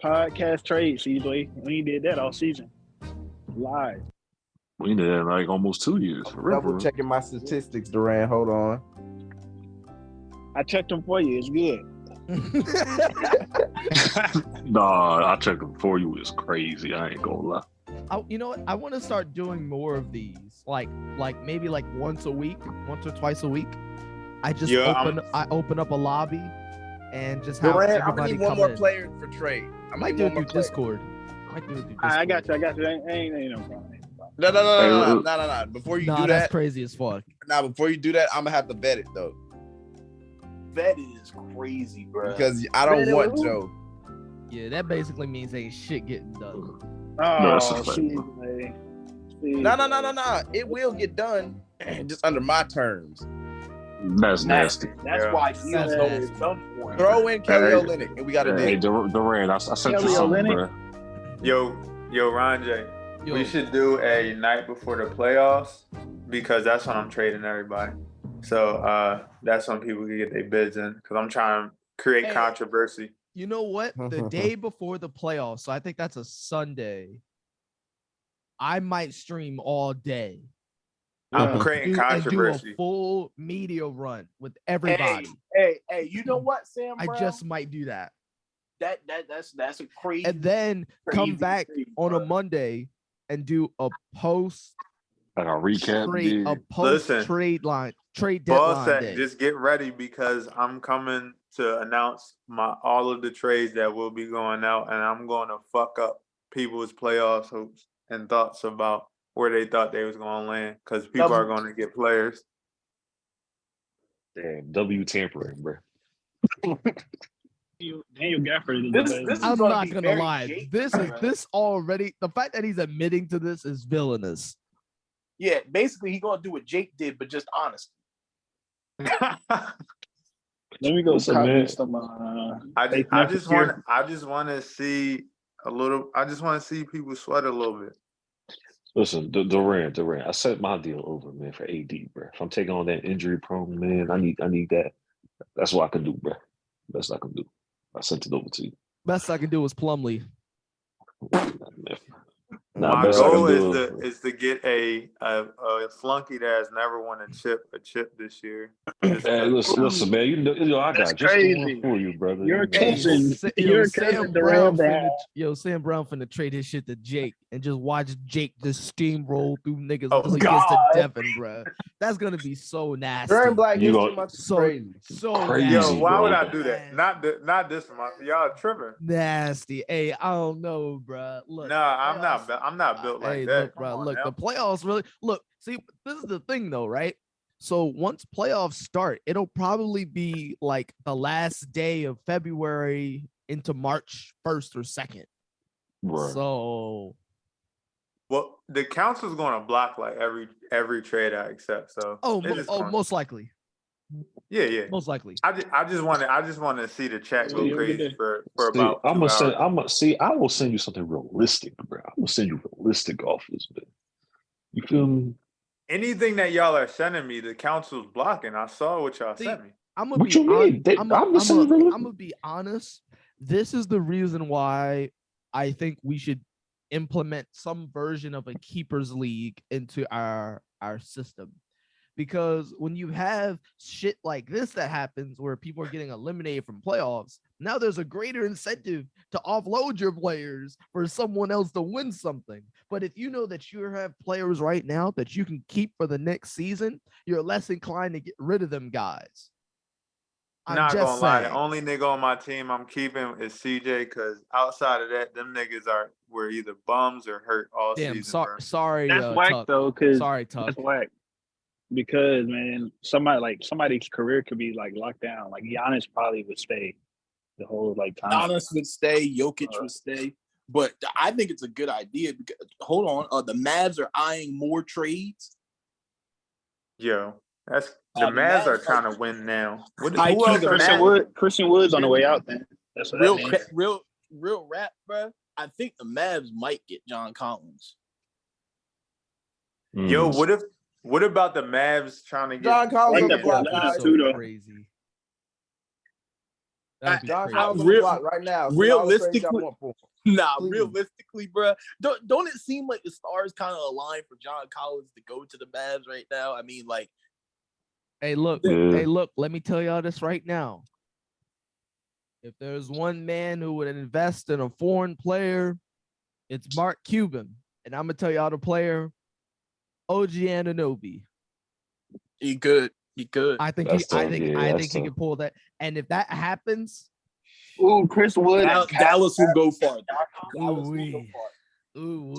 podcast trade, CJ. We did that all season. Live. We did that in like almost 2 years. Double checking my statistics, Durant. Hold on. I checked them for you. It's good. Nah, I checked them for you. It's crazy. I ain't gonna lie. You know what? I want to start doing more of these, like maybe like once or twice a week. I just open up a lobby and just have Durant, everybody I need one come more in. player for trade. I might do it through Discord. I got you. Ain't no problem. No. Before you do that's that, crazy as fuck. Before you do that, I'm gonna have to vet it though. That is crazy, bro. Because I don't want Joe. Yeah, that basically means ain't shit getting done. Oh, No. It will get done, just under my terms. That's nasty. That's why he's always done for him. Throw in Kelly Olynyk, and we got a Hey, deal. Durant, I sent you Kelly something, Olynyk. bro. Yo, Ron J. We should do a night before the playoffs because that's when I'm trading everybody. So that's when people can get their bids in because I'm trying to create controversy. You know what? The day before the playoffs, so I think that's a Sunday. I might stream all day. I'm creating controversy. And do a full media run with everybody. Hey, you know what, Sam? I just might do that. That's a crazy. And then come back on a Monday and do a post. Like a recap. Trade deadline day. Just get ready because I'm coming to announce all of the trades that will be going out, and I'm going to fuck up people's playoffs hopes and thoughts about where they thought they was going to land because people are going to get players. Damn, W tampering, bro. Daniel Gafford. I'm not gonna lie. This already. The fact that he's admitting to this is villainous. Yeah, basically he's gonna do what Jake did, but just honest. Let me go copy some. I just want to see a little. I just want to see people sweat a little bit. Listen, Durant. I set my deal over, man, for AD, bro. If I'm taking on that injury prone, man, I need that. That's what I can do, bro. Best I can do. I sent it over to you. Best I can do is Plumlee. Nah, My best I can goal do is to get a flunky that has never won a chip this year. Just Hey, 'cause- listen, man. You know, I That's got just the one crazy. for you, brother. You're You a know, Hey, cousin. yo, You're a Sam cousin, Brown Durant Brown. Sam Brown finna trade his shit to Jake and just watch Jake just steamroll through niggas Oh, until he gets to God. Devin, bro. That's gonna be so nasty. During Black You History go- Month is So crazy. so Crazy, yo, nasty. why would bro. I do that? Not this month. Y'all tripping. Nasty. Hey, I don't know, bro. Look, Nah, playoffs- I'm not built like hey, that. look, Come bro. on Look, now. the playoffs really look. See, this is the thing, though, right? So once playoffs start, it'll probably be like the last day of February into March 1st or 2nd. Right. So Well, the council's going to block like every trade I accept. So most likely, yeah. most likely. I just want to see the chat go You have a good crazy day. for See, about 2 hours. I will send you something realistic, bro. I'm gonna send you realistic offers, man. You feel me? Anything that y'all are sending me, the council's blocking. I saw what y'all See, sent me. I'm gonna What be you mean? I'm I'm gonna be honest. This is the reason why I think we should implement some version of a keepers league into our system. Because when you have shit like this that happens where people are getting eliminated from playoffs, now there's a greater incentive to offload your players for someone else to win something. But if you know that you have players right now that you can keep for the next season, you're less inclined to get rid of them guys. I'm Not just gonna lie, saying. the only nigga on my team I'm keeping is CJ because outside of that, them niggas were either bums or hurt all Damn, season, bro. sorry, That's whack Tuck. though, because Sorry, Tuck. that's whack. Because man, somebody's career could be like locked down. Like Giannis probably would stay the whole like time. Giannis would stay, Jokic would stay. But I think it's a good idea because hold on, the Mavs are eyeing more trades. Yo, that's the The Mavs are Mavs trying to win now. Who I else think are Christian Wood's on the way out. Then that's what that means. real rap, bro. I think the Mavs might get John Collins. Yo, what about the Mavs trying to get John Collins on the That block, that'd be guys. too, though. Crazy. That'd be John crazy. Collins on the block right now. Send all the trades y'all Realistically, want for him. Nah, Please. realistically, bro, don't it seem like the stars kind of align for John Collins to go to the Mavs right now? I mean, like, Hey, look, let me tell y'all this right now. If there's one man who would invest in a foreign player, it's Mark Cuban. And I'm gonna tell y'all the player, OG Anunoby. he could. I think That's he I tough. think Yeah, I that's think he tough. can pull that. And if that happens, Ooh, Chris Wood. Dallas will go farther. ooh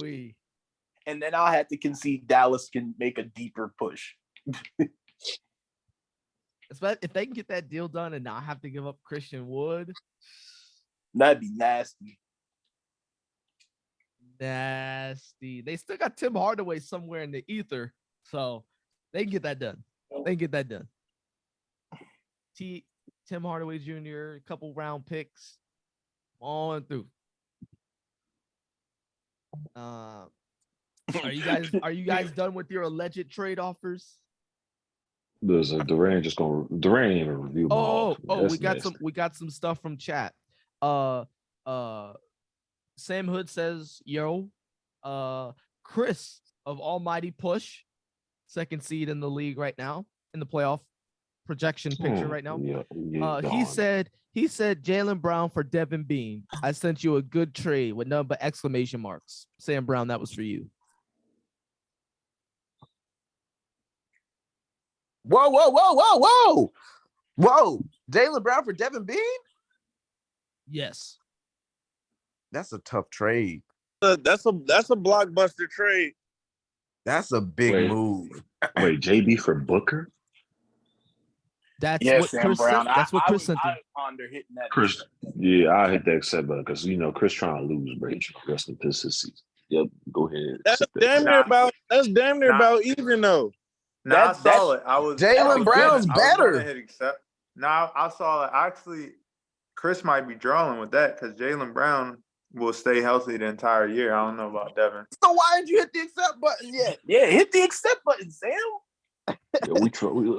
wee. And then I'll have to concede Dallas can make a deeper push. If they can get that deal done and not have to give up Christian Wood, That'd be nasty. nasty. They still got Tim Hardaway somewhere in the ether, so they can get that done. Tim Hardaway Jr., a couple round picks on through. Are you guys done with your alleged trade offers? Listen, Durant ain't even review my offer, man. That's we got some stuff from chat. Sam Hood says, yo, Chris of Almighty Push, second seed in the league right now, in the playoff projection picture right now. He said Jaylen Brown for Devin Bean. I sent you a good trade with none but exclamation marks. Sam Brown, that was for you. Whoa. Jaylen Brown for Devin Bean? Yes. That's a tough trade. That's a blockbuster trade. That's a big move. Wait, JB for Booker? That's Yes, what Chris Brown. sent. That's what Chris sent. I ponder hitting that. Chris, yeah, I hit that accept button because Chris trying to lose, bro. He's trying to rest in peace this season. Yep, go ahead. That's damn near about even though. I saw it. Jaylen Brown's better. I was gonna hit accept. I saw it. Actually, Chris might be drawing with that because Jaylen Brown will stay healthy the entire year. I don't know about Devin. So why didn't you hit the accept button yet? Yeah, hit the accept button, Sam. Yeah,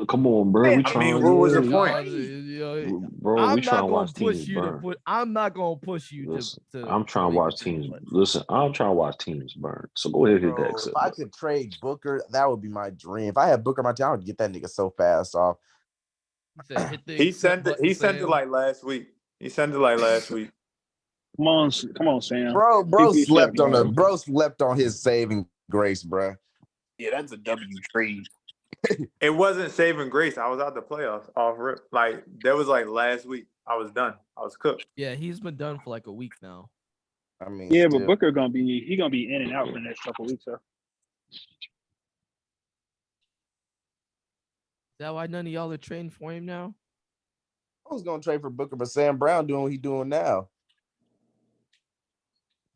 come on, bro. We I mean, trying. what was your Yo, point? Bro, we I'm trying not to gonna watch teams push you to burn. put. I'm not gonna push you Listen, to. I'm trying to break watch the teams. button. Listen, I'm trying to watch teams burn. So go ahead, hit that Bro, if accept I button. could trade Booker, that would be my dream. If I had Booker on my team, I would get that nigga so fast off. He said, "Hit the He accept sent it. button, He sent it Sam." like last week. He sent it like last week. Come on, Sam. Bro Hit the accept button. slept on his saving grace, bro. Yeah, that's a W trade. It wasn't saving grace. I was out the playoffs off rip. Like that was like last week. I was done. I was cooked. Yeah, he's been done for like a week now. I mean, Yeah, still. but Booker gonna be in and out for the next couple of weeks. So. Is that why none of y'all are trading for him now? I was gonna trade for Booker, but Sam Brown doing what he's doing now.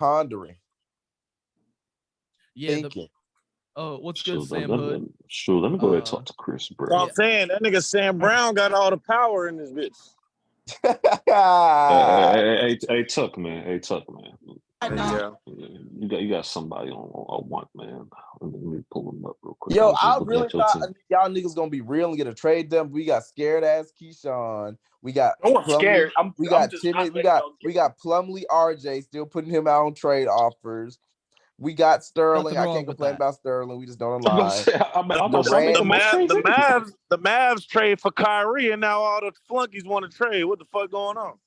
Pondering. Yeah. Thinking. What's good, Sure, Sam Hood? let me go ahead and talk to Chris, bro. So I'm saying that nigga Sam Brown got all the power in this bitch. Hey, Tuck, man. Hey, Tuck, man. Yeah. You got somebody on one, man. Let me pull him up real quick. Yo, was just I looking really at your thought team. y'all niggas gonna be real and get to trade them. We got scared ass Keyshawn. We got No one's Plumlee. scared. We got just timid. not We letting got y'all Plumlee RJ still putting him out on trade offers. We got Sterling. Nothing I wrong can't with complain that. about Sterling. We just don't I'm about align. to say, I'm about to say, I make Durant- the most trades anyway. The Mavs trade for Kyrie, and now all the flunkies want to trade. What the fuck going on?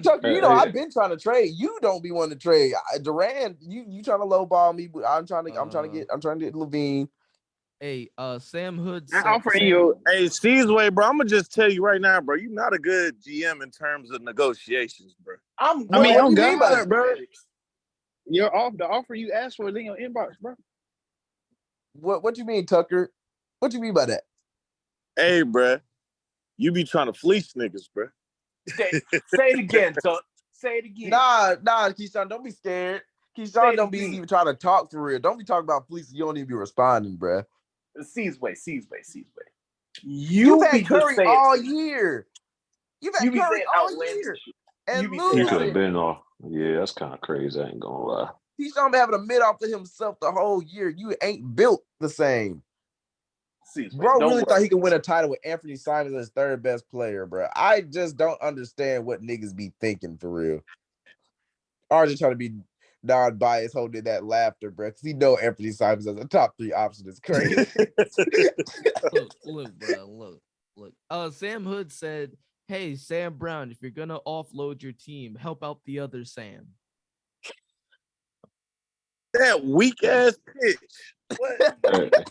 Tucker, you know I've been trying to trade. You don't be wanting to trade. Durant, you trying to lowball me, but I'm trying to get Levine. Hey, Sam Hood. I'm offering you. Hey, Seasway, bro, I'm gonna just tell you right now, bro. You're not a good GM in terms of negotiations, bro. What do do you mean by that? bro. The offer you asked for is in your inbox, bro. What you mean, Tucker? What you mean by that? Hey, bro, you be trying to fleece niggas, bro. Say it again, Tuck. Say it again. Nah, Keyshawn, don't be scared. Keyshawn don't be even trying to talk for real. Don't be talking about police. You don't even be responding, bro. Seasway. You've had Curry all year. You've had be Curry saying all outlandish year. shit. And You be saying You could have losing. been off. Yeah, that's kind of crazy. I ain't gonna lie. Keyshawn been having a mid off to himself the whole year. You ain't built the same. Bro really thought he could win a title with Anthony Simons as third best player, bro. I just don't understand what niggas be thinking for real. Or just trying to be non-biased, holding that laughter, bro. Because he know Anthony Simons as a top 3 option is crazy. Look, bro. Look. Sam Hood said, "Hey, Sam Brown, if you're gonna offload your team, help out the other Sam." That weak ass pitch. What?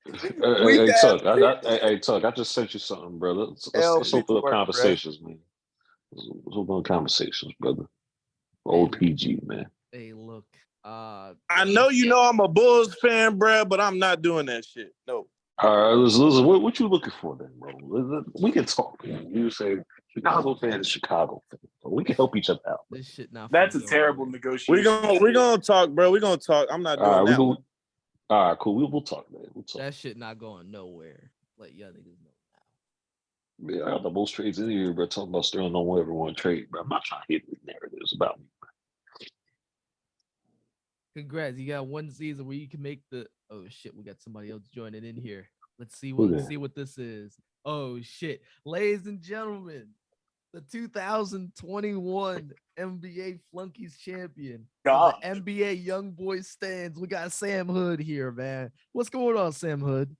Hey, Tuck, I just sent you something, brother. Let's open up conversations, man. Let's open up conversations, brother. Old PG, man. Hey, look. I know you know I'm a Bulls fan, bro, but I'm not doing that shit. No. All right, listen. What you looking for then, bro? We can talk. Man. You say Chicago fan is Chicago fan. So we can help each other out. This shit not. That's a terrible negotiation. We're gonna talk, bro. We're gonna talk. I'm not doing that. All right, cool. We'll talk, man. We'll talk. That shit not going nowhere. Let y'all niggas know now. Yeah, I got the most trades in here, bro. Talking about Sterling don't ever want to trade, bro. I'm not trying to hit the narratives about me. Congrats, you got one season where you can make the. Oh shit, we got somebody else joining in here. Let's see what this is. Oh shit, ladies and gentlemen, the 2021 NBA Flunkies champion, the NBA Young Boys stands. We got Sam Hood here, man. What's going on, Sam Hood?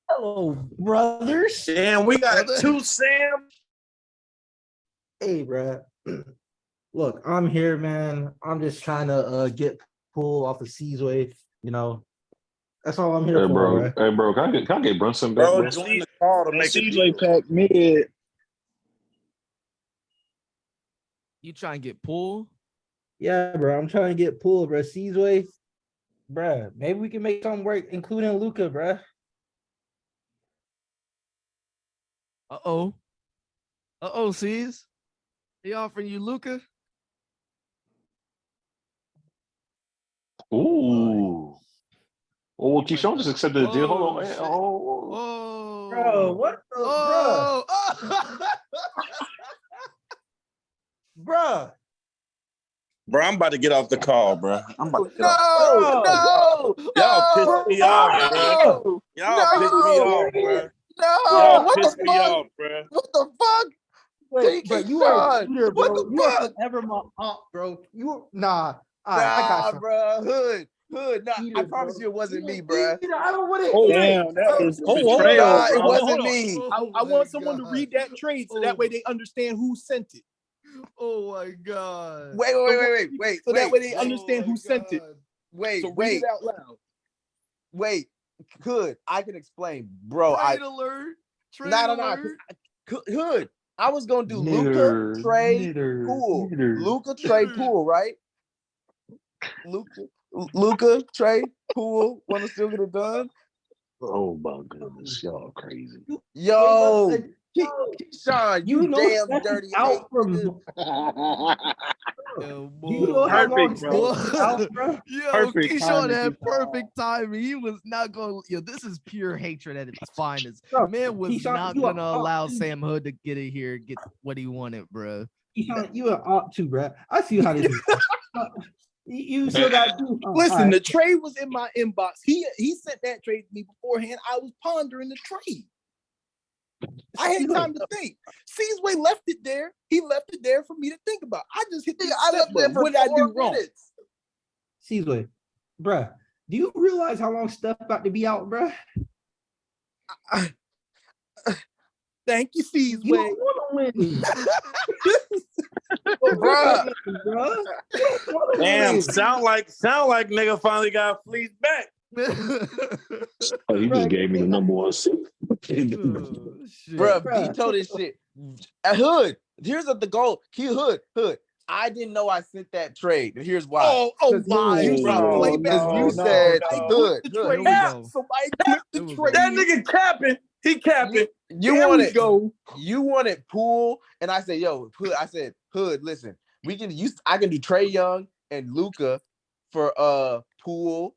Hello, brothers. Damn, we got 2 Sam. Hey, bro. Look, I'm here, man. I'm just trying to get pull off of Seasway. You know, that's all I'm here for, bro. Hey, bro, can I get Brunson back, bro? Join the call to make CJ pack mid. You trying to get pulled? Yeah, bro. I'm trying to get pulled, bro. Seasway, bro. Maybe we can make something work, including Luka, bro. Sees? He offering you Luka? Ooh. Oh, Keyshawn just accepted the deal. Hold on. Shit. Bro, what the bro? Bro. Bro, I'm about to get off the call, bro. I'm about to get off. No, Y'all pissed me off, bro. no, Y'all pissed me off, bro. no. Y'all What pissed the me fuck? off, bro. What the fuck? Wait, bro, you are a Sean, shooter, what bro. the You are fuck? forever my aunt, bro. You are, nah. All right, I got Nah, some. bro. Hood. Nah, Eat I it, promise bro. you it wasn't Eat me, it, bro. eat it. I don't want it. Oh, Damn, that is hold betrayal, on, Nah, it bro. wasn't me. I want someone to read that trade so that way they understand who sent it. Oh my god. Wait. So that way they understand who sent it. Wait, So read it out loud. wait. Hood, I can explain, bro. Trade alert. Trade alert. Hood. I was gonna do Luca, Trey, Poole. Luca, Trey, Poole, right? Luca, Trey, Poole. Want to still get it done? Oh my goodness, y'all crazy. Yo, Sean, You you know damn Steph is dirty out ape, from. nigga. Yo, Do you know how long Perfect, Steph bro. is out, bro? Yo, Perfect Keyshawn timing, had Keyshawn. perfect timing. He was not going. Yo, this is pure hatred at its finest. Bro, Man was Keyshawn, not you gonna are allow up. Sam Hood to get it here, get what he wanted, bro. Keyshawn, you are up too, bro. I see how this is. You still got two. Listen, the trade was in my inbox. He sent that trade to me beforehand. I was pondering the trade. I had time to think. Seasway left it there. He left it there for me to think about. I just hit the I left accept there button. for What did I 4 do wrong? minutes. Seasway, bruh. Do you realize how long Steph about to be out, bruh? Thank you, You Seasway. don't want to win. Bruh. Bruh. You don't want to Damn, win. sound like nigga finally got fleeced back. Oh, you just gave me the number one seat. Bruh, veto this shit. Hood, here's the goal. Hood. I didn't know I sent that trade, and here's why. Oh my you God. said, Somebody Hood. clip the trade. Here we go. Somebody clip the Here we go. trade. That nigga capping. He capping. You There want we it? go. You wanted Poole, and I said, "Yo, Hood." I said, "Hood, listen, we can use. I can do Trey Young and Luca for Poole,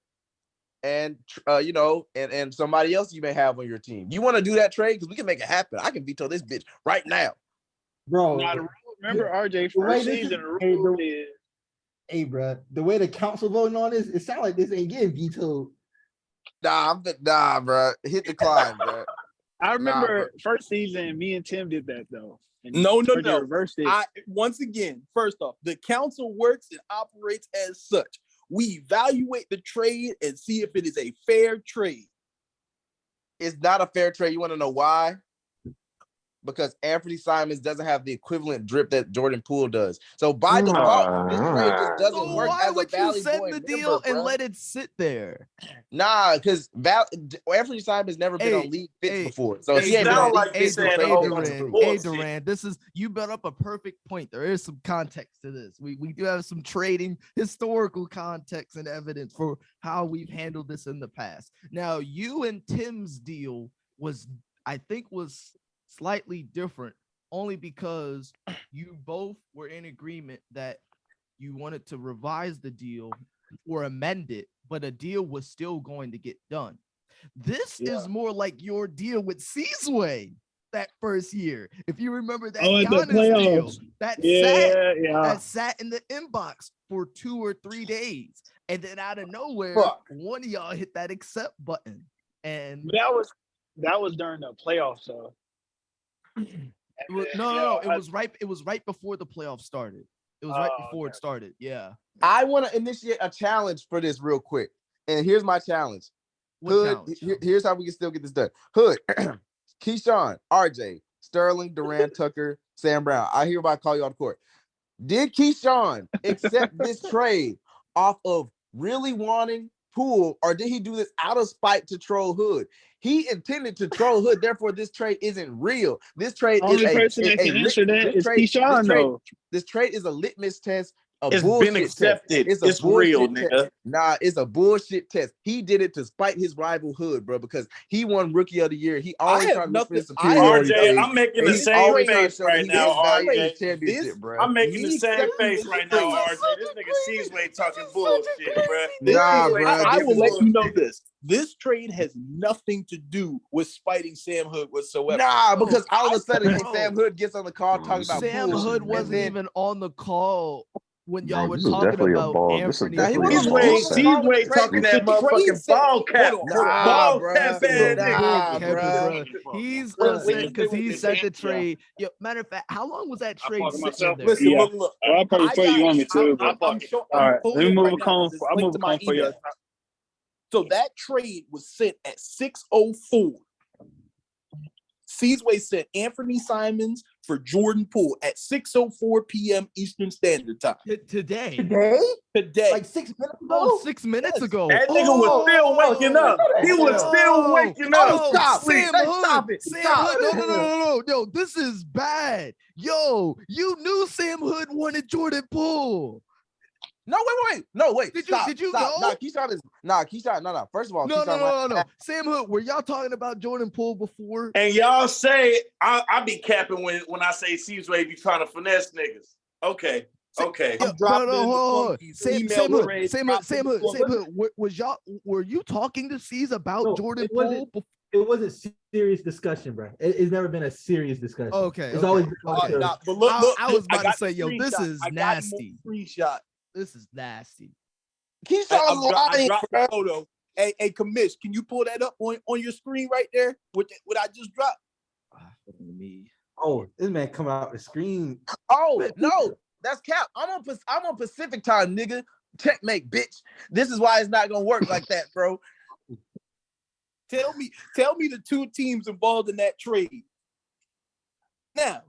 and and somebody else you may have on your team. You want to do that trade because we can make it happen. I can veto this bitch right now, Bro. Nah, the rule, remember RJ The way first this season, is- the rule is Hey, bruh, the way the council voting on this, it sounds like this ain't getting vetoed. Nah, bro. Hit decline, bro. I remember bro. first season, me and Tim did that though. And No. RJ reversed it. Once again, first off, the council works and operates as such. We evaluate the trade and see if it is a fair trade. It's not a fair trade. You want to know why? Because Anthony Simons doesn't have the equivalent drip that Jordan Poole does. So by default, this trade just doesn't So work why as a would you Valley send Boy the member, deal and bruh. let it sit there? Nah, because Anthony Simons never been on league fits before. So It he ain't been sound on like league they fits to saying trade a whole that bunch much of for. bullshit. Durant, you brought up a perfect point. There is some context to this. We do have some trading historical context and evidence for how we've handled this in the past. Now, you and Tim's deal was slightly different, only because you both were in agreement that you wanted to revise the deal or amend it, but a deal was still going to get done. This is more like your deal with Seasway that first year. If you remember that at the Giannis deal, playoffs. that sat in the inbox for 2 or 3 days. And then out of nowhere, one of y'all hit that accept button. And that was during the playoffs, though. No. It was right before the playoffs started. It was right before it started. Yeah. I want to initiate a challenge for this real quick. And here's my challenge. Hood, here's how we can still get this done. Hood, Keyshawn, RJ, Sterling, Durant, Tucker, Sam Brown. I hereby call you on the court. Did Keyshawn accept this trade off of really wanting Poole, or did he do this out of spite to troll Hood? He intended to troll Hood, therefore this trade isn't real. This trade Only is person that can answer that is Keyshawn, though. This trade is a litmus test. It's been accepted. It's real, nigga. Nah, it's a bullshit test. He did it to spite his rival Hood, bro, because he won Rookie of the Year. He always trying to look for his superiority. RJ, I'm making the same face right now, RJ. Championship, bro. I'm making the same face right now, RJ. This nigga Seasway talking bullshit, bro. Nah, bro. I will let you know this. This trade has nothing to do with spiting Sam Hood whatsoever. Nah, because all of a sudden Sam Hood gets on the call talking about Sam Hood wasn't even on the call when Bro, y'all were this is talking definitely a about ball. This is Anthony. Nah, he definitely a wasn't ball Seasway, talking sack. about the Seasway trade. talking that The trade motherfucking said, ball cap, hold on. Nah, ball bruh. cap ass nigga. Nah, Bull Kevin, bruh. bro. He's Wait, upset wait, because he wait, sent the yeah. trade. Yo, matter of fact, how long was that I trade park sitting myself. there? Listen, Yeah. look. Well, I'll pay I for you. You got. want me to? But I'm all right, pulling let me it move right a now cone. because it's I'll linked move to a my cone for you. email. So that trade was sent at 6:04. Seasway sent Anthony Simons for Jordan Poole at 6:04 p.m. Eastern Standard Time Today. today. Like 6 minutes ago. Oh, 6 minutes Yes. ago. That nigga was still waking up. He was still waking up. Stop. Sam Hey, Hood. stop it. Sam Stop. Hood. No. Yo, this is bad. Yo, you knew Sam Hood wanted Jordan Poole. No, wait. No, wait. Did Stop. you Stop. know? Keyshawn. No. First of all, No. Keyshawn, Sam Hood, were y'all talking about Jordan Poole before? And y'all say I be capping when I say Seasway be trying to finesse niggas. Okay. I'm dropping in the Hold on. Flunkies Sam email thread. Hood. Were you talking to C's about No, Jordan it wasn't- Poole? It wasn't serious discussion, bro. It's never been a serious discussion. Okay, It's always been okay. like But look, I was about to got say, the yo, this screenshot. is I got nasty. him on screenshot. This is nasty. Keyshawn's I lying, dropped bro. the photo. Hey, Commish, can you pull that up on your screen right there? What I just dropped? Me. Oh, this man coming out the screen. Oh no, that's cap. I'm on Pacific time, nigga. Checkmate, bitch. This is why it's not gonna work like that, bro. Tell me the two teams involved in that trade. Now,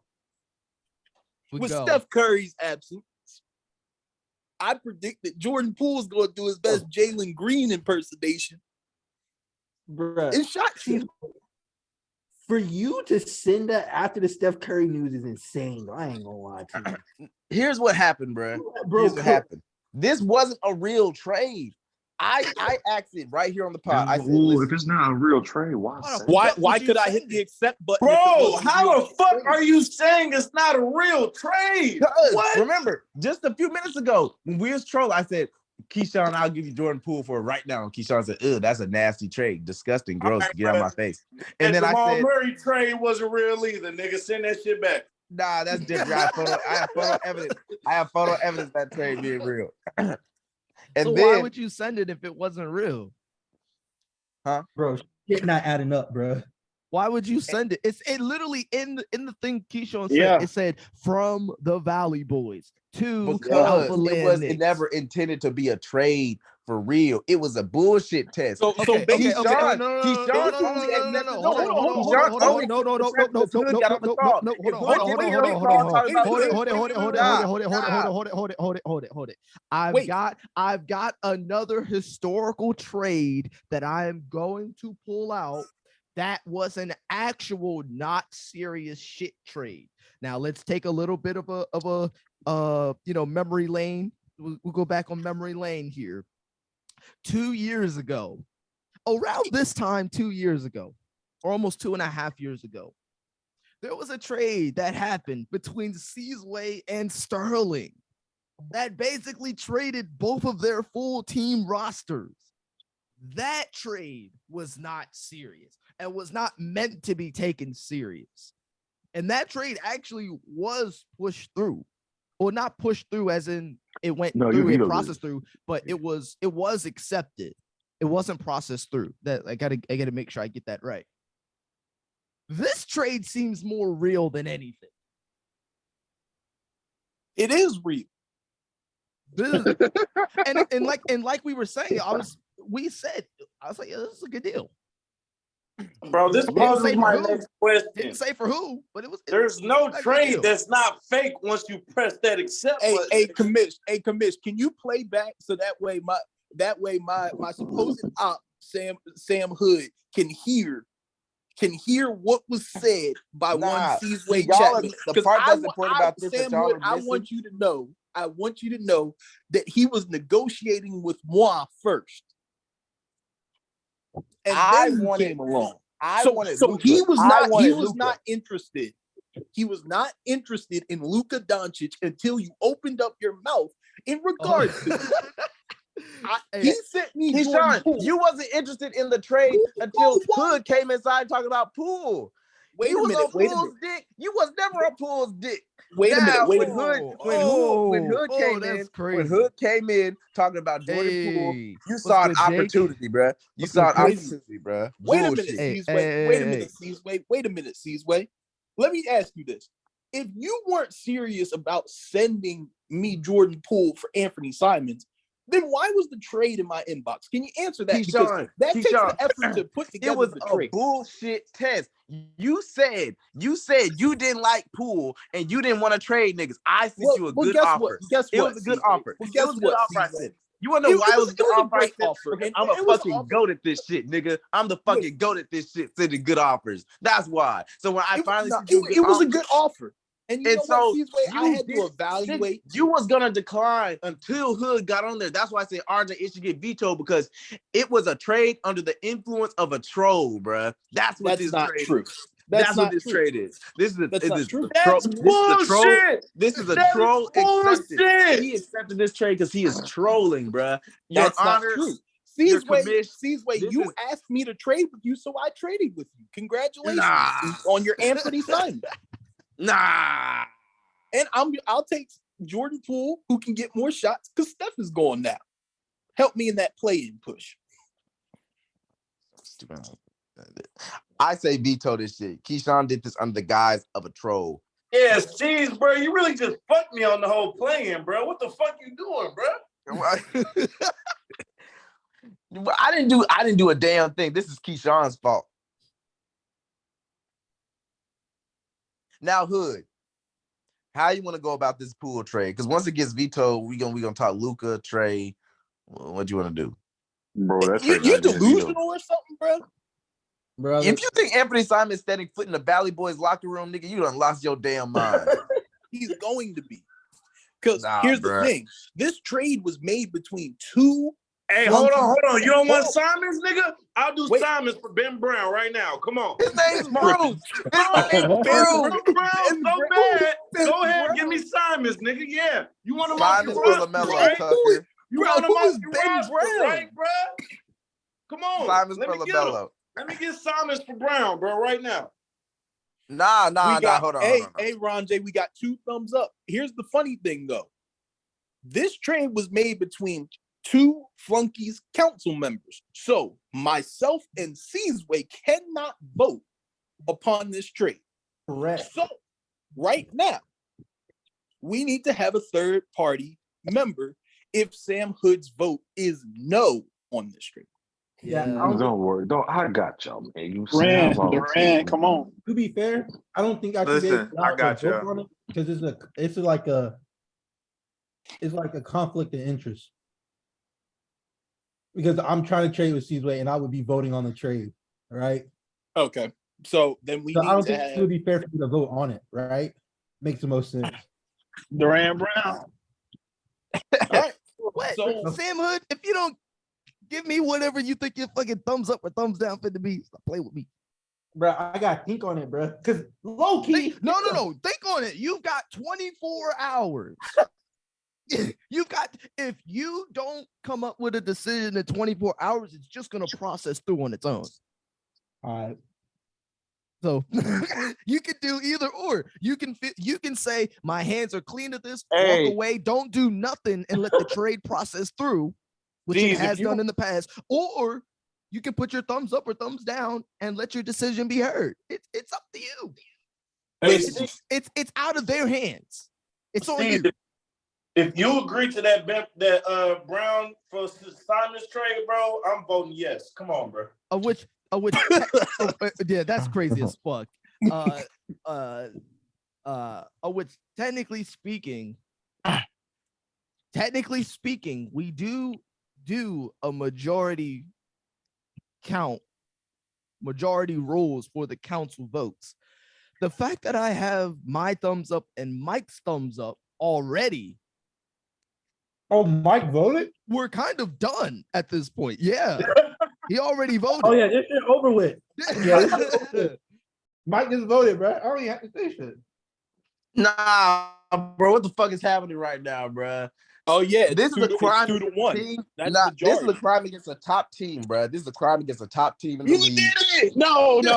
with Steph Curry's absence, I predict that Jordan Poole's going to do his best Jalen Green impersonation. Bruh. It's shot. For you to send that after the Steph Curry news is insane. I ain't gonna lie to you. Here's what happened, bro. Bro, Here's what happened. This wasn't a real trade. I asked it right here on the pod. I said, Ooh, if it's not a real trade, why? Why could I hit the accept button? Bro, how the fuck are you saying it's not a real trade? What? Remember, just a few minutes ago, when we was trolling, I said, Keyshawn, I'll give you Jordan Poole for it right now. And Keyshawn said, ugh, that's a nasty trade. Disgusting, gross. Get out of my face. And then Jamal I said, Murray trade wasn't real either. Nigga, send that shit back. nah, that's different. I have photo evidence. I have photo evidence that trade being real. And so then, why would you send it if it wasn't real? Huh? Bro, shit not adding up, bro. Why would you send it? It literally in the thing Keyshawn said. Yeah. It said from the Valley Boys to because Alpha it Land was never intended to be a trade for real. It was a bullshit test. So Okay. Keyshawn No. only admitted No. the trade. Keyshawn only the trade because Hood got on the call. If Hood didn't get on the call, talking about Hold it. I've got another historical trade that I am going to pull out. That was an actual not serious shit trade. Now let's take a little bit of a memory lane. We'll go back on memory lane here. 2 years ago, around this time, 2 years ago, or almost 2.5 years ago, there was a trade that happened between Seasway and Sterling that basically traded both of their full team rosters. That trade was not serious and was not meant to be taken serious. And that trade actually was pushed through, or not pushed through as in it went through, it processed through, but it was accepted. It wasn't processed through. That I gotta make sure I get that right. This trade seems more real than anything. It is real. This is, and like we were saying, I was like, yeah, this is a good deal. Bro, this poses my next question. Didn't say for who, but it was. There's no trade that's not fake once you press that accept button. Hey, commish, can you play back so that way my supposed op Sam Hood can hear what was said by one Seasway Chapman. The part that's important about this, Sam Hood, I want you to know that he was negotiating with moi first. And then you came along. So he was not interested. He was not interested in Luka Doncic until you opened up your mouth in regards to he sent me Keyshawn, you wasn't interested in the trade until Hood came inside talking about Poole. Wait a minute. Dick. You was never on Poole's dick. Wait a minute. Now, Wait when a minute. Hood came that's in, crazy. when Hood came in talking about Jordan Poole, Hey, you what's saw an good, Jake? opportunity, bruh. You What's saw good, an Chris? opportunity, bruh. Wait a minute, Bullshit. Hey, Seasway. hey, Wait a hey, minute, Seasway. Wait a minute, Seasway. Let me ask you this. If you weren't serious about sending me Jordan Poole for Anthony Simons, then why was the trade in my inbox? Can you answer that? Because Keyshawn, that takes Keyshawn, the effort to put it together was the a trade. bullshit test. You said you didn't like Poole and you didn't want to trade niggas. I sent you a good guess offer. What? Guess It what? was a good Seasway? offer. Well, It guess was a good what? offer I Seasway? sent. You wanna know why it was a good offer? great I sent? offer, Because and I'm a it was an fucking offer. goat at this shit, nigga. I'm the fucking goat at this shit, sending good offers. That's why. So when I finally sent you a good It was offer, a good offer. And you and know so what, Seasway? I you had did, to evaluate. you was gonna decline until Hood got on there. That's why I said RJ, it should get vetoed because it was a trade under the influence of a troll, bruh. That's what That's this not trade true. is. That's That's what not this true. trade is. This is a, That's it not is true. a troll. That's This is a troll. bullshit. This is a That is troll acceptance. bullshit. He accepted this trade because he is trolling, bruh. Your That's not honor, true. your Seasway, commission. This you is asked me to trade with you, so I traded with you. Congratulations nah, on your Anthony Simon. nah. And I'll take Jordan Poole, who can get more shots because Steph is going now. Help me in that play-in push. I say veto this shit. Keyshawn did this under the guise of a troll. Yeah, jeez, bro. You really just fucked me on the whole playing, bro. What the fuck you doing, bro? I didn't do a damn thing. This is Keyshawn's fault. Now, Hood, how you want to go about this Poole trade? Because once it gets vetoed, we gonna talk Luka trade. What do you want to do? Bro, that You trade not getting delusional vetoed. or something, bro? Brother. If you think Anthony Simon is setting foot in the Valley Boys locker room, nigga, you done lost your damn mind. He's going to be. Because Nah, here's bruh. the thing. This trade was made between two. Hey, flunkies. hold on. You don't want Hold Simons, nigga? I'll do Wait. Simons for Ben Brown right now. Come on. His name's Bruce. His Oh, name's Ben Bruce. Brown so bad. Go ahead, give me Simons, nigga. Yeah. You want him off your Simons for roster, LaMelo, right? Tucker. You Bro, want him who off is your Ben roster, Brown? right, bro? Come on. Simons Let for me get him. LaMelo. Let me get Simons for Brown, bro, right now. Nah. Hold on. Hey, Ron J, we got 2 thumbs up. Here's the funny thing, though. This trade was made between 2 Flunkies council members. So myself and Seasway cannot vote upon this trade. Correct. So right now, we need to have a third party member if Sam Hood's vote is no on this trade. Yeah, Yeah. Don't worry. I got y'all, man. You Durant, sound Durant, come on. to be fair, I don't think I should Listen, be I able got to vote you. on it because it's like a conflict of interest. Because I'm trying to trade with Seasway and I would be voting on the trade, right? Okay. So then we So I need don't to think it have would be fair for me to vote on it, right? Makes the most sense. Durant Brown. all right. What? So Sam Hood, if you don't give me whatever you think your fucking thumbs up or thumbs down fit to be, stop playing with me. Bro, I got think on it, bro. Because low key, No. Think on it. You've got 24 hours. You've got, if you don't come up with a decision in 24 hours, it's just going to process through on its own. All right. So you can do either or. You can say my hands are clean of this, Hey. walk away, don't do nothing, and let the trade process through, which Jeez, it if has you- done in the past. Or you can put your thumbs up or thumbs down and let your decision be heard. It's up to you. Hey, It's out of their hands. It's on Steve, you. if you agree to that Brown for Simons trade, bro, I'm voting yes. Come on, bro. Yeah, that's crazy as fuck. Which technically speaking, we do a majority rules for the council votes. The fact that I have my thumbs up and Mike's thumbs up already, Oh, Mike voted? we're kind of done at this point. Yeah, he already voted. Oh, yeah, this shit over with. Yeah, this shit over with. Mike just voted, bro. I don't even have to say shit. Nah, bro. What the fuck is happening right now, bro? oh yeah, This is a crime 2 to 1. team. That's Nah, this is a majority. crime against a top team, bro. This is a crime against a top team in the You league. did it. No. Every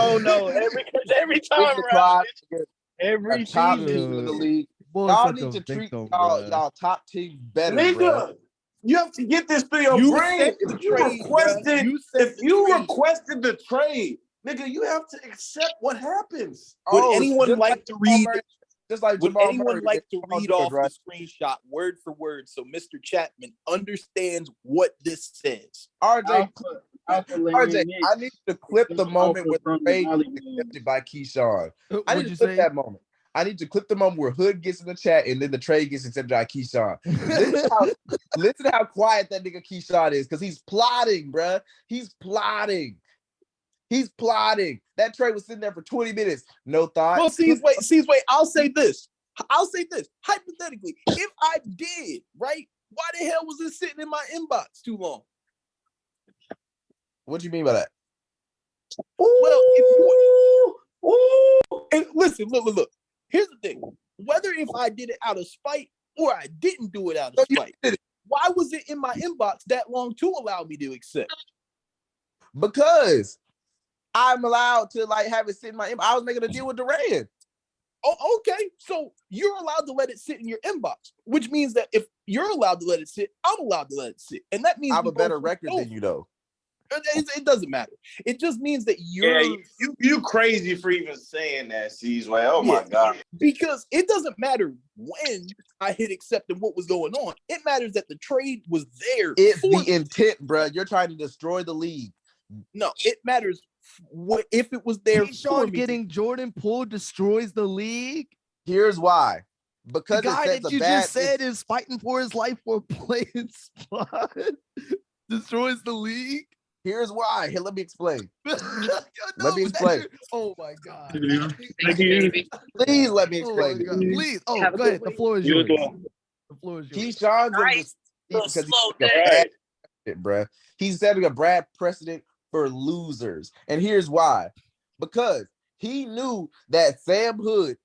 This time is a crime around, against every a top season. team in the league. Boy's Y'all such need a to treat victim, y'all bruh. y'all top team better, bro. Nigga, you have to get this through your You brain. sent If the you trade, requested, bruh. You sent if the you trade. requested the trade, nigga, you have to accept what happens. Would Oh, anyone just like to Jamal read? Murray, just like Would Jamal anyone Murray. like to Paul read George, off right? the screenshot word for word so Mr. Chapman understands what this says? RJ, Alpha RJ, Lane Nick I need you to clip the is moment Alpha where from the the trade Valley gets Moon. accepted by Keyshawn. I need What'd to you clip say? that moment. I need to clip the moment where Hood gets in the chat and then the trade gets accepted by Keyshawn. Listen how quiet that nigga Keyshawn is because he's plotting, bruh. He's plotting. He's plotting. That trade was sitting there for 20 minutes. No thought. Well, wait. I'll say this. Hypothetically, if I did, right? Why the hell was it sitting in my inbox too long? What do you mean by that? Well, and listen, look. Here's the thing. Whether if I did it out of spite or I didn't do it out of spite, why was it in my inbox that long to allow me to accept? Because I'm allowed to like have it sit in my inbox. I was making a deal with Durant. Oh, okay. So you're allowed to let it sit in your inbox, which means that if you're allowed to let it sit, I'm allowed to let it sit. And that means I have a better record than you, though. It doesn't matter. It just means that you're you crazy for even saying that, C's way. Oh my God. Because it doesn't matter when I hit accept and what was going on. It matters that the trade was there. It's the intent, bro. You're trying to destroy the league. No, it matters what if it was there. Keyshawn getting Jordan Poole destroys the league. Here's why. Because the guy that you just said is fighting for his life for a playing spot destroys the league. Here's why. Here, let me explain. Let me explain. Oh my God. Thank you. Please let me explain it. Please. Oh, go ahead. The floor is yours. The floor is yours. Keyshawn's because he's bad, bro. He's setting a bad precedent for losers. And here's why. Because he knew that Sam Hood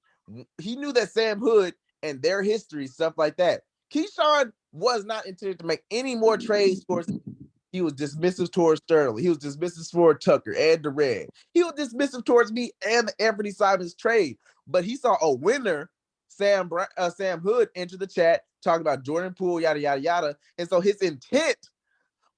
and their history, stuff like that. Keyshawn was not intended to make any more trades towards. He was dismissive towards Sterling. He was dismissive toward Tucker and Durant. He was dismissive towards me and the Anthony Simons trade. But he saw a winner, Sam Hood, enter the chat talking about Jordan Poole, yada yada yada. And so his intent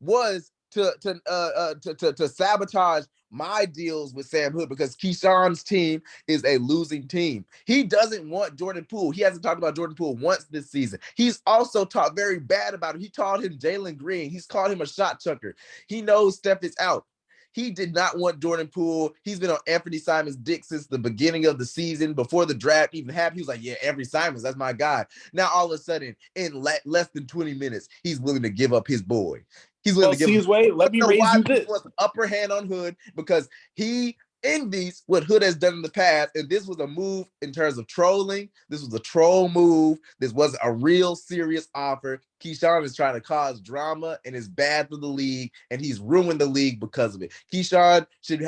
was to sabotage my deals with Sam Hood because Keyshawn's team is a losing team. He doesn't want Jordan Poole. He hasn't talked about Jordan Poole once this season. He's also talked very bad about him. He called him Jalen Green. He's called him a shot chucker. He knows Steph is out. He did not want Jordan Poole. He's been on Anthony Simons' dick since the beginning of the season. Before the draft even happened, he was like, yeah, Anthony Simons, that's my guy. Now, all of a sudden, in less than 20 minutes, he's willing to give up his boy. He's willing to give his way. Let me raise you this. Was upper hand on Hood because he envies what Hood has done in the past, and this was a move in terms of trolling. This was a troll move. This wasn't a real serious offer. Keyshawn is trying to cause drama and is bad for the league, and he's ruined the league because of it. Keyshawn should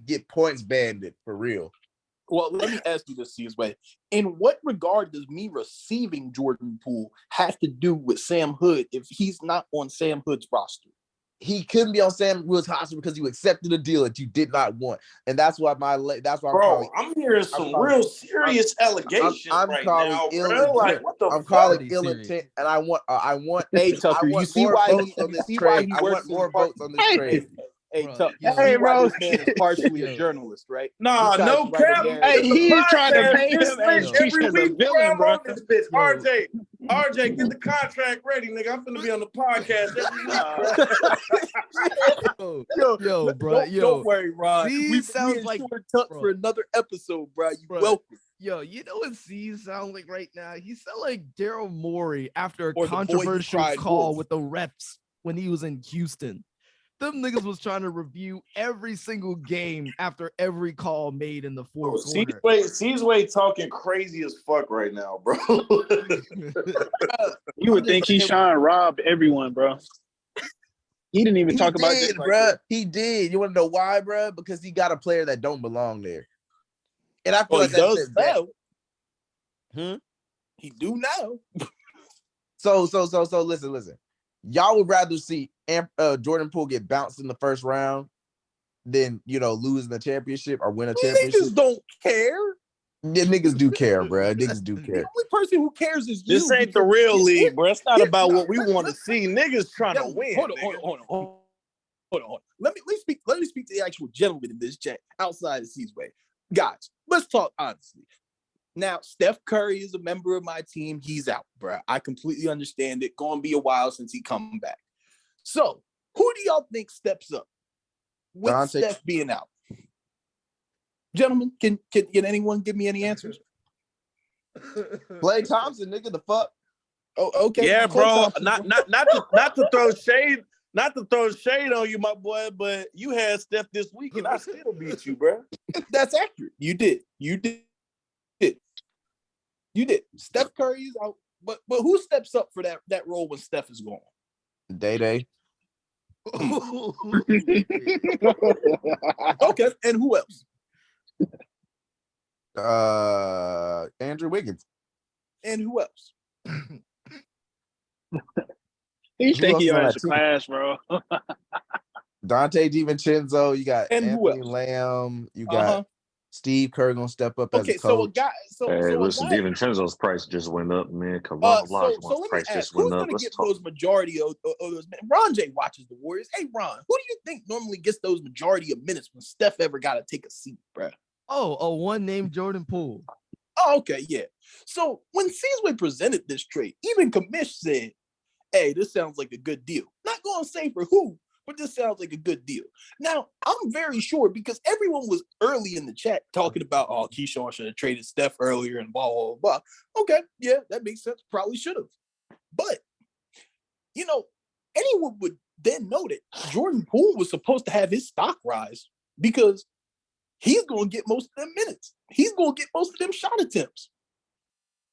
get points banded for real. Well, let me ask you this, Way. In what regard does me receiving Jordan Poole have to do with Sam Hood if he's not on Sam Hood's roster? He couldn't be on Sam Hood's roster because you accepted a deal that you did not want, and that's why I'm hearing some real serious allegations right now, bro. Like, what the fuck? I'm calling ill intent, and I want. Hey, Tucker, you see why votes on this trade? I want more votes on this trade. Hey, Tuck, hey, bro, this man is partially a journalist, right? Nah, no cap. Hey, he's trying to paint him as every a week, villain, bro. On this bitch. RJ, get the contract ready, nigga. I'm finna be on the podcast every week, bro. Don't worry, Ron. We sounds like Tuck for another episode, bro. You welcome. Yo, you know what C sounds like right now? He sound like Daryl Morey after a Or controversial call with the refs when he was in Houston. Them niggas was trying to review every single game after every call made in the fourth quarter. C's way talking crazy as fuck right now, bro. You would think Keyshawn robbed everyone, bro. He didn't even talk about this, bro. He did. You want to know why, bro? Because he got a player that don't belong there, and I feel like he does now. He do now. So listen. Y'all would rather see Jordan Poole get bounced in the first round than lose in the championship or win a championship. Niggas don't care. Yeah, niggas do care, bro. Niggas do The care. only person who cares is you. This ain't the because real it- league, bro. It's not here- about no, what we want to see. Niggas trying to gentlemen, win. hold on, nigga. hold on. Let me speak to the actual gentleman in this chat outside of Seasway. Guys, let's talk honestly. Now, Steph Curry is a member of my team. He's out, bro. I completely understand it. Gonna be a while since he come back. So, who do y'all think steps up with Dante. Steph being out? Gentlemen, can anyone give me any answers? Klay Thompson, nigga, the fuck. Oh, okay. Yeah, Klay bro. Thompson. Not to throw shade, not to throw shade on you, my boy, but you had Steph this week, and I still beat you, bro. That's accurate. You did. Steph Curry is out, but who steps up for that role when Steph is gone? Day. Okay, and who else? Andrew Wiggins. And who else? He's Who else taking is your on ass that to team? class, bro. Dante DiVincenzo. You got And who Anthony else? Lamb. You got Uh-huh. Steve Kerr gonna step up as a Okay, so a coach. guy, Hey, so a listen, guy. DiVincenzo's price just went up, man. Karan So Olajuwon's let me price ask, just who's went up. gonna Let's get talk. those majority of those minutes? Ron J watches the Warriors. Hey Ron, who do you think normally gets those majority of minutes when Steph ever got to take a seat, bro? Oh, one named Jordan Poole. Oh, okay, yeah. So when Seasway presented this trade, even Kamish said, hey, this sounds like a good deal. Not going to say for who, but this sounds like a good deal. Now, I'm very sure because everyone was early in the chat talking about, oh, Keyshawn should have traded Steph earlier and blah, blah, blah. Okay, yeah, that makes sense. Probably should have. But, anyone would then know that Jordan Poole was supposed to have his stock rise because he's going to get most of them minutes. He's going to get most of them shot attempts,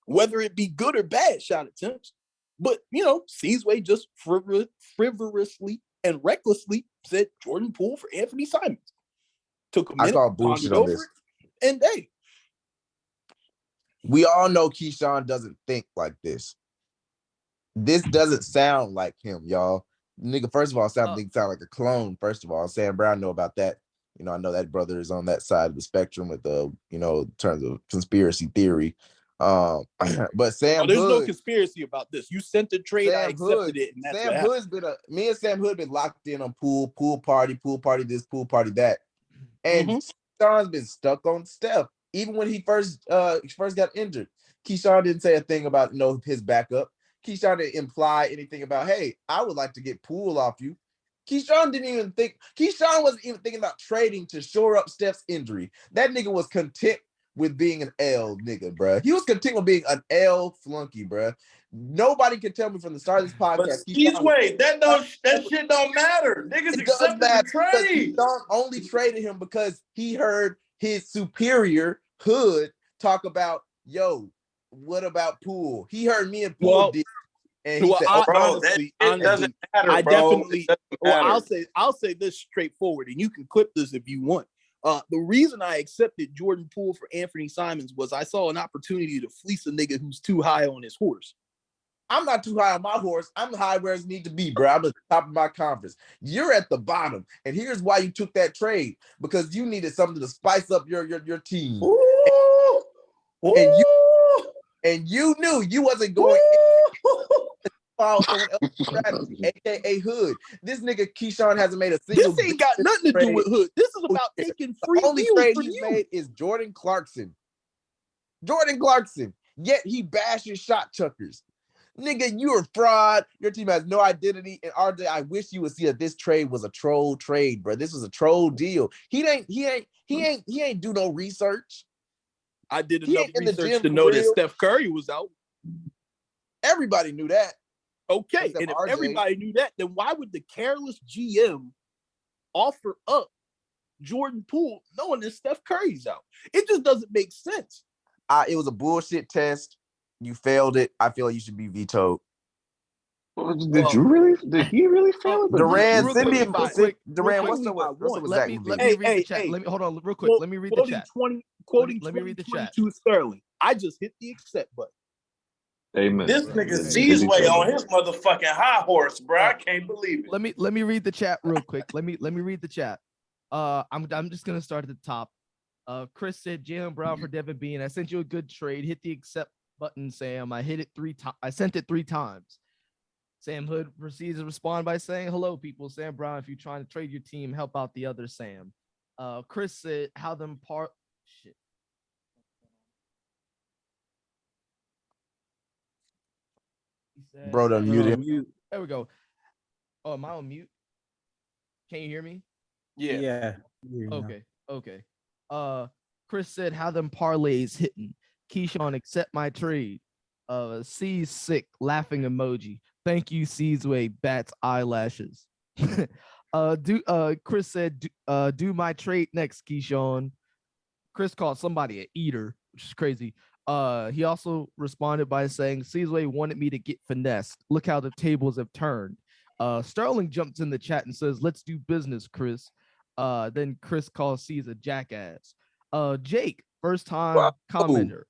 whether it be good or bad shot attempts. But, Seasway just frivolously and recklessly said Jordan Poole for Anthony Simons. Took a I minute, call pondered bullshit on over this. it, and hey. We all know Keyshawn doesn't think like this. This doesn't sound like him, y'all. Nigga, first of all, sound like a clone. First of all, Sam Brown know about that. I know that brother is on that side of the spectrum with the, in terms of conspiracy theory. But Sam there's Hood, no conspiracy about this. You sent the trade, I accepted it, and that's Sam what Hood's me and Sam Hood been locked in on pool party this, pool party that. And Keyshawn's been stuck on Steph. Even when he first got injured, Keyshawn didn't say a thing about his backup. Keyshawn didn't imply anything about, hey, I would like to get Poole off you. Keyshawn wasn't even thinking about trading to shore up Steph's injury. That nigga was content with being an L nigga, bro. He was content with being an L flunky, bro. Nobody can tell me from the start of this podcast. But Keysway, that shit don't matter. Niggas accepted the trade. Keyshawn only traded him because he heard his superior Hood talk about, yo, what about Poole? He heard me and Poole did. And he said, honestly, doesn't matter, I bro. definitely. Well, I'll say this straightforward, and you can clip this if you want. The reason I accepted Jordan Poole for Anthony Simons was I saw an opportunity to fleece a nigga who's too high on his horse. I'm not too high on my horse. I'm high where it need to be, bro. I'm at the top of my conference. You're at the bottom, and here's why you took that trade, because you needed something to spice up your team. Ooh. And you knew you wasn't going to follow someone else's strategy, aka Hood. This nigga Keyshawn hasn't made a single. This ain't got nothing to do with Hood. This is about taking free The only deals trade from he's you. made is Jordan Clarkson. Yet he bashes shot chuckers. Nigga, you a fraud. Your team has no identity. And RJ, I wish you would see that this trade was a troll trade, bro. This was a troll deal. He ain't do no research. I did enough research to for know that real. Steph Curry was out. Everybody knew that. Okay, Except and if RJ. everybody knew that, then why would the careless GM offer up Jordan Poole knowing that Steph Curry's out? It just doesn't make sense. It was a bullshit test. You failed it. I feel like you should be vetoed. Did he really fail it? Duran, real quick, Duran, what's up with let Zach me LaVine? read the chat. Let me hold on real quick. Let me read the chat. Let me read the chat. Sterling. I just hit the accept button. Amen. This nigga Seasway on his motherfucking high horse, bro. I can't believe it. Let me read the chat real quick. Let me read the chat. I'm just gonna start at the top. Chris said Jalen Brown for Devin Bean. I sent you a good trade. Hit the accept button, Sam. I hit it 3 times. I sent it 3 times. Sam Hood proceeds to respond by saying, "Hello, people. Sam Brown, if you're trying to trade your team, help out the other Sam." Chris said, "How them part shit." He said, Bro, done muted. there we go. Oh, am I on mute? Can you hear me? Yeah. Okay. Chris said, "How them parlays hitting? Keyshawn, accept my trade." C's sick, laughing emoji. Thank you, C's way, bats eyelashes. Chris said, do my trade next, Keyshawn. Chris called somebody an eater, which is crazy. He also responded by saying, C's-Way wanted me to get finessed. Look how the tables have turned. Sterling jumps in the chat and says, let's do business, Chris. Then Chris calls C's a jackass. Jake, first time commenter.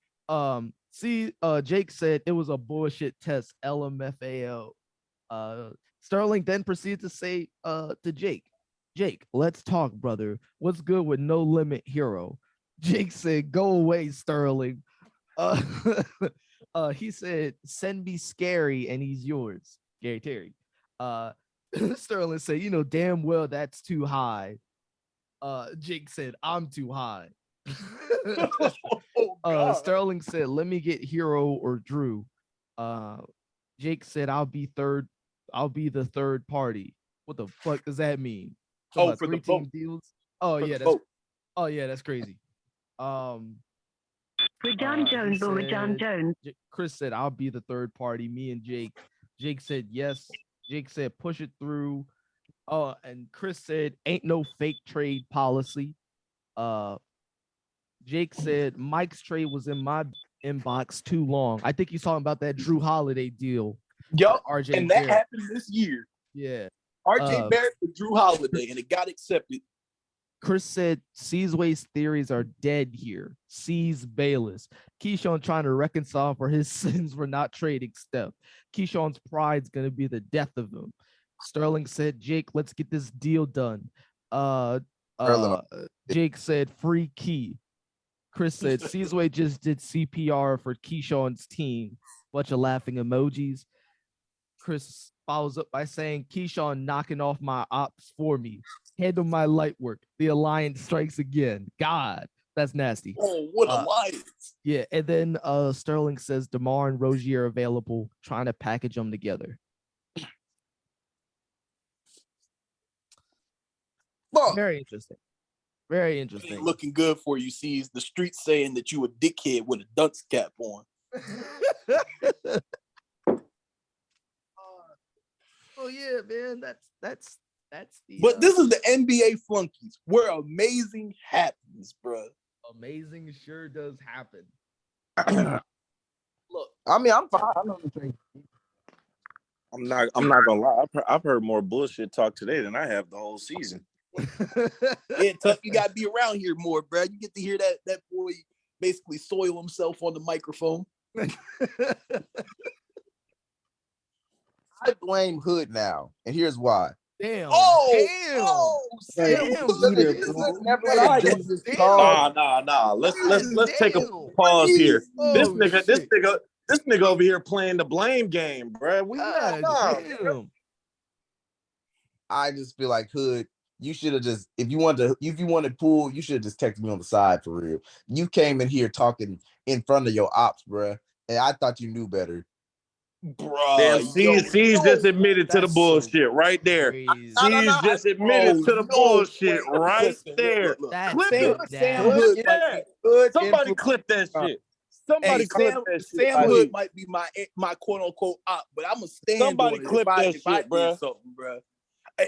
Jake said it was a bullshit test, LMFAO. Sterling then proceeds to say to Jake, let's talk, brother. What's good with no limit hero? Jake said, go away, Sterling. He said, send me Scary and he's yours, Gary Terry. Sterling said, you know damn well that's too high. Jake said, I'm too high. Sterling said, let me get Hero or Drew. Jake said, I'll be the third party. What the fuck does that mean? For the 3-team deals? Oh yeah, that's crazy. We're John Jones, or we're John Jones. Chris said, I'll be the third party, me and Jake. Jake said, yes. Jake said, push it through. And Chris said, ain't no fake trade policy. Jake said, Mike's trade was in my inbox too long. I think he's talking about that Drew Holiday deal. Yup, RJ and Barrett. that happened this year. Yeah. RJ Barrett for Drew Holiday, and it got accepted. Chris said C's-Way's theories are dead here. C's Bayless. Keyshawn trying to reconcile for his sins for not trading Steph. Keyshawn's pride's going to be the death of him. Sterling said, Jake, let's get this deal done. Jake said, free key. Chris said, C's-Way just did CPR for Keyshawn's team. Bunch of laughing emojis. Chris follows up by saying, Keyshawn knocking off my ops for me. Handle my light work. The alliance strikes again. God, that's nasty. Oh, what alliance. Yeah, and then Sterling says DeMar and Rozier are available, trying to package them together. Very interesting. Very interesting. Looking good for you, sees the streets saying that you a dickhead with a dunce cap on. Oh yeah, man. That's the. But this is the NBA Flunkies, where amazing happens, bro. Amazing sure does happen. Look, I mean, I'm fine. I know the thing. I'm not gonna lie. I've heard more bullshit talk today than I have the whole season. Yeah, Tuck, you gotta be around here more, bro. You get to hear that boy basically soil himself on the microphone. I blame Hood now, and here's why. Damn. Damn. Nah. Let's take a pause here. This nigga over here playing the blame game, bro. I just feel like Hood, you should have just if you wanted pool, you should have just texted me on the side for real. You came in here talking in front of your ops, bro, and I thought you knew better. Damn, C's just admitted to the bullshit right there. C's just admitted to the bullshit right there. Somebody clip that shit. Somebody clip that shit. Sam Hood might be my quote unquote op, but I'm gonna stand. Somebody on it clip that shit, bro.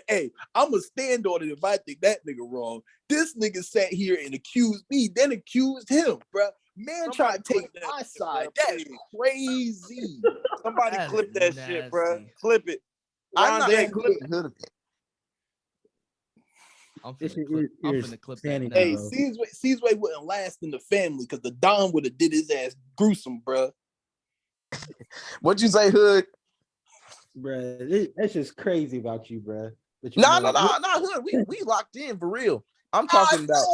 Hey, I'm gonna stand on it if I think that nigga wrong. This nigga sat here and accused me, then accused him, bro. Man, try to take my side. That's crazy. Somebody clip that shit, bro. Clip it. I'm not clip it. I'm finna clip that. Hey, C's-Way wouldn't last in the family because the Don would have did his ass gruesome, bro. What'd you say, Hood? Bruh, that's just crazy about you, bruh. No, Hood. We locked in for real. I'm talking about.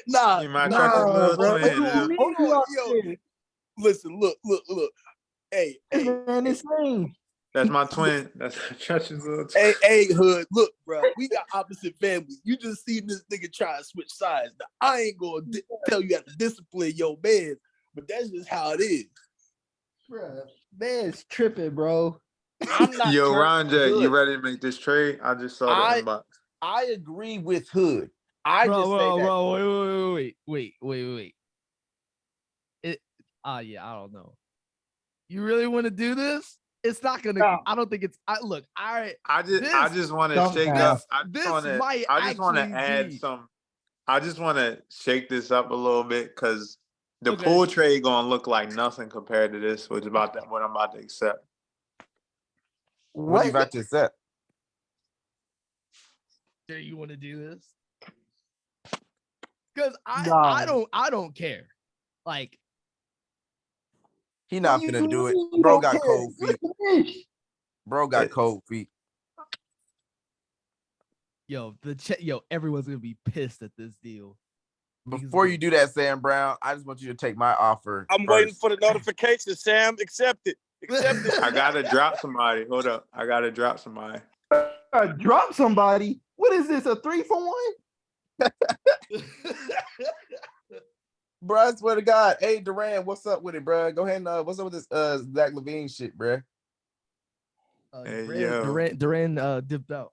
Nah, You might nah, trust your little bro. twin. hold Huh? on, yo. Listen, look. Hey, This man insane. That's my twin. That's trust his little twin. hey, Hood, look, bro. We got opposite families. You just seen this nigga try to switch sides. Now, I ain't gonna tell you how to discipline your man, but that's just how it is. Bro, man's tripping, bro. I'm not Yo, trying Ron J, you Hood. ready to make this trade? I just saw the inbox. I agree with Hood. I Bro, just say that. wait. It yeah, I don't know. You really want to do this? It's not gonna. No. I don't think it's. I just want to Dumb shake now. this. I just want to actually add be- some. I just want to shake this up a little bit because the Okay. pool trade gonna look like nothing compared to this, which about that what I'm about to accept. What are you about to accept? Do you want to do this? Because No. I don't care. Like, He not You finna do it. don't Bro got care. cold feet. Look at this. Bro got cold feet. yo, everyone's gonna be pissed at this deal. Before you do that, Sam Brown, I just want you to take my offer. I'm waiting for the notification, Sam. Accept it. Accept it. I gotta drop somebody. Hold up, I gotta drop somebody. Drop somebody. What is this? A 3-for-1? Bro, I swear to God. Hey, Duran, what's up with it, bro? Go ahead and what's up with this Zach LaVine shit, bro? Hey, Duran dipped out.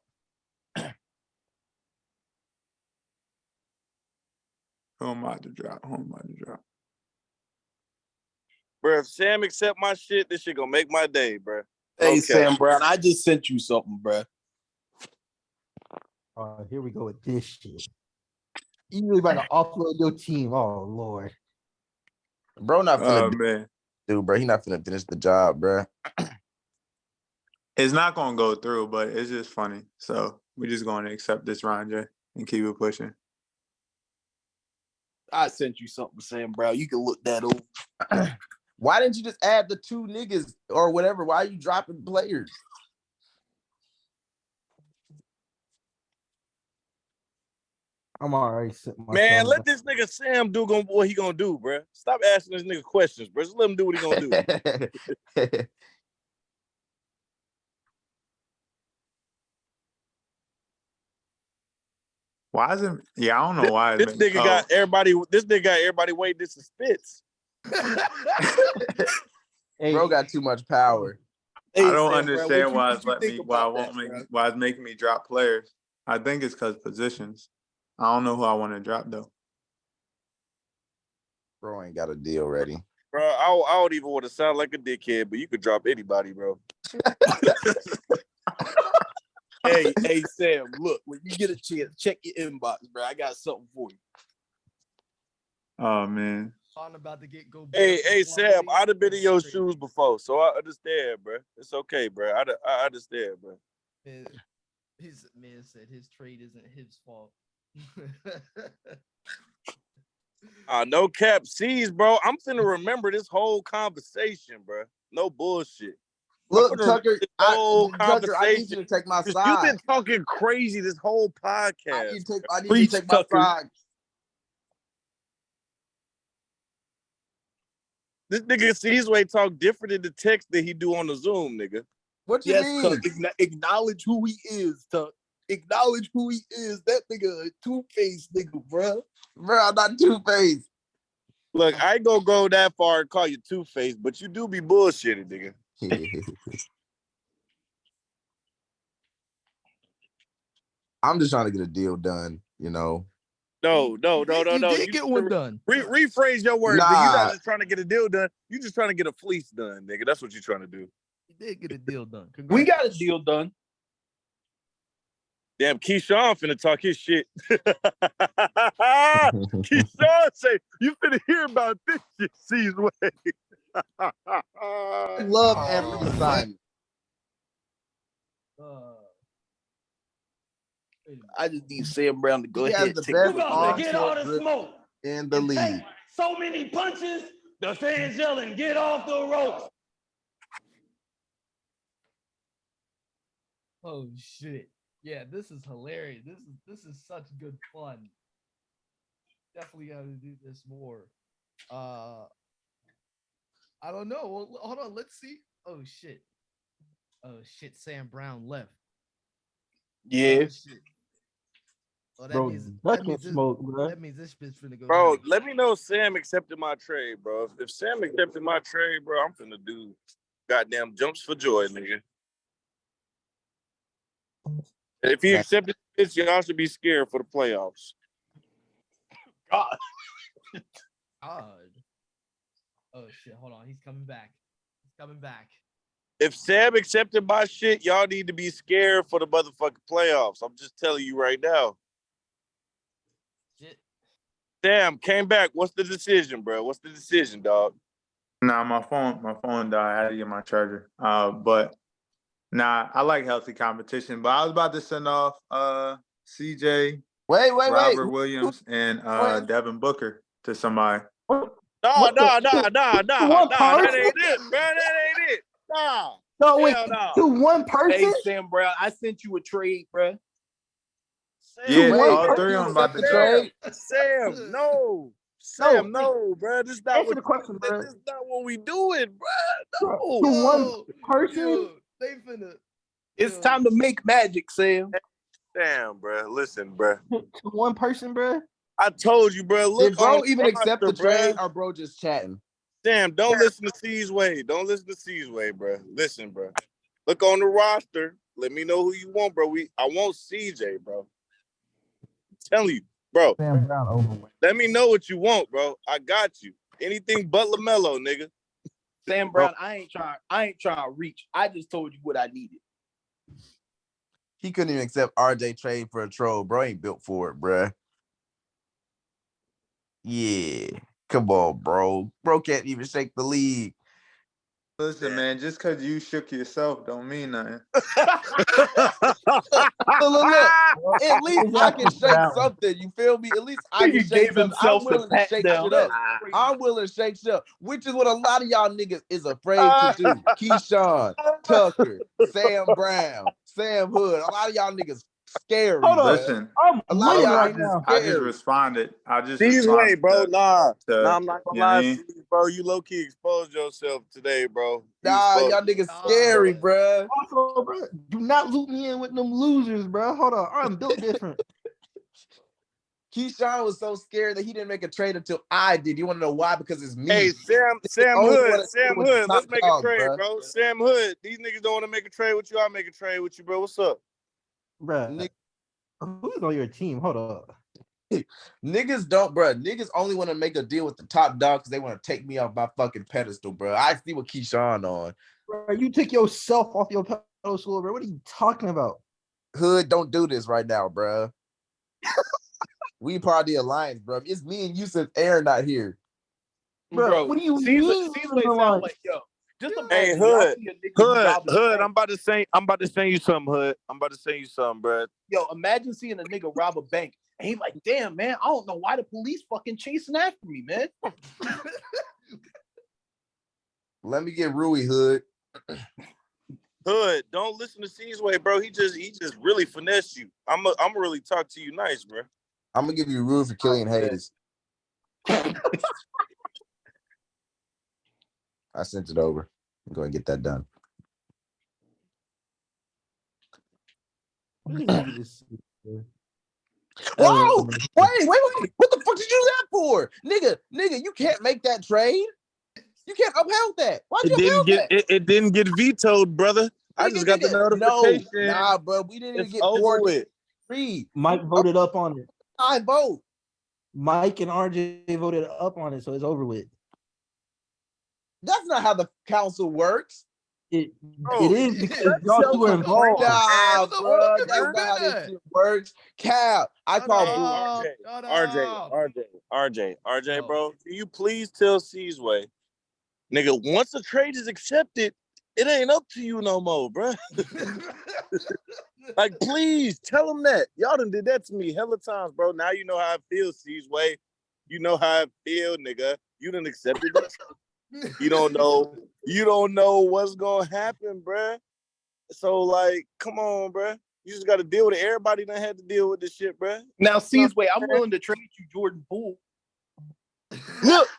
Who am I to drop? Bro, if Sam accept my shit, this shit gonna make my day, bro. Hey, Okay. Sam Brown, I just sent you something, bro. Here we go with this shit. You really about to offload your team. Oh, Lord. Bro, not Oh finna man, do, bro. He not finna finish the job, bro. it's not gonna go through, but it's just funny. So we're just gonna accept this, Ron J, and keep it pushing. I sent you something, Sam Brown. You can look that over. Why didn't you just add the 2 niggas or whatever? Why are you dropping players? I'm already sitting my Man, thumbs let up. this nigga Sam do what he gonna do, bro. Stop asking this nigga questions, bro. Just let him do what he gonna do. Why is it? Yeah, I don't know why. This nigga got everybody waiting in suspense. Hey, Bro got too much power. Hey, I don't Sam Brown, understand why what it's you let me. think Why it about won't that, make bro? me. Why it's making me drop players. I think it's because positions. I don't know who I want to drop though. Bro ain't got a deal ready. Bro, I don't even want to sound like a dickhead, but you could drop anybody, bro. Hey, Sam, look, when you get a chance, check your inbox, bro. I got something for you. Oh man. I'm about to go. Hey, Sam, I'd have been in your shoes before, so I understand, bro. It's okay, bro. I understand, bro. His man said his trade isn't his fault. No cap C's, bro. I'm finna remember this whole conversation, bro. No bullshit. Look, Tucker, Whole Tucker, I need you to take my You've side. been talking crazy this whole podcast. I need you Preach, to take my Tucker. side. This nigga C's talk different in the text than he do on the Zoom, nigga. What you Yes, mean? acknowledge who he is, Tuck. Acknowledge who he is. That nigga a two-faced nigga, bro. Bro, I'm not two-faced. Look, I ain't gonna go that far and call you two-faced, but you do be bullshitting, nigga. I'm just trying to get a deal done, you know. No. You did get one done. Rephrase your words. Nah. Nigga. You're not just trying to get a deal done. You just trying to get a fleece done, nigga. That's what you're trying to do. You did get a deal done. Congrats. We got a deal done. Damn, Keyshawn finna talk his shit. Keyshawn say, you finna hear about this shit, C's way. Love every assignment. I just need Sam Brown to go He ahead has the and take best it. on-court dribble in the league. So many punches, the fans yelling, get off the ropes. Oh shit. Yeah, this is hilarious. This is such good fun. Definitely got to do this more. I don't know. Well, hold on. Let's see. Oh shit. Sam Brown left. Yeah, Oh shit. Oh, Bro, bucket smoke, bro. that means this bitch finna go Bro, down. let me know if Sam accepted my trade, bro. If Sam accepted my trade, bro, I'm finna do goddamn jumps for joy, nigga. And if he accepted this, y'all should be scared for the playoffs. God. God. Oh shit. Hold on. He's coming back. He's coming back. If Sam accepted my shit, y'all need to be scared for the motherfucking playoffs. I'm just telling you right now. Shit. Sam came back. What's the decision, bro? What's the decision, dog? Nah, my phone died. I had to get my charger. But nah, I like healthy competition. But I was about to send off CJ, Wait. Robert Williams, and wait. Devin Booker to somebody. Nah, What that person? ain't it, bro. That ain't it. Nah. No, wait, Hell no. to one person? Hey, Sam Brown, I sent you a trade, bro. Yeah, one all person? three of them about to Accept the trade. Sam, no. No, Sam, no, bro. This is not answer what the question, bro. this is not what we doing, bro. To No. one person? They finna. It's time to make magic, Sam. Damn, bro. Listen, bro. To one person, bro? I told you, bro. Look Did bro on even accept the roster, trade, bro. or bro just chatting? Sam, don't listen to C's way. Don't listen to C's way, bro. Listen, bro. Look on the roster. Let me know who you want, bro. I want CJ, bro. I'm telling you, bro. Sam Brown overweight. Let me know what you want, bro. I got you. Anything but LaMelo, nigga. Sam Brown, I ain't trying to reach. I just told you what I needed. He couldn't even accept RJ trade for a troll. Bro ain't built for it, bruh. Yeah. Come on, bro. Bro can't even shake the league. Listen, man, just because you shook yourself don't mean nothing. Look. At least I can shake That one. something. You feel me? At least I He can shake gave something. I'm himself the willing to pat shake down. shit up. I'm willing to shake shit up, which is what a lot of y'all niggas is afraid to do. Keyshawn, Tucker, Sam Brown, Sam Hood. A lot of y'all niggas scary, Hold on. bruh. Listen, I'm A lot of winning y'all right niggas now. I just scary. responded. I just C's way, responded bro. to, Nah, to I'm not gonna you know what I lie, mean? C's, bro. You low key exposed yourself today, bro. You Nah, exposed. y'all niggas scary, bruh. Also, bro, do not loop me in with them losers, bro. Hold on. I'm built different. Keyshawn was so scared that he didn't make a trade until I did. You want to know why? Because it's me. Hey, Sam Only Hood, one that Sam was the Hood. top Let's make a dog, trade, bruh. bro. Sam Hood. These niggas don't want to make a trade with you. I'll make a trade with you, bro. What's up? Bro, Nigg- who's on your team? Hold up. Niggas don't, bruh. Niggas only want to make a deal with the top dog because they want to take me off my fucking pedestal, bruh. I see what Keyshawn on. Bro, you took yourself off your pedestal, bro. What are you talking about? Hood, don't do this right now, bruh. We part of the alliance, bruh. It's me and you since Aaron not here. Bro, what do you Caesar mean? sound like, yo, just Hey, imagine y'all Hood. see a nigga who robbed a Hood. bank. I'm about to send you something, Hood. I'm about to send you something, bro. Yo, imagine seeing a nigga rob a bank. And he like, damn, man, I don't know why the police fucking chasing after me, man. Let me get Rui, Hood. Hood, don't listen to C's way, bro. He just really finessed you. I'm really talk to you nice, bro. I'm gonna give you Rui for Killian Hayes. I sent it over. I'm going to get that done. Whoa! Wait! What the fuck did you do that for? Nigga, you can't make that trade. You can't upheld that. Why'd you upheld that? It didn't get vetoed, brother. I just got the notification. No, nah, bro. We didn't even It's get over 4 with. 3. Mike voted up on it. I vote. Mike and RJ voted up on it, so it's over with. That's not how the council works. It Bro, is because y'all two are involved. Nah, So bro. what the That's fuck not how is this that? shit works. Cal, I call Boo. RJ, bro. Can you please tell C'sway, nigga, once a trade is accepted, it ain't up to you no more, bro. Like, please tell him that. Y'all done did that to me hella times, bro. Now you know how I feel, C'sway. You know how I feel, nigga. You done accepted that. You don't know what's gonna happen, bruh. So, like, come on, bruh. You just got to deal with it. Everybody done had to deal with this shit, bruh. Now, Caesar, I'm willing to trade you Jordan Poole. Look,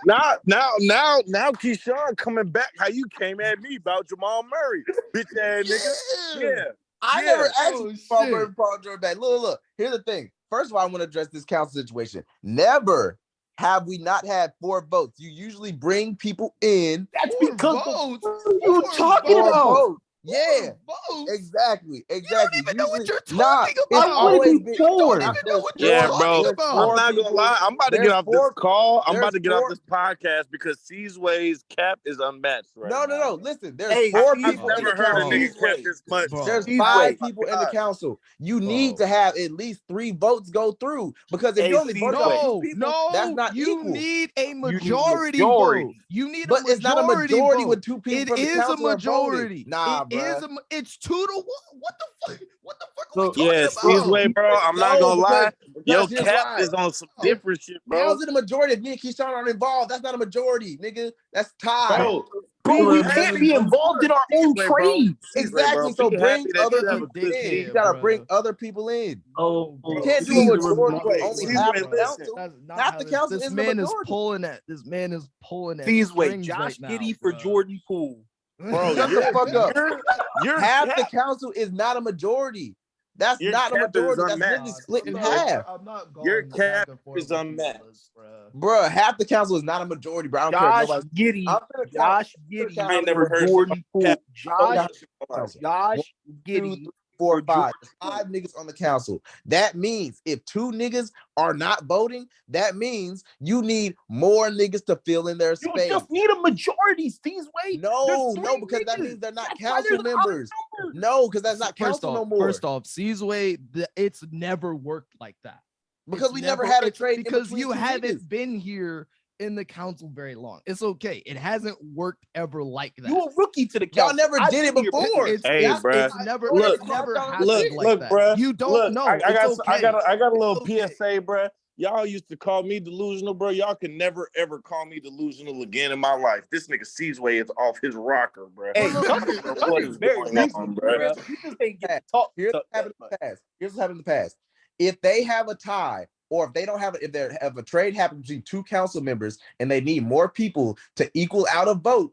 now, Keyshawn coming back. How you came at me about Jamal Murray, bitch ass nigga? Yeah, I never asked Oh, you about shit. Murray Paul George back. Look. Here's the thing. First of all, I want to address this council situation. Never have we not had 4 votes. You usually bring people in. That's 4 because votes. you 4 talking for a about. vote. Yeah, 4 votes. exactly. You don't even know what Usually, you're nah, talking it's about. I wanna always be been. You don't four. even know There's what you're yeah, talking bro. about. I'm not gonna lie. I'm about to get off this call. I'm about to get off four. this podcast because Seasway's cap is unmatched right now. No. Listen, there's Hey, 4 Seasway, I've people in the never heard a council. nigga cap this much. Bro. There's Seasway. 5 Oh my people in the God. council. You Bro. need to have at least 3 votes go through because if Hey, you only voted on 2 people, that's No, not you equal. need a You need majority majority. vote. You need But a it's not a majority majority vote. when 2 people It from the is a council are voting. majority. Nah, It is bruh. It's 2 to 1. What the fuck? What the fuck are we So, talking Yeah, about? Seasway, bro. I'm not No, gonna lie. Your because here's cap why. is on some Oh, different shit, bro. How's it a majority if me and Keyshawn aren't involved? That's not a majority, nigga. That's tied. bro, we happy can't be for involved in our own Seasway, bro. trades. Exactly. Seasway, So Be bring happy that other you have a Fucking good people in. team. You dickhead, gotta bro. bring other people in. Oh, You Bro, can't do a Seasway, majority. Seasway, Only Seasway, half the listen. council. That's not Half how the this. council This isn't the man is majority. pulling at. This man is pulling at Seasway, strings Josh right now, Giddey for bro. Jordan Poole. Bro, Shut the fuck up. Your Half the cap, council is not a majority. That's your not a cap is majority. That's literally unmatched. split in half. I'm not Your going cap back and forth is with you, unmatched. bro. Bruh, half the council is not a majority, bro. I don't care if Josh nobody. Giddey. I'm gonna count. Josh I'm gonna Giddey count I ain't how never for heard Jordan somebody Poole. cap Josh council. Josh 1, 2, Giddey 3, for 4, 5. Jordan There's 5 niggas on the council. That means if 2 niggas are not voting, that means you need more niggas to fill in their You space. just need a majority, Seasway. No, There's no, 3 because that niggas. means they're not That's why council there's an odd members. number. No, because that's not council no more. First off, Seasway, it's never worked like that. Because It's we never had a it's trade in because between you 2 haven't niggas. been here in the council very long. It's okay. It hasn't worked ever like that. You a rookie to the Y'all council. never I've did it been here before. It's, Hey, it's, bruh. it's never Look, it's never look, happened like look, that. bruh. You don't Look, know. I got, It's okay. I got a little It's okay. PSA, bruh. Y'all used to call me delusional, bro. Y'all can never ever call me delusional again in my life. This nigga Seasway is off his rocker, bro. Hey, Look, Tucker is very going reasonable, on, bro? bro. You just ain't get to talk Here's to what happened that in the much. past. Here's what happened in the past. If they have a tie, or if they don't have if there have a trade happen between 2 council members and they need more people to equal out a vote,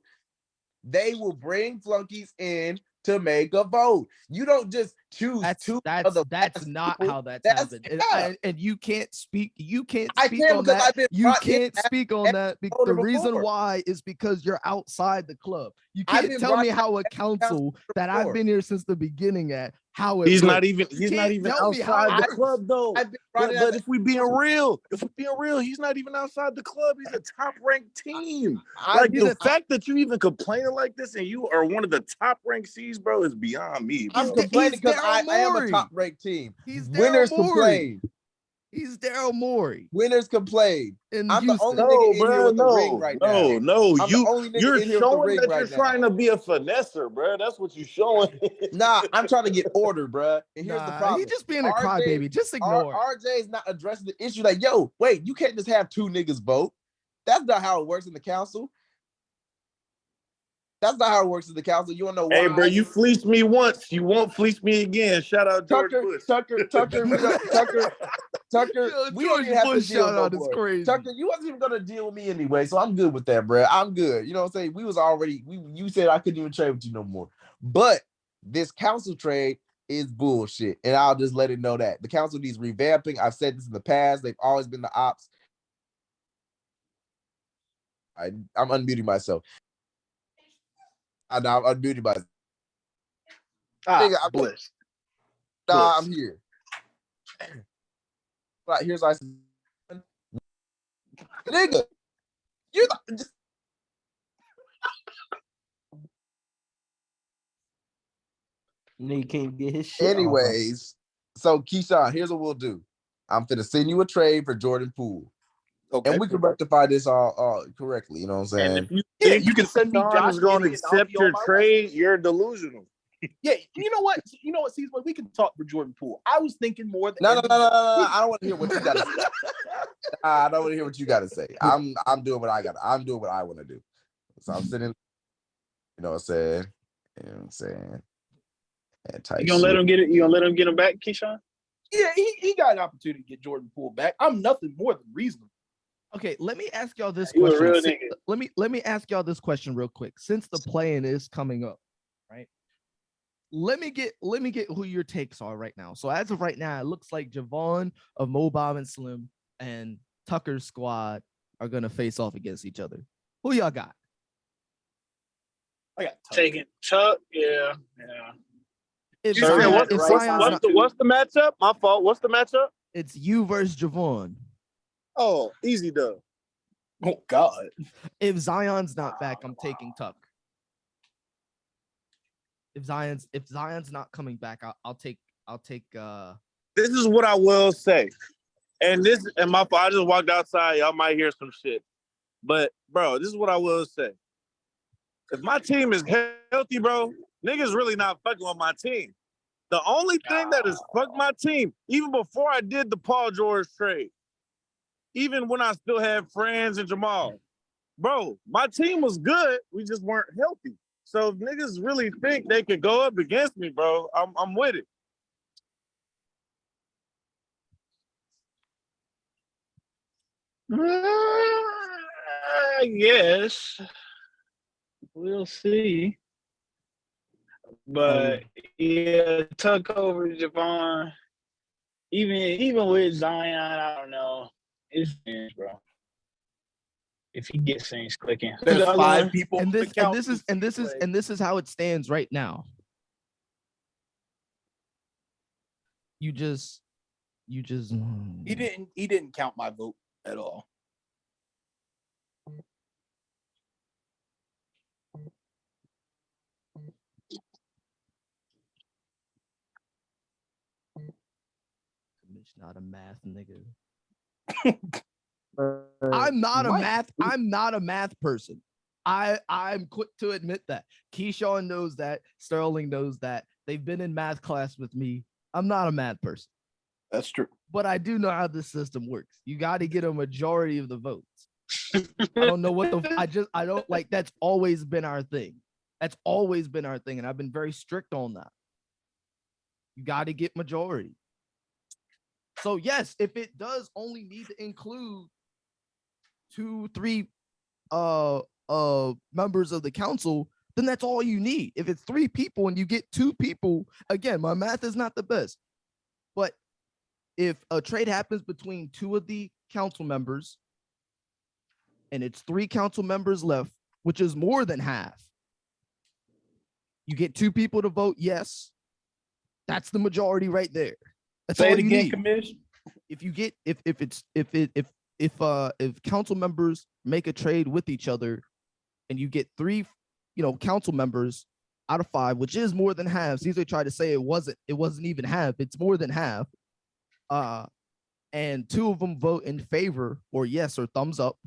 they will bring flunkies in to make a vote. You don't just choose That's 2 of the that's best not people. how that's That's happened. yeah. And you can't speak. You can't I speak can on because that. I've been You brought in can't as speak on that. a voter The reason before. why is because you're outside the club. You I've can't been tell brought me in how a as a council council that I've before. been here since the beginning at how it He's works. not even You can't tell me how outside it the works. club though. I've been brought in as But a if we being council. real, he's not even outside the club. He's a top ranked team. I've Like been the fact that you even complaining like this and you are one of the top ranked C's, bro, is beyond me, bro. I'm complaining He's because Daryl I am a Morey. top ranked team. He's Winners Daryl Morey. complain. He's Daryl Morey Winners complain. in I'm the Houston. only nigga in here with a ring right now. No. I'm the only nigga You're in here with the showing ring that right you're now. trying to be a finesser, bro. That's what you're showing. Nah, I'm trying to get order, bruh. And here's the problem. He just being a RJ crybaby. Just ignore it. RJ is not addressing the issue. Like, yo, wait, you can't just have 2 niggas vote. That's not how it works in the council. That's not how it works in the council. You don't know why. Hey, bro, you fleeced me once. You won't fleece me again. Shout out George Bush. Tucker, we don't, Yo, we don't George even have Bush to deal shout no out is more. crazy. Tucker, you wasn't even gonna deal with me anyway, so I'm good with that, bro. I'm good. You know what I'm saying? We was already. You said I couldn't even trade with you no more. But this council trade is bullshit, and I'll just let it know that the council needs revamping. I've said this in the past. They've always been the ops. I'm unmuting myself. I'm unmuting myself. Nigga, Bliss. Nah, I'm here. But here's I. Nigga, you're just. Nigga can't get his shit. Anyways, so Keyshawn, here's what we'll do. I'm finna send you a trade for Jordan Poole. Okay. And we can rectify this all correctly. You know what I'm And saying? if you Yeah, think you can send me Sean Josh is going to Giddey and I'll accept be on your my way. trade, you're delusional. Yeah, you know what? Seasway, we can talk for Jordan Poole. I was thinking more than No. I don't want to hear what you got to say. I don't want to hear what you got to say. I'm doing what I got. I'm doing what I want to do. So I'm sitting. You know what I'm saying? You know what I'm saying? And type You gonna let him get it? You gonna let him get him back, Keyshawn? Yeah, he got an opportunity to get Jordan Poole back. I'm nothing more than reasonable. Okay, let me ask y'all this You a question. real Si- nigga. Let me ask y'all this question real quick. Since the play-in is coming up, right? Let me get who your takes are right now. So as of right now, it looks like Javon of Mo Bob and Slim and Tucker's squad are gonna face off against each other. Who y'all got? I got Tuck. Taking Chuck, yeah. If You said Zion, what's, if what's, Zion's what's not, the matchup? My fault. What's the matchup? it's you versus Javon. Oh, easy dub. Oh God. If Zion's not back, I'm taking Tuck. If Zion's not coming back, I'll take This is what I will say. And my fault, I just walked outside. Y'all might hear some shit. But bro, this is what I will say. If my team is healthy, bro, niggas really not fucking with my team. The only thing that has fucked my team, even before I did the Paul George trade, even when I still had Franz and Jamal, bro, my team was good. We just weren't healthy. So if niggas really think they could go up against me, bro, I'm with it. Yes. We'll see. But yeah, Tuck over Javon. Even with Zion, I don't know. It's bro. If he gets things clicking. There's The other 5 one? people. and on the this is how it stands right now. You just He didn't count my vote at all. not a math nigga. I'm not a math person. I'm quick to admit that. Keyshawn knows that. Sterling knows that. They've been in math class with me. I'm not a math person. That's true. But I do know how this system works. You got to get a majority of the votes. I don't know what I don't like. That's always been our thing. That's always been our thing. And I've been very strict on that. You got to get majority. So yes, if it does only need to include 2-3 members of the council, then that's all you need. If it's 3 people and you get 2 people, again, my math is not the best. But if a trade happens between 2 of the council members and it's 3 council members left, which is more than half, you get 2 people to vote yes. That's the majority right there. That's Say all it you again, need. Commish. If you get if council members make a trade with each other and you get 3 council members out of 5, which is more than half. Caesar tried to say it wasn't even half. It's more than half. And 2 of them vote in favor or yes or thumbs up.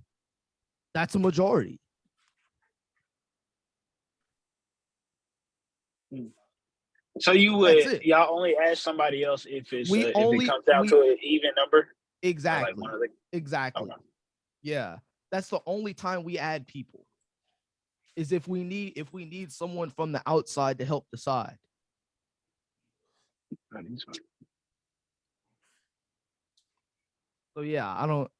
That's a majority. So y'all only ask somebody else if it comes down to an even number? Exactly. Like exactly. Okay. Yeah. That's the only time we add people. Is if we need someone from the outside to help decide. So yeah, I don't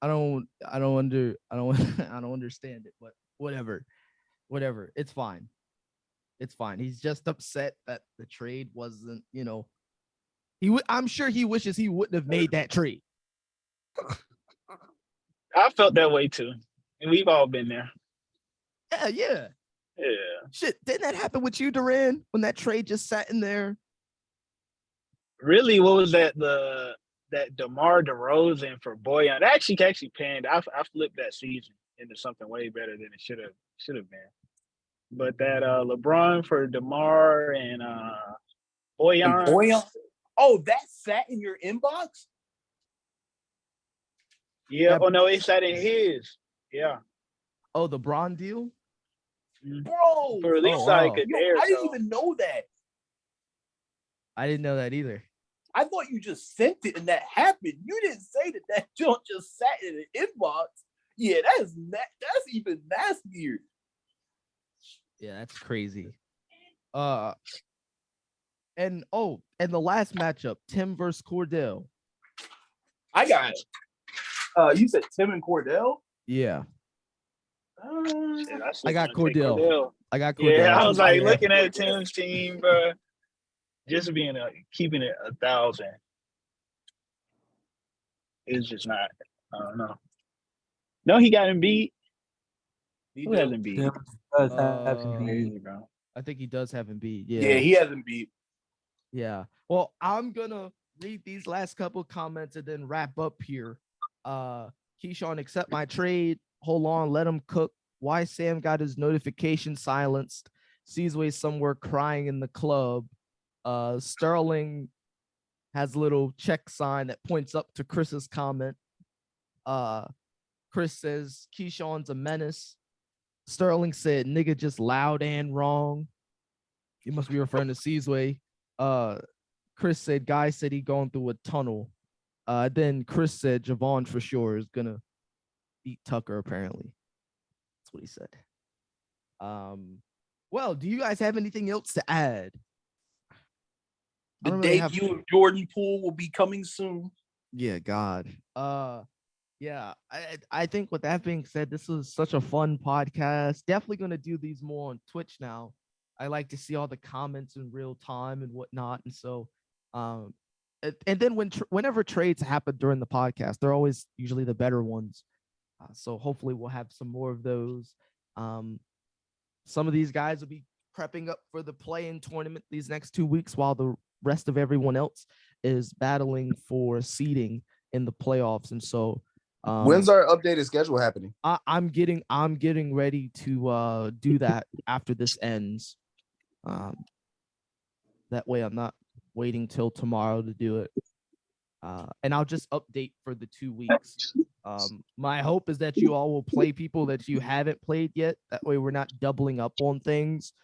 understand it, but whatever. It's fine. It's fine. He's just upset that the trade wasn't, I'm sure he wishes he wouldn't have made that trade. I felt that way too. And we've all been there. Yeah. Shit, didn't that happen with you, Duran, when that trade just sat in there? Really, what was that? That DeMar DeRozan for Boyan. That actually panned. I flipped that season into something way better than it should have been. But that LeBron for DeMar and Boyan. Oh, that sat in your inbox? Yeah. Oh no, it sat in his. Yeah. Oh, the Bron deal? Bro. For at least I didn't even know that. I didn't know that either. I thought you just sent it and that happened. You didn't say that joint just sat in an inbox. Yeah, that's even nastier. Yeah, that's crazy. And the last matchup, Tim versus Cordell. I got it. You said Tim and Cordell? Yeah. Shit, I still I got wanna take Cordell. I got Cordell. Yeah, I was like Yeah. looking at Tim's team, bro. Just keeping it 1,000 is just not. I don't know. No, he got him beat. Who hasn't beat? Tim does have some Crazy, beat. bro. I think he does have Embiid. Yeah, Yeah. he hasn't beat. Yeah. Well, I'm gonna read these last couple comments and then wrap up here. Keyshawn, accept my trade. Hold on, let him cook. Why Sam got his notification silenced? Seasway somewhere crying in the club. Sterling has a little check sign that points up to Chris's comment. Chris says Keyshawn's a menace. Sterling said nigga just loud and wrong. You must be referring to Seasway. Chris said guy said he going through a tunnel. Then Chris said Javon for sure is gonna beat Tucker, apparently. That's what he said. Well, do you guys have anything else to add? The debut of Jordan Poole will be coming soon. Yeah, God. Yeah, I think with that being said, this was such a fun podcast. Definitely gonna do these more on Twitch now. I like to see all the comments in real time and whatnot, and so, and then whenever trades happen during the podcast, they're always usually the better ones. So hopefully we'll have some more of those. Some of these guys will be prepping up for the play-in tournament these next 2 weeks, while the rest of everyone else is battling for seeding in the playoffs, and so. When's our updated schedule happening? I'm getting ready to do that after this ends. That way I'm not waiting till tomorrow to do it. And I'll just update for the 2 weeks. My hope is that you all will play people that you haven't played yet. That way we're not doubling up on things.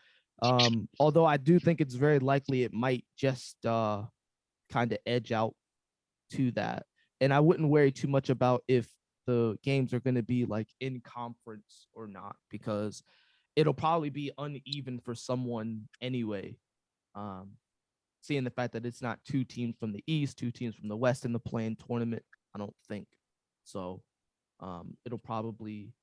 Although I do think it's very likely it might just kind of edge out to that. And I wouldn't worry too much about if the games are going to be like in conference or not, because it'll probably be uneven for someone anyway. Seeing the fact that it's not 2 teams from the East, 2 teams from the West in the play-in tournament, I don't think so. It'll probably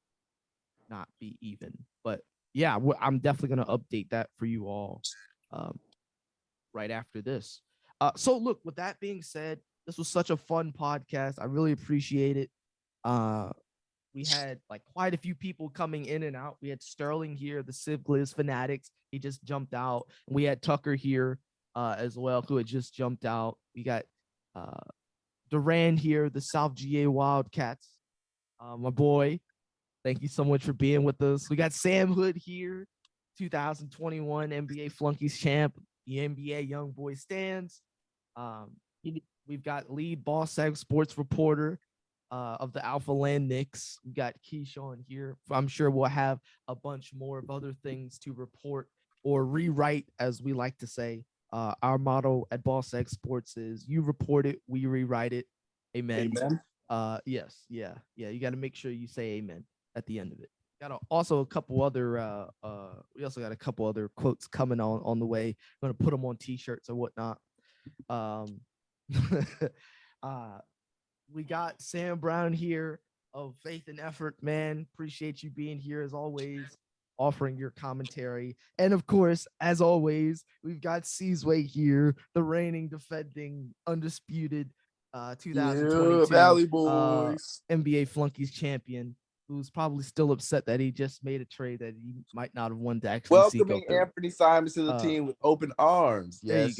not be even, but yeah, I'm definitely going to update that for you all right after this. So look, with that being said, this was such a fun podcast. I really appreciate it. We had like quite a few people coming in and out. We had Sterling here, the Civ Gliz Fanatics. He just jumped out. We had Tucker here as well, who had just jumped out. We got Duran here, the South GA Wildcats. My boy, thank you so much for being with us. We got Sam Hood here, 2021 NBA Flunkies champ, the NBA Young Boy stands. We've got lead Boss Egg sports reporter of the Alpha Land Knicks. We got Keyshawn here. I'm sure we'll have a bunch more of other things to report or rewrite, as we like to say. Our motto at Boss Egg Sports is you report it, we rewrite it. Amen. Yes. Yeah. You got to make sure you say amen at the end of it. Got also a couple other we also got a couple other quotes coming on the way. I'm gonna put them on t-shirts or whatnot. We got Sam Brown here of Faith and Effort, man. Appreciate you being here as always, offering your commentary. And of course, as always, we've got Seasway here, the reigning, defending, undisputed 2022 Valley Boys NBA Flunkies champion, who's probably still upset that he just made a trade that he might not have wanted to actually welcoming Anthony Simons to the team with open arms. Yes.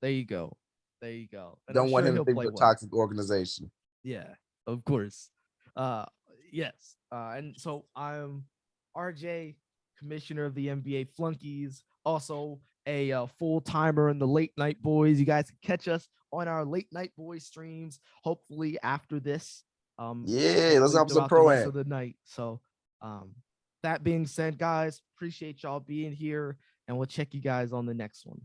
There you go. And don't want him to think of a toxic organization. Yeah, of course. Yes. And so I'm RJ, commissioner of the NBA Flunkies, also a full-timer in the Late Night Boys. You guys can catch us on our Late Night Boys streams, hopefully after this. Let's have some pro of the night. So that being said, guys, appreciate y'all being here, and we'll check you guys on the next one.